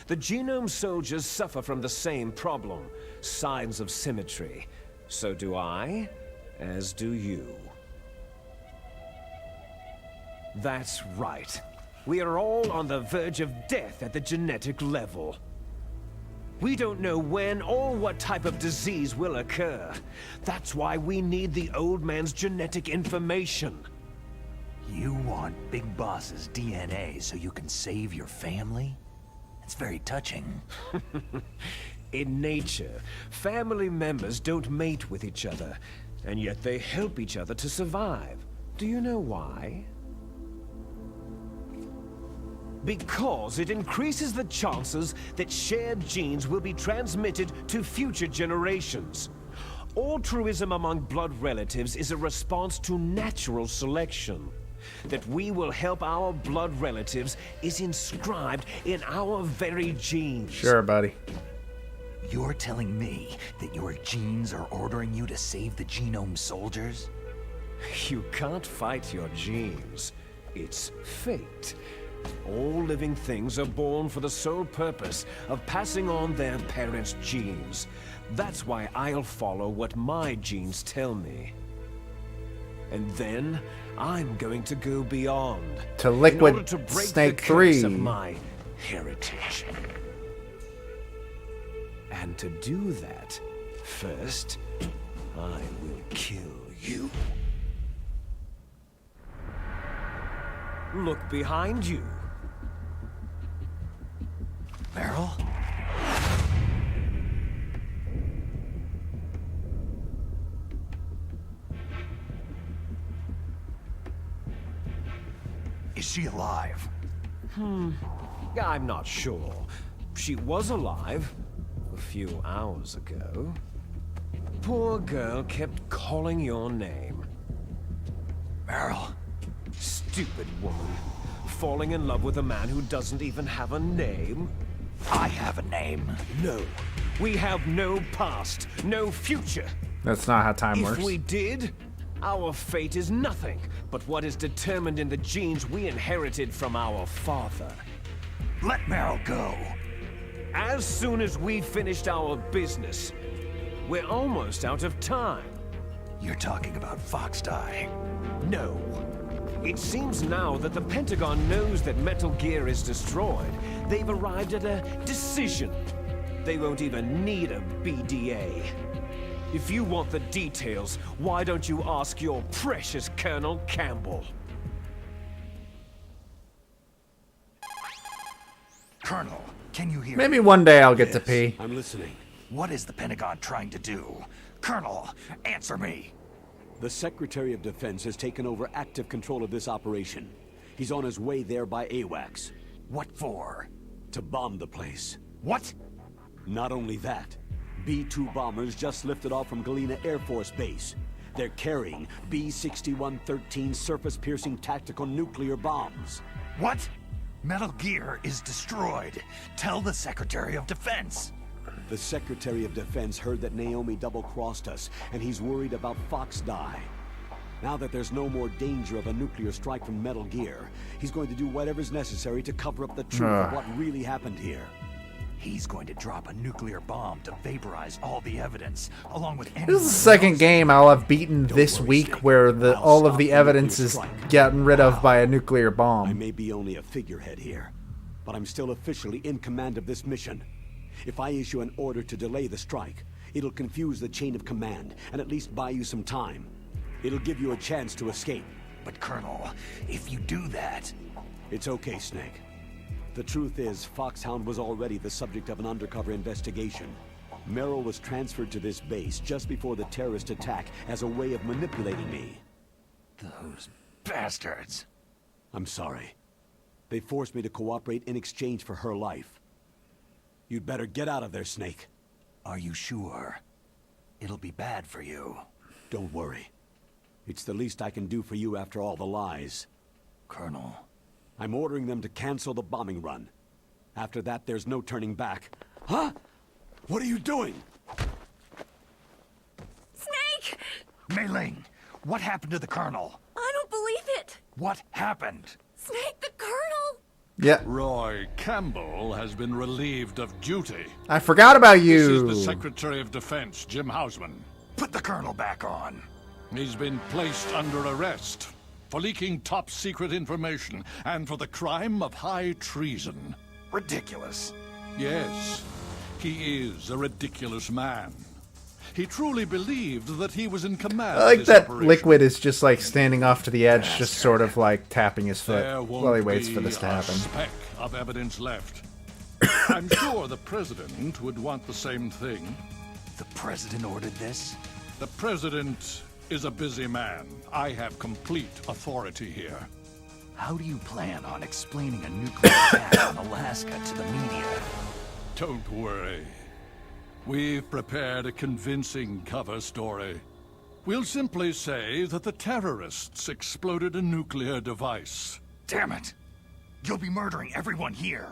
The Genome Soldiers suffer from the same problem, signs of symmetry. So do I, as do you. That's right. We are all on the verge of death at the genetic level. We don't know when or what type of disease will occur. That's why we need the old man's genetic information. You want Big Boss's DNA so you can save your family? It's very touching. In nature, family members don't mate with each other, and yet they help each other to survive. Do you know why? Because it increases the chances that shared genes will be transmitted to future generations. Altruism among blood relatives is a response to natural selection. That we will help our blood relatives is inscribed in our very genes. Sure, buddy. You're telling me that your genes are ordering you to save the Genome Soldiers? You can't fight your genes. It's fate. All living things are born for the sole purpose of passing on their parents' genes. That's why I'll follow what my genes tell me. And then, I'm going to go beyond. To Liquid in order to break Snake the curse 3. of my heritage. And to do that, first, I will kill you. Look behind you. Meryl? Is she alive? I'm not sure. She was alive a few hours ago. Poor girl kept calling your name. Meryl? Stupid woman. falling in love with a man who doesn't even have a name? I have a name. No. We have no past, no future. That's not how time works. If we did, our fate is nothing but what is determined in the genes we inherited from our father. Let Meryl go. As soon as we finished our business, we're almost out of time. You're talking about Foxdie. No. It seems now that the Pentagon knows that Metal Gear is destroyed. They've arrived at a decision. They won't even need a BDA. If you want the details, why don't you ask your precious Colonel Campbell? Colonel, can you hear Maybe me? one day I'll get to Yes, pee. I'm listening. What is the Pentagon trying to do? Colonel, answer me. The Secretary of Defense has taken over active control of this operation. He's on his way there by AWACS. What for? To bomb the place. What? Not only that, B-2 bombers just lifted off from Galena Air Force Base. They're carrying B-6113 surface-piercing tactical nuclear bombs. What? Metal Gear is destroyed. Tell the Secretary of Defense. The Secretary of Defense heard that Naomi double-crossed us, and he's worried about Foxdie. Now that there's no more danger of a nuclear strike from Metal Gear, he's going to do whatever's necessary to cover up the truth of what really happened here. He's going to drop a nuclear bomb to vaporize all the evidence, along with anyone This is the second game I'll have beaten this week where all of the evidence is gotten rid of by a nuclear I bomb. may be only a figurehead here, but I'm still officially in command of this mission. If I issue an order to delay the strike, it'll confuse the chain of command and at least buy you some time. It'll give you a chance to escape. But Colonel, if you do that... It's okay, Snake. The truth is, Foxhound was already the subject of an undercover investigation. Merrill was transferred to this base just before the terrorist attack as a way of manipulating me. Those bastards. I'm sorry. They forced me to cooperate in exchange for her life. You'd better get out of there, Snake. Are you sure? It'll be bad for you. Don't worry. It's the least I can do for you after all the lies. Colonel. I'm ordering them to cancel the bombing run. After that, there's no turning back. Huh? What are you doing? Snake! Mei Ling, what happened to the Colonel? I don't believe it! What happened? Snake, the Colonel! Yeah, Roy Campbell has been relieved of duty. I forgot about This is you. the Secretary of Defense, Jim Hausman. Put the Colonel back on. He's been placed under arrest for leaking top-secret information and for the crime of high treason. Ridiculous. Yes, he is a ridiculous man. He truly believed that he was in command I like of this that operation. Liquid is just like standing off to the edge, just sort of like tapping his foot There won't while he waits be for this to a happen. speck of evidence left. I'm sure the President would want the same thing. The President ordered this? The President is a busy man. I have complete authority here. How do you plan on explaining a nuclear attack on Alaska to the media? Don't worry. We've prepared a convincing cover story. We'll simply say that the terrorists exploded a nuclear device. Damn it! You'll be murdering everyone here.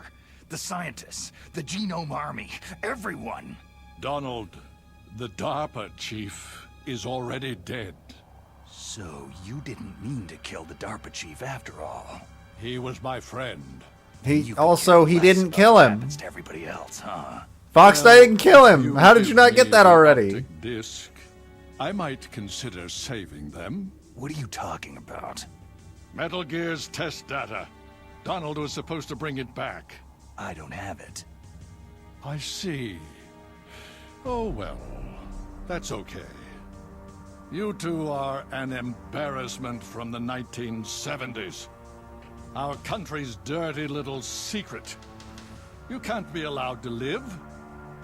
The scientists, the Genome Army, everyone. Donald, the DARPA chief, is already dead. So you didn't mean to kill the DARPA chief after all. He was my friend. He You could also care he less didn't about kill what him. happens to everybody else, huh? Foxdie didn't kill him. How did you not give get that me the already? optic disc. I might consider saving them. What are you talking about? Metal Gear's test data. Donald was supposed to bring it back. I don't have it. I see. Oh well, that's okay. You two are an embarrassment from the 1970s. Our country's dirty little secret. You can't be allowed to live.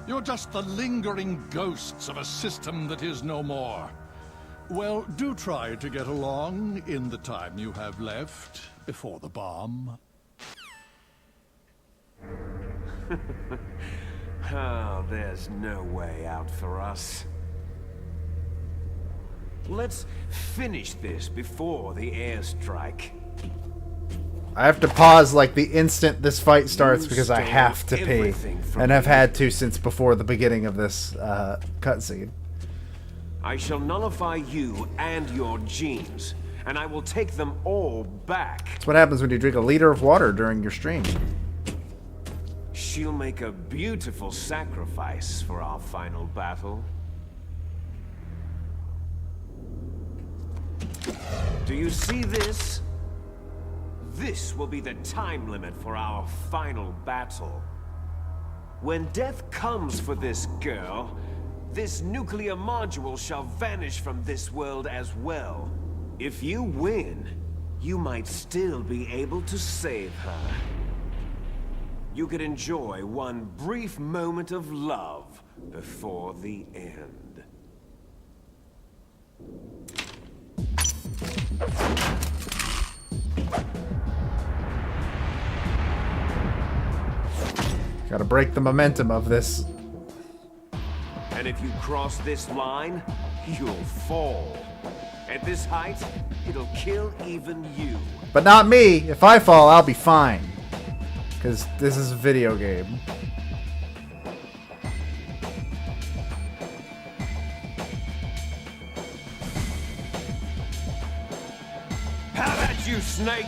You're just the lingering ghosts of a system that is no more. Well, do try to get along in the time you have left before the bomb. Oh, there's no way out for us. Let's finish this before the airstrike. I have to pause like the instant this fight starts because I have to pee. And I've had to since before the beginning of this cutscene. I shall nullify you and your genes, and I will take them all back. That's what happens when you drink a liter of water during your stream. She'll make a beautiful sacrifice for our final battle. Do you see this? This will be the time limit for our final battle. When death comes for this girl, this nuclear module shall vanish from this world as well. If you win, you might still be able to save her. You could enjoy one brief moment of love before the end. Gotta break the momentum of this. And if you cross this line, you'll fall. At this height, it'll kill even you. But not me. If I fall, I'll be fine. Because this is a video game. How about you, Snake?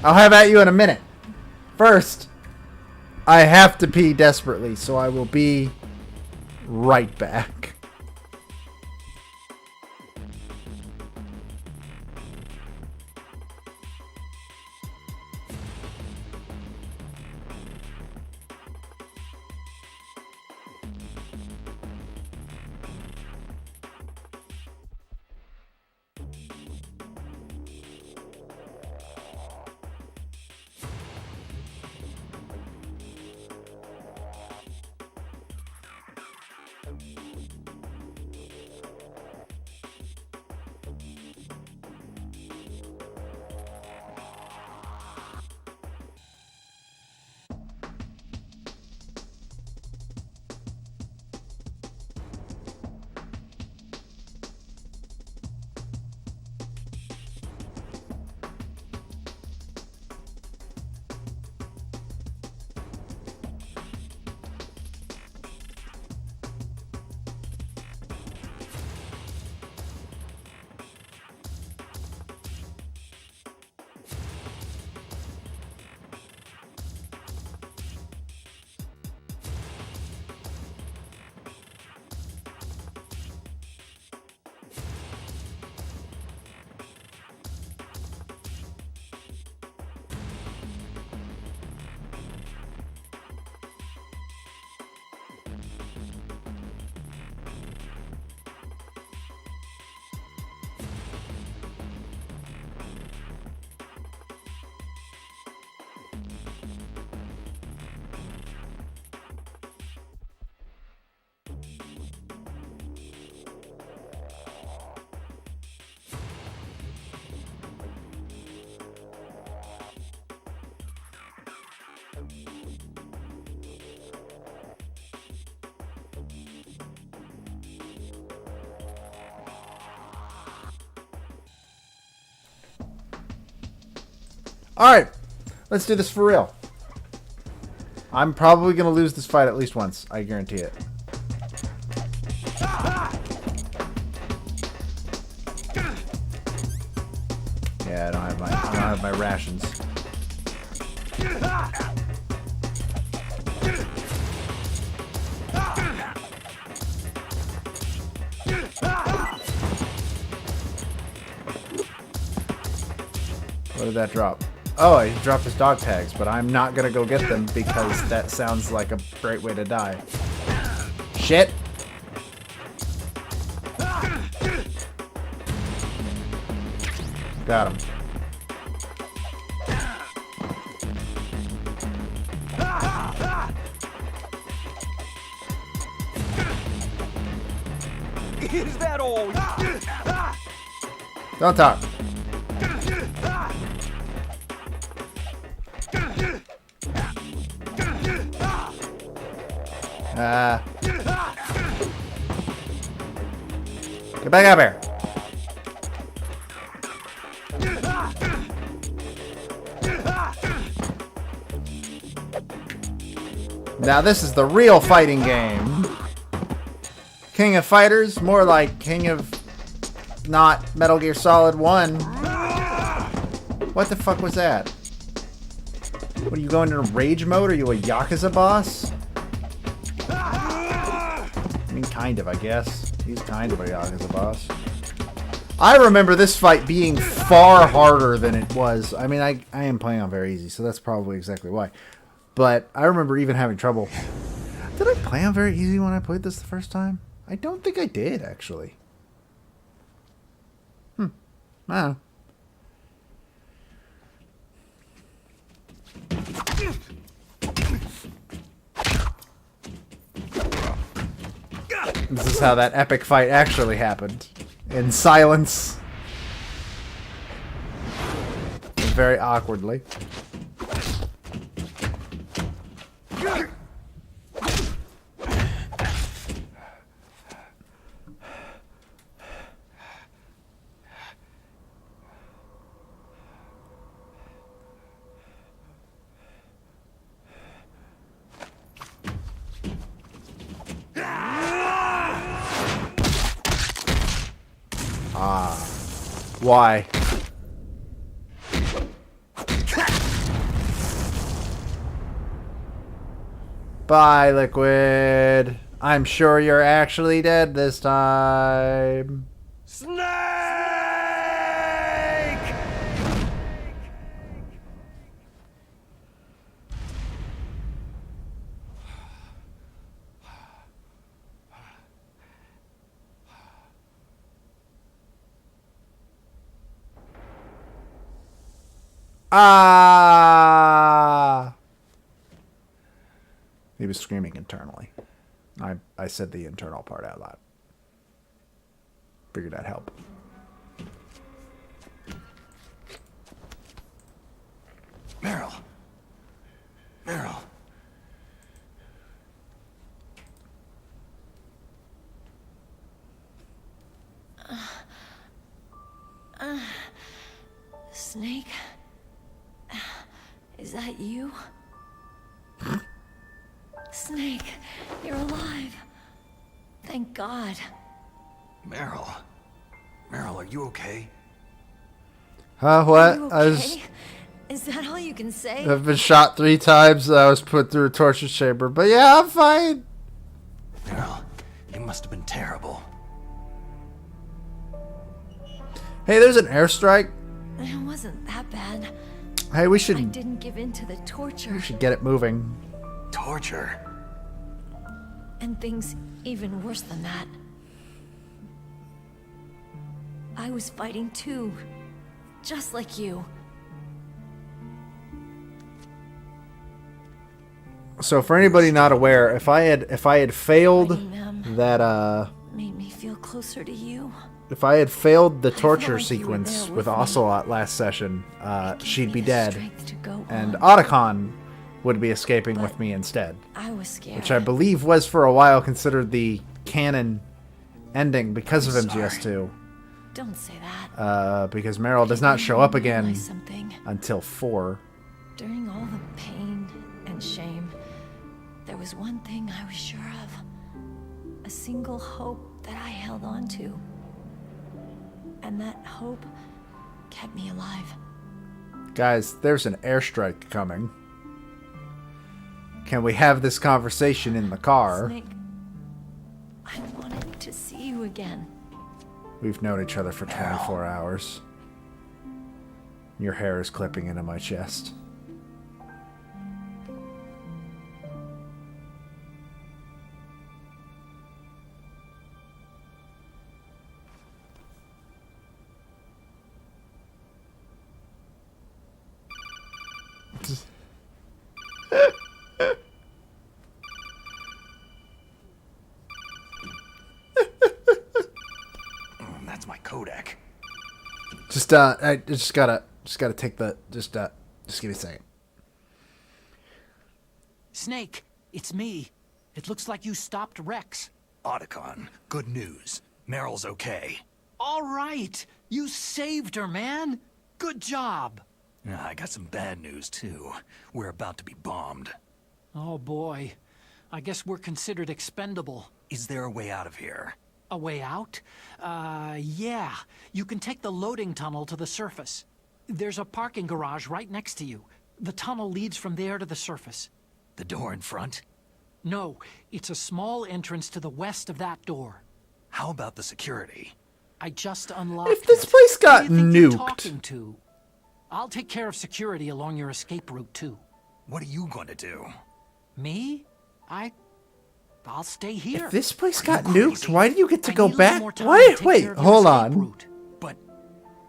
I'll have at you in a minute. First, I have to pee desperately, so I will be right back. Alright, let's do this for real. I'm probably going to lose this fight at least once. I guarantee it. Yeah, I don't have my rations. What did that drop? Oh, he dropped his dog tags, but I'm not gonna go get them because that sounds like a great way to die. Shit! Got him. Is that all? Don't talk. Get back up here. Now this is the real fighting game. King of Fighters, more like King of not Metal Gear Solid 1. What the fuck was that? What, are you going into rage mode? Are you a Yakuza boss? I mean, kind of, I guess. He's kind of a Yakuza boss. I remember this fight being far harder than it was. I mean, I am playing on very easy, so that's probably exactly why. But I remember even having trouble. Did I play on very easy when I played this the first time? I don't think I did, actually. I don't know. This is how that epic fight actually happened. In silence. Very awkwardly. Why? Bye, Liquid. I'm sure you're actually dead this time. Snake! Ah! He was screaming internally. I said the internal part out loud. Figured that'd help. Meryl. Meryl. Snake? Is that you? Snake, you're alive. Thank God. Meryl. Meryl, are you okay? Huh? What? Are you I was. okay? Is that all you can say? I've been shot 3 times. I was put through a torture chamber, but yeah, I'm fine. Meryl, it must have been terrible. Hey, there's an airstrike. It wasn't that bad. Hey, we I should didn't give in to the torture. get it moving. Torture? And things even worse than that. I was fighting too. Just like you. So for anybody not aware, if I had failed Fighting them that made me feel closer to you. if I had failed the felt torture like you were sequence there with with me. Ocelot last session, she'd me be the dead, strength to go and on. Otacon would be escaping with But me instead, I was scared. which I believe was for a while considered the canon ending because of I'm MGS2. Don't say that. Because Meryl does not show up again Realize something. until 4. During all the pain and shame, there was one thing I was sure of. A single hope that I held on to. And that hope kept me alive. Guys, there's an airstrike coming. Can we have this conversation in the car? Snake, I wanted to see you again. We've known each other for 24 hours. Your hair is clipping into my chest. That's my Kodak. I just gotta take the, just give me a second. Snake, it's me. It looks like you stopped Rex. Otacon, good news. Meryl's okay. All right. You saved her, man. Good job. I got some bad news, too. We're about to be bombed. Oh, boy. I guess we're considered expendable. Is there a way out of here? A way out? Yeah. You can take the loading tunnel to the surface. There's a parking garage right next to you. The tunnel leads from there to the surface. The door in front? No, it's a small entrance to the west of that door. How about the security? I just unlocked If this it. place got Who do you think you're nuked. talking to? I'll take care of security along your escape route, too. What are you going to do? Me? I'll stay here. If this place got nuked, why do you get to I go need a little back? more time Wait, to take wait, care of your hold escape on. route. But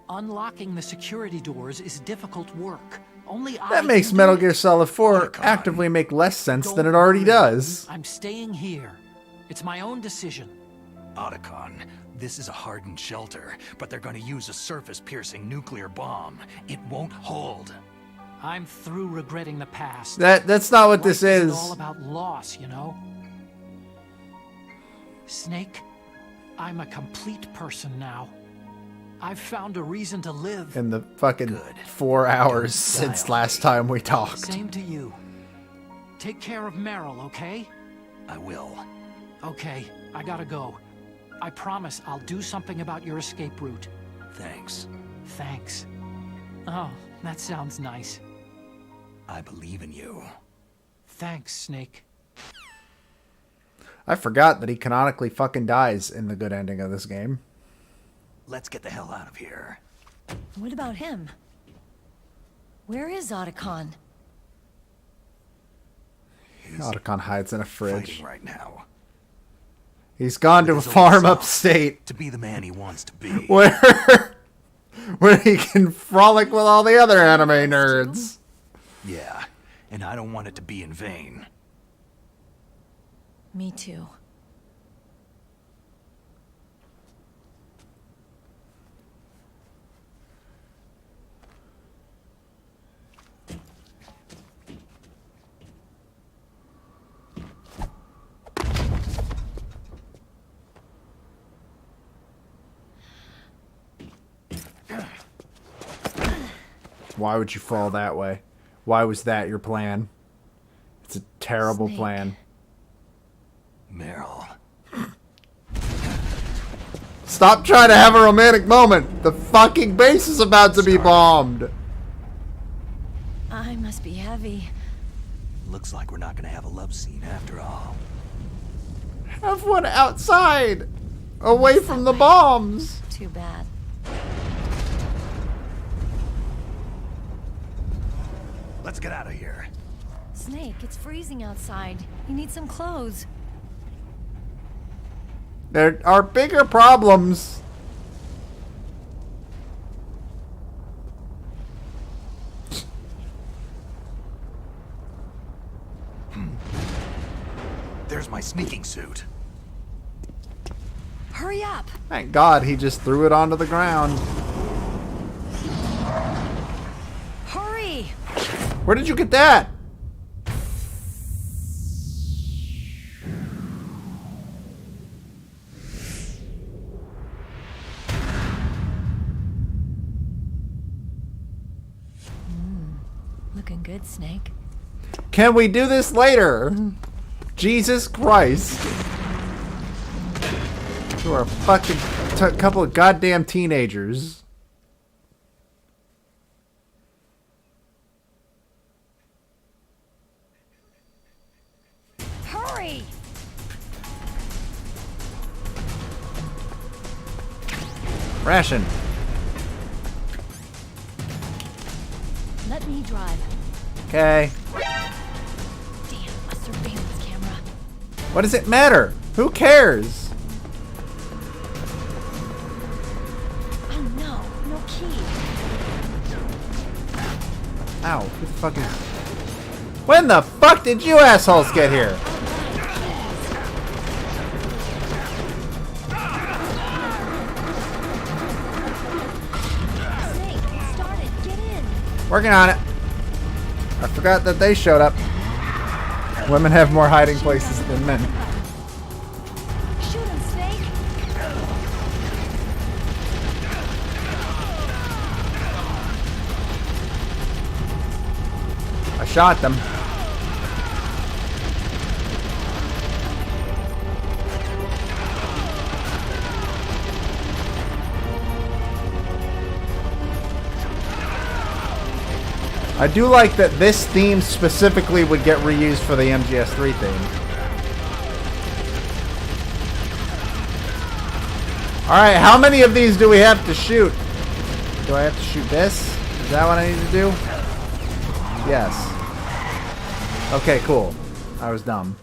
unlocking the security doors is difficult work. Only I That makes can do Metal it. Gear Solid 4 actively make less sense than it already does. I'm staying here. It's my own decision. Otacon, this is a hardened shelter, but they're going to use a surface-piercing nuclear bomb. It won't hold. I'm through regretting the past. That's not what this Life isn't is. all about loss, you know? Snake, I'm a complete person now. I've found a reason to live. In the fucking Good. 4 hours Good since style. last time we talked. Same to you. Take care of Meryl, okay? I will. Okay, I gotta go. I promise I'll do something about your escape route. Thanks. Thanks. Oh, that sounds nice. I believe in you. Thanks, Snake. I forgot that he canonically fucking dies in the good ending of this game. Let's get the hell out of here. What about him? Where is Otacon? Otacon hides in a fridge. Fighting right now. He's gone to a With his old farm self, upstate To be the man he wants to be. where he can frolic with all the other anime nerds. Yeah, and I don't want it to be in vain. Me too. Why would you fall that way? Why was that your plan? It's a terrible Snake. plan. Meryl. Stop trying to have a romantic moment. The fucking base is about to be bombed. I must be heavy. Looks like we're not gonna have a love scene after all. Have one outside, away from the bombs. Too bad. Let's get out of here. Snake, it's freezing outside. You need some clothes. There are bigger problems. There's my sneaking suit. Hurry up! Thank God he just threw it onto the ground. Hurry! Where did you get that? Looking good, Snake. Can we do this later? Jesus Christ. You are a fucking couple of goddamn teenagers. Hurry! Ration. Let me drive. Okay. Damn, a surveillance camera. What does it matter? Who cares? Oh no, no key. Ow, who the fuck is... When the fuck did you assholes get here? Snake, start it. Get in. Working on it. I forgot that they showed up. Women have more hiding places than men. Shoot him, Snake. shot them. I do like that this theme specifically would get reused for the MGS3 theme. Alright, how many of these do we have to shoot? Do I have to shoot this? Is that what I need to do? Yes. Okay, cool. I was dumb.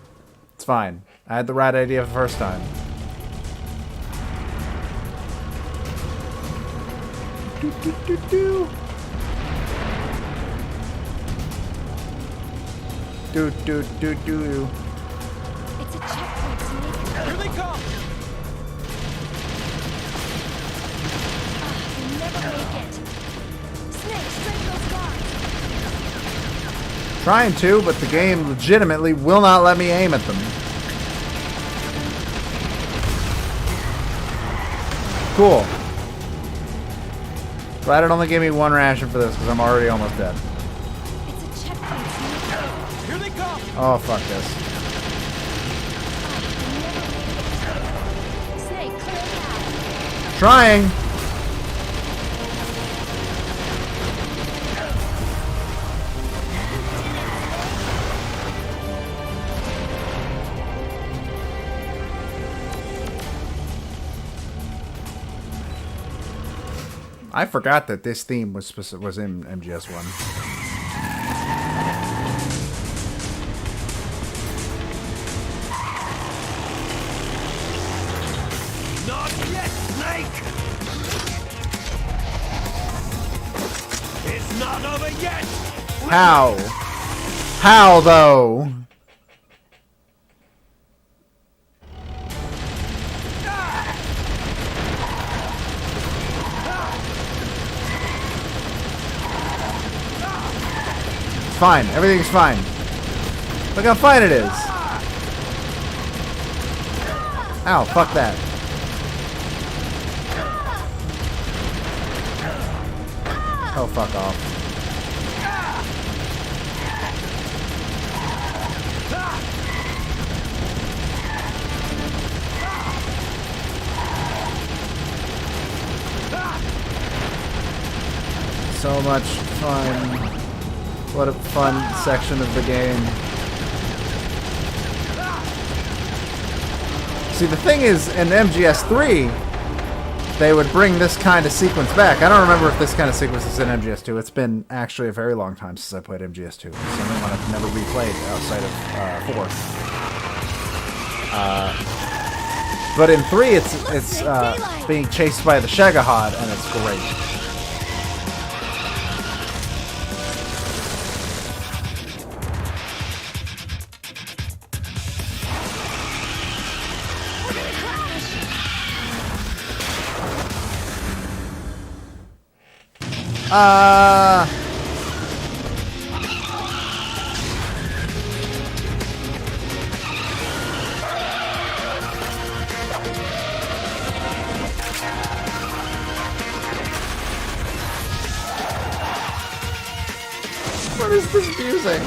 It's fine. I had the right idea the first time. Do, do, do, do. Do, do, do, do. It's a checkpoint, Snake. Here they come! You'll never make it. Snake, straighten those guards. Trying to, but the game legitimately will not let me aim at them. Cool. Glad it only gave me one ration for this because I'm already almost dead. It's a checkpoint, Snake. Here they come! Oh, fuck this. You'll never make it. Snake, clear it out. Trying. I forgot that this theme was in MGS1. Not yet, Snake! It's not over yet! How? How though? Fine. Everything's fine. Look how fine it is. Ow, fuck that. Oh, fuck off. So much fun. What a fun section of the game. See, the thing is, in MGS3, they would bring this kind of sequence back. I don't remember if this kind of sequence is in MGS2. It's been actually a very long time since I played MGS2. Something one I've never replayed outside of 4. But in 3, it's being chased by the Shagahod, and it's great. What is this music?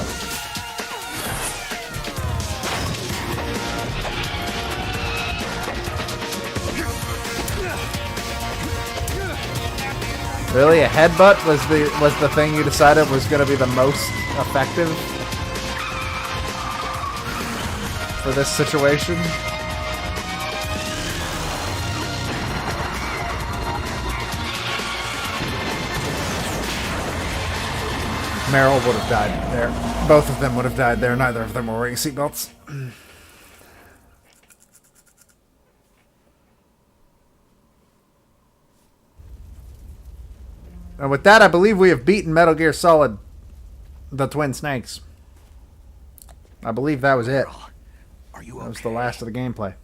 Really, a headbutt was the thing you decided was going to be the most effective for this situation? Meryl would have died there. Both of them would have died there. Neither of them were wearing seatbelts. And with that, I believe we have beaten Metal Gear Solid, the Twin Snakes. I believe that was it. Are you okay? That was the last of the gameplay.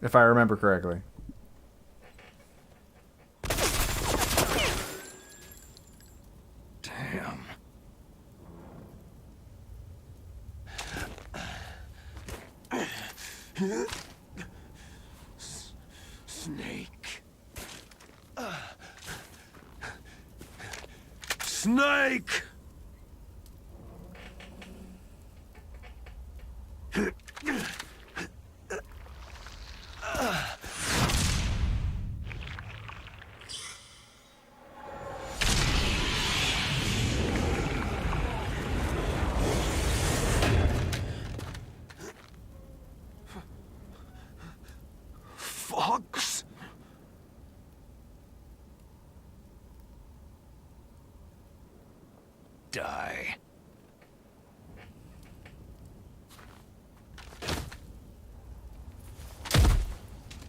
If I remember correctly. Damn. Snake. Snake! Fox? Die.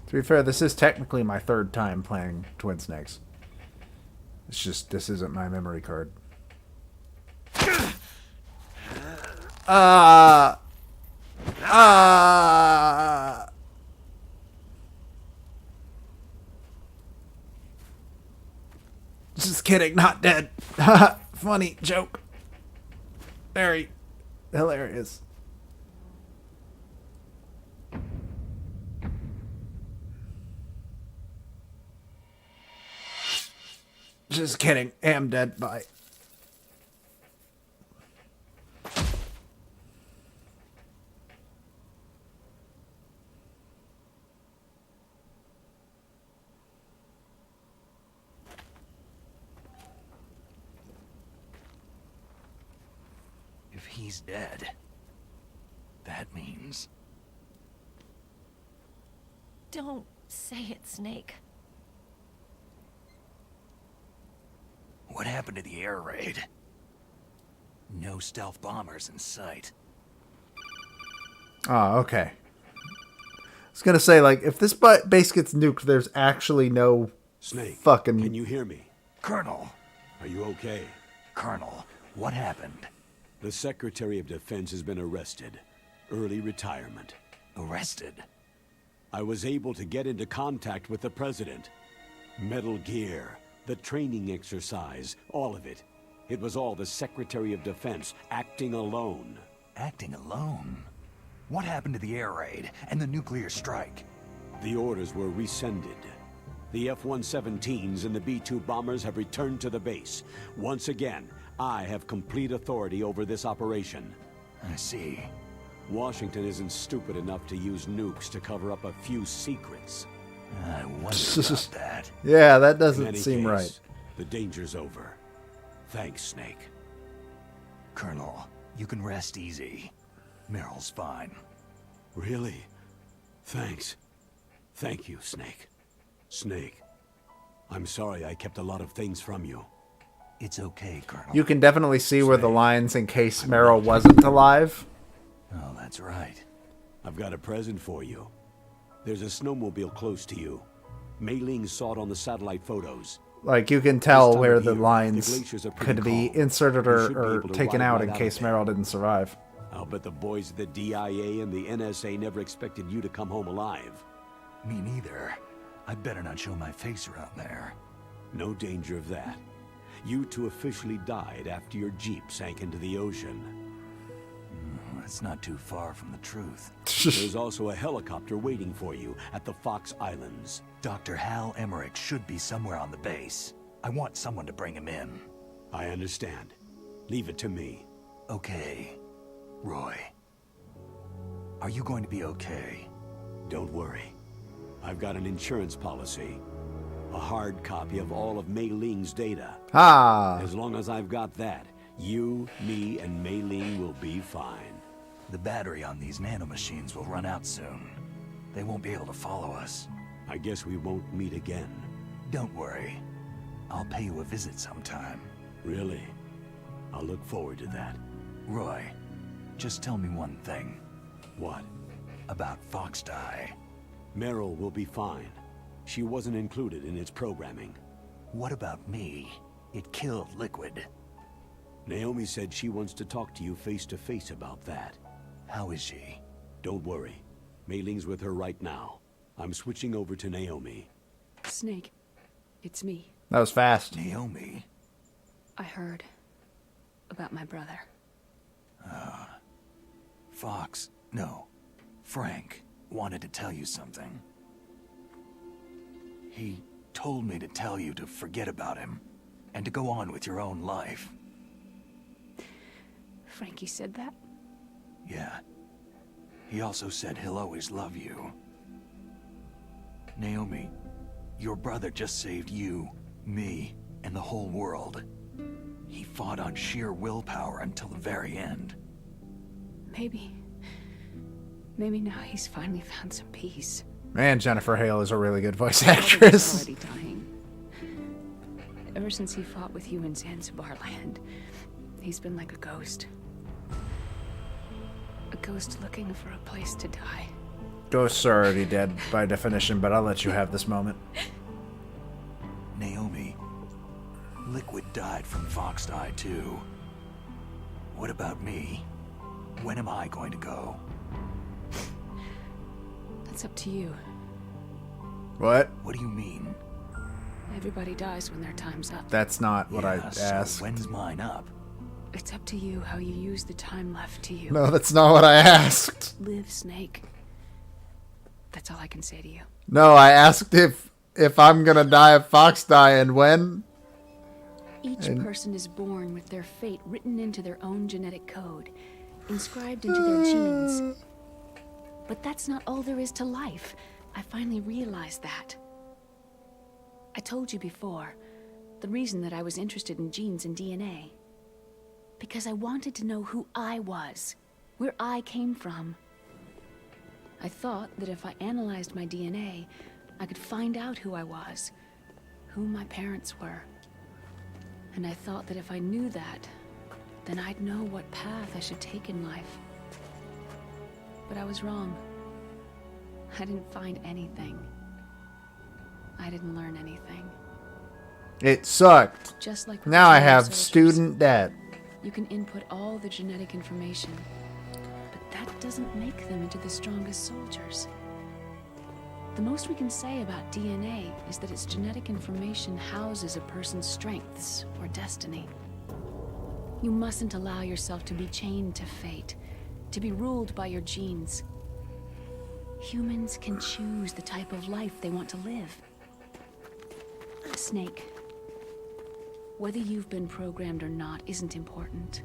To be fair, this is technically my third time playing Twin Snakes. It's just, this isn't my memory card. Just kidding, not dead. Funny joke. Very hilarious. Just kidding. Am dead. Bye. If he's dead, that means... Don't say it, Snake. What happened to the air raid? No stealth bombers in sight. Oh, okay. I was gonna say, like, if this base gets nuked, there's actually no Snake, fucking... can you hear me? Colonel! Are you okay? Colonel, what happened? The Secretary of Defense has been arrested. Early retirement. Arrested? I was able to get into contact with the President. Metal Gear, the training exercise, all of it. It was all the Secretary of Defense acting alone. Acting alone? What happened to the air raid and the nuclear strike? The orders were rescinded. The F-117s and the B-2 bombers have returned to the base. Once again, I have complete authority over this operation. I see. Washington isn't stupid enough to use nukes to cover up a few secrets. I wonder about that. Yeah, that In doesn't any seem case, right. The danger's over. Thanks, Snake. Colonel, you can rest easy. Meryl's fine. Really? Thanks. Thank you, Snake. Snake, I'm sorry I kept a lot of things from you. It's okay, Colonel. You can definitely see where the lines in case Meryl wasn't alive. Oh, that's right. I've got a present for you. There's a snowmobile close to you. Mei Ling saw it on the satellite photos. Like, you can tell This time where of the year, lines the glaciers are pretty could be calm. inserted You should be or able to taken ride out right in out case of there. Meryl didn't survive. I'll bet the boys at the DIA and the NSA never expected you to come home alive. Me neither. I'd better not show my face around there. No danger of that. You two officially died after your Jeep sank into the ocean. That's not too far from the truth. There's also a helicopter waiting for you at the Fox Islands. Dr. Hal Emmerich should be somewhere on the base. I want someone to bring him in. I understand. Leave it to me. Okay. Roy. Are you going to be okay? Don't worry. I've got an insurance policy. A hard copy of all of Mei Ling's data. Ah. As long as I've got that, you, me, and Mei Ling will be fine. The battery on these nanomachines will run out soon. They won't be able to follow us. I guess we won't meet again. Don't worry. I'll pay you a visit sometime. Really? I'll look forward to that. Roy, just tell me one thing. What? About Fox Die. Meryl will be fine. She wasn't included in its programming. What about me? It killed Liquid. Naomi said she wants to talk to you face to face about that. How is she? Don't worry. Mei Ling's with her right now. I'm switching over to Naomi. Snake, it's me. That was fast. Naomi? I heard about my brother. Fox, no, Frank wanted to tell you something. He told me to tell you to forget about him and to go on with your own life. Frankie said that? Yeah. He also said he'll always love you. Naomi, your brother just saved you, me, and the whole world. He fought on sheer willpower until the very end. Maybe now he's finally found some peace. Man, Jennifer Hale is a really good voice He's actress. already dying. Ever since he fought with you in Zanzibar land, he's been like a ghost. A ghost looking for a place to die. Ghosts are already dead by definition, but I'll let you have this moment. Naomi, Liquid died from Foxed Eye too. What about me? When am I going to go? That's up to you. What? What do you mean? Everybody dies when their time's up. That's not what I asked. So when's mine up? It's up to you how you use the time left to you. No, that's not what I asked. Live, Snake. That's all I can say to you. No, I asked if I'm gonna die of Fox die and when. Each person is born with their fate written into their own genetic code, inscribed into their genes. But that's not all there is to life. I finally realized that. I told you before, the reason that I was interested in genes and DNA. Because I wanted to know who I was, where I came from. I thought that if I analyzed my DNA, I could find out who I was, who my parents were. And I thought that if I knew that, then I'd know what path I should take in life. But I was wrong. I didn't find anything. I didn't learn anything. It sucked. Just like now I have soldiers, student debt. You can input all the genetic information, but that doesn't make them into the strongest soldiers. The most we can say about DNA is that its genetic information houses a person's strengths or destiny. You mustn't allow yourself to be chained to fate, to be ruled by your genes. Humans can choose the type of life they want to live. Snake, whether you've been programmed or not isn't important.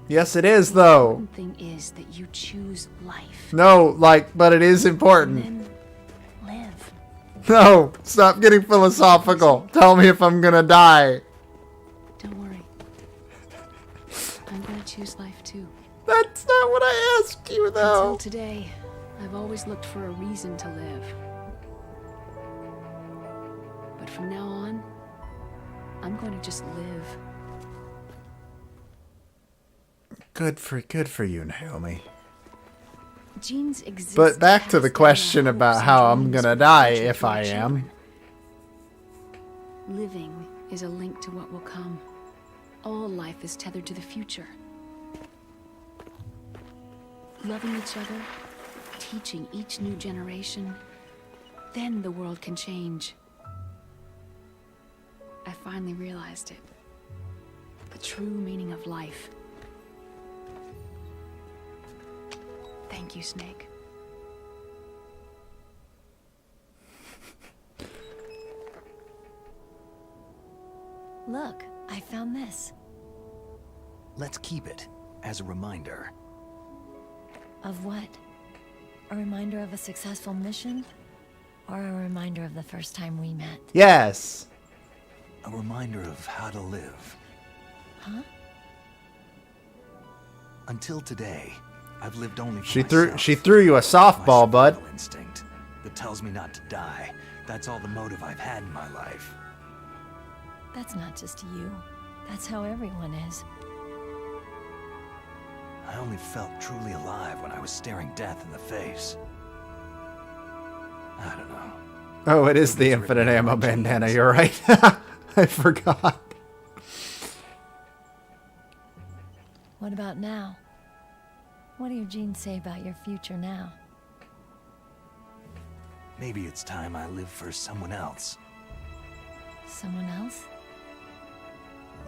Yes, it is, though. The important thing is that you choose life. No, but it is important. And then live. No, stop getting philosophical. Tell me if I'm gonna die. Don't worry. I'm gonna choose life too. That's not what I asked you, though. Until today, I've always looked for a reason to live. But from now on, I'm going to just live. Good for you, Naomi. Genes exist. But back to the question about how I'm gonna die if I am. Living is a link to what will come. All life is tethered to the future. Loving each other, teaching each new generation, then the world can change. I finally realized it. The true meaning of life. Thank you, Snake. Look, I found this. Let's keep it as a reminder. Of what? A reminder of a successful mission? Or a reminder of the first time we met? Yes. A reminder of how to live. Huh? Until today, I've lived only for She threw you a softball, bud. Instinct that tells me not to die. That's all the motive I've had in my life. That's not just you. That's how everyone is. I only felt truly alive when I was staring death in the face. I don't know. Oh, it is the infinite ammo bandana. You're right. I forgot. What about now? What do your genes say about your future now? Maybe it's time I live for someone else. Someone else?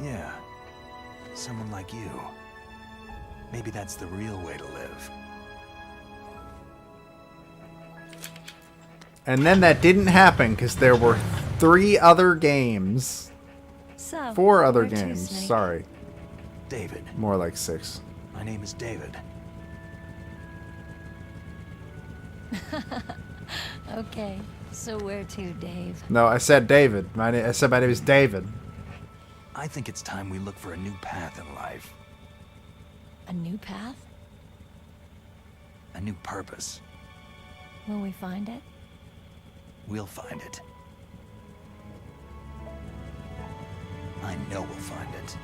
Yeah. Someone like you. Maybe that's the real way to live. And then that didn't happen because there were 3 other games. So, 4 other where to, games. Snake? Sorry. David. More like 6. My name is David. Okay, so where to, Dave? No, I said David. I said my name is David. I think it's time we look for a new path in life. A new path? A new purpose. Will we find it? We'll find it. I know we'll find it.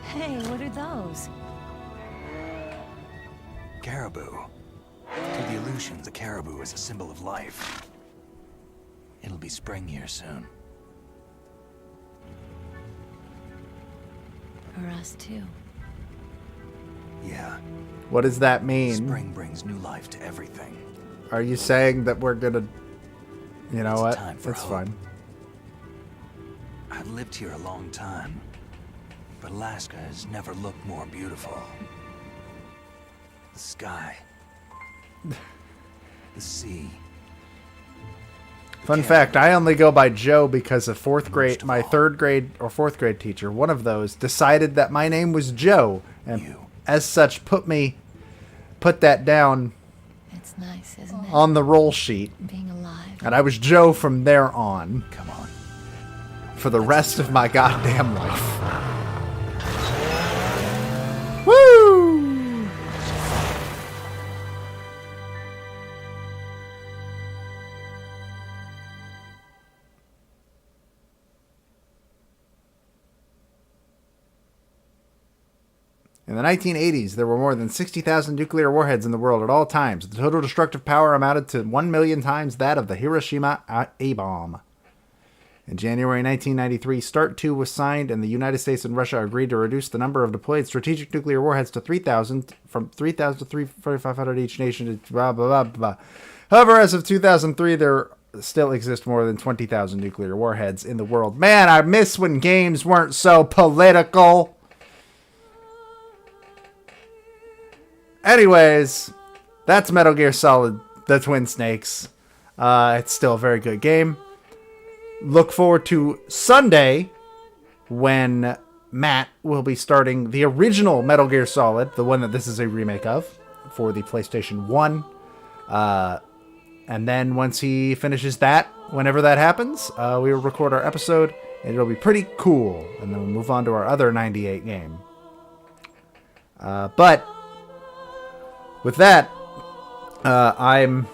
Hey, what are those? Caribou. To the Aleutians, a caribou is a symbol of life. It'll be spring here soon. For us, too. Yeah. What does that mean? Spring brings new life to everything. Are you saying that we're gonna... You know It's what? time for It's hope. fine. I've lived here a long time, but Alaska has never looked more beautiful. The sky. The sea. Fun fact, I only go by Joe because of my third grade or fourth grade teacher, one of those, decided that my name was Joe, and as such put that down It's nice, isn't it? on the roll sheet. Being alive. And I was Joe from there on. Come on. For the rest of my goddamn life. Woo! In the 1980s, there were more than 60,000 nuclear warheads in the world at all times. The total destructive power amounted to 1 million times that of the Hiroshima A-bomb. In January 1993, START 2 was signed, and the United States and Russia agreed to reduce the number of deployed strategic nuclear warheads to 3,000, from 3,000 to 3,500 each nation, blah, blah, blah, blah. However, as of 2003, there still exist more than 20,000 nuclear warheads in the world. Man, I miss when games weren't so political. Anyways, that's Metal Gear Solid, the Twin Snakes. It's still a very good game. Look forward to Sunday when Matt will be starting the original Metal Gear Solid, the one that this is a remake of, for the PlayStation 1. And then once he finishes that, whenever that happens, we will record our episode, and it'll be pretty cool. And then we'll move on to our other 98 game. But with that, I'm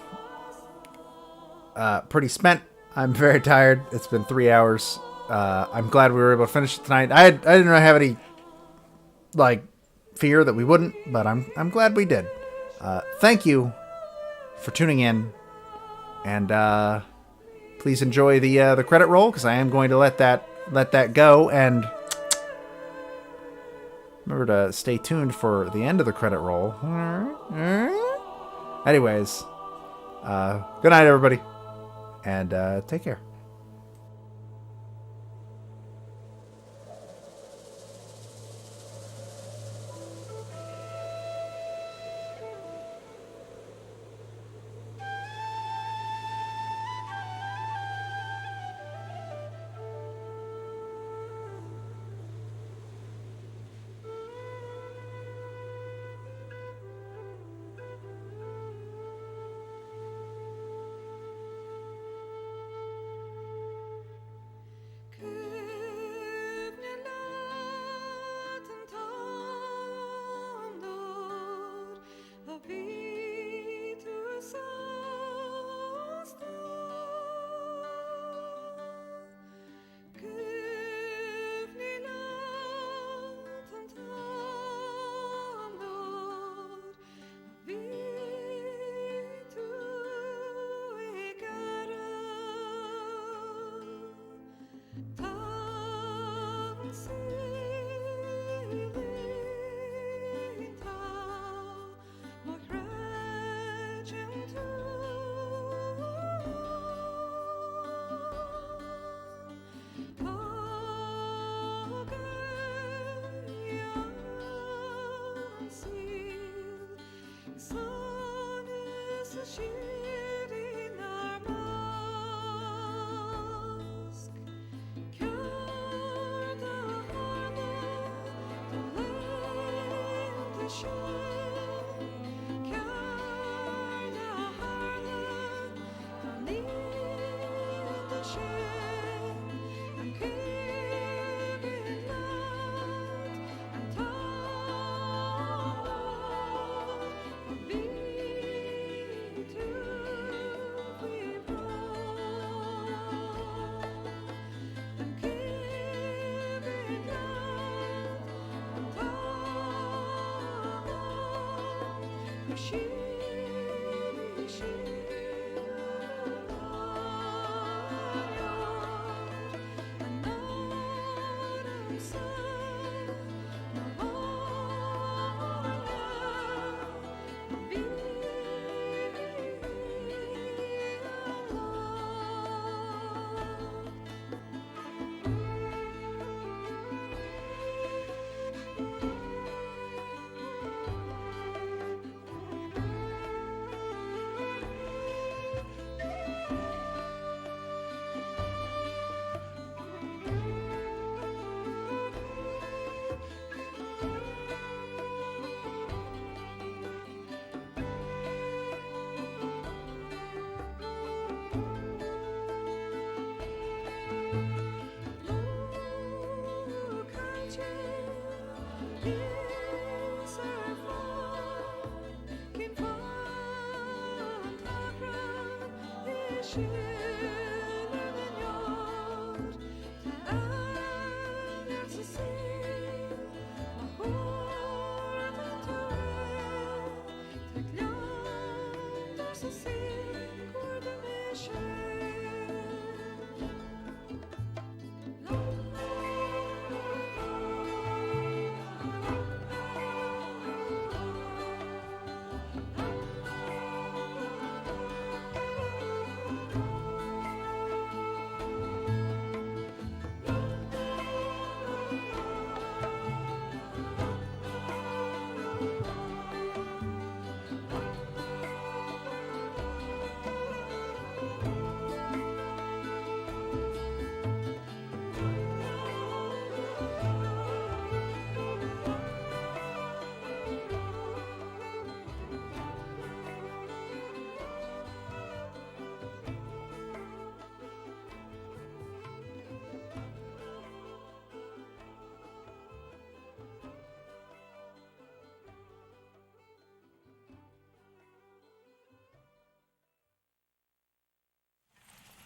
pretty spent. I'm very tired. It's been 3 hours. I'm glad we were able to finish it tonight. I didn't really have any fear that we wouldn't, but I'm glad we did. Thank you for tuning in, and please enjoy the credit roll, because I am going to let that go. And remember to stay tuned for the end of the credit roll. Anyways, good night, everybody. And take care.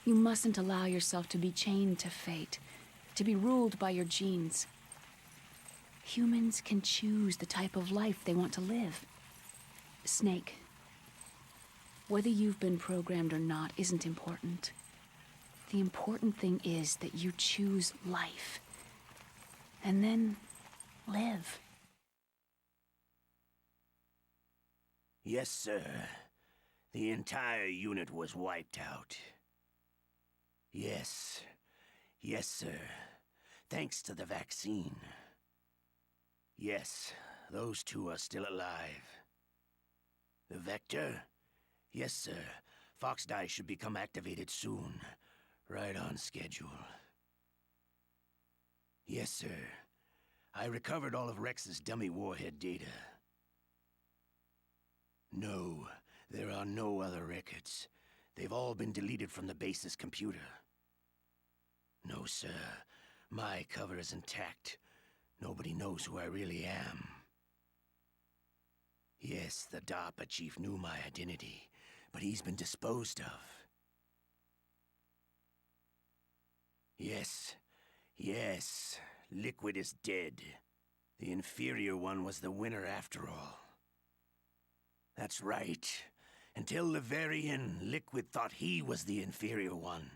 You mustn't allow yourself to be chained to fate, to be ruled by your genes. Humans can choose the type of life they want to live. Snake, whether you've been programmed or not isn't important. The important thing is that you choose life. And then live. Yes, sir. The entire unit was wiped out. Yes. Yes, sir. Thanks to the vaccine. Yes, those two are still alive. The Vector? Yes, sir. Fox Die should become activated soon. Right on schedule. Yes, sir. I recovered all of Rex's dummy warhead data. No, there are no other records. They've all been deleted from the base's computer. No, sir. My cover is intact. Nobody knows who I really am. Yes, the DARPA chief knew my identity, but he's been disposed of. Yes. Yes. Liquid is dead. The inferior one was the winner after all. That's right. Until the very end, Liquid thought he was the inferior one.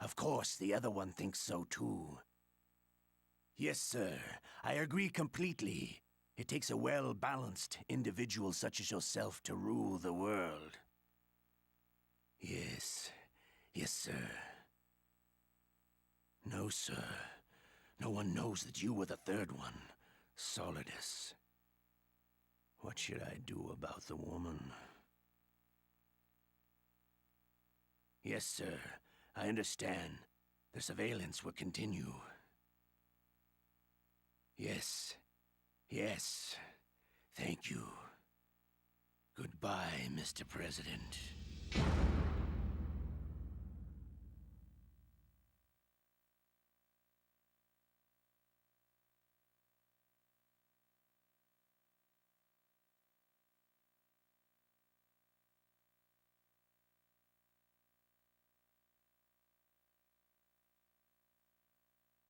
Of course, the other one thinks so too. Yes, sir. I agree completely. It takes a well-balanced individual such as yourself to rule the world. Yes. Yes, sir. No, sir. No one knows that you were the third one, Solidus. What should I do about the woman? Yes, sir. I understand. The surveillance will continue. Yes. Yes. Thank you. Goodbye, Mr. President.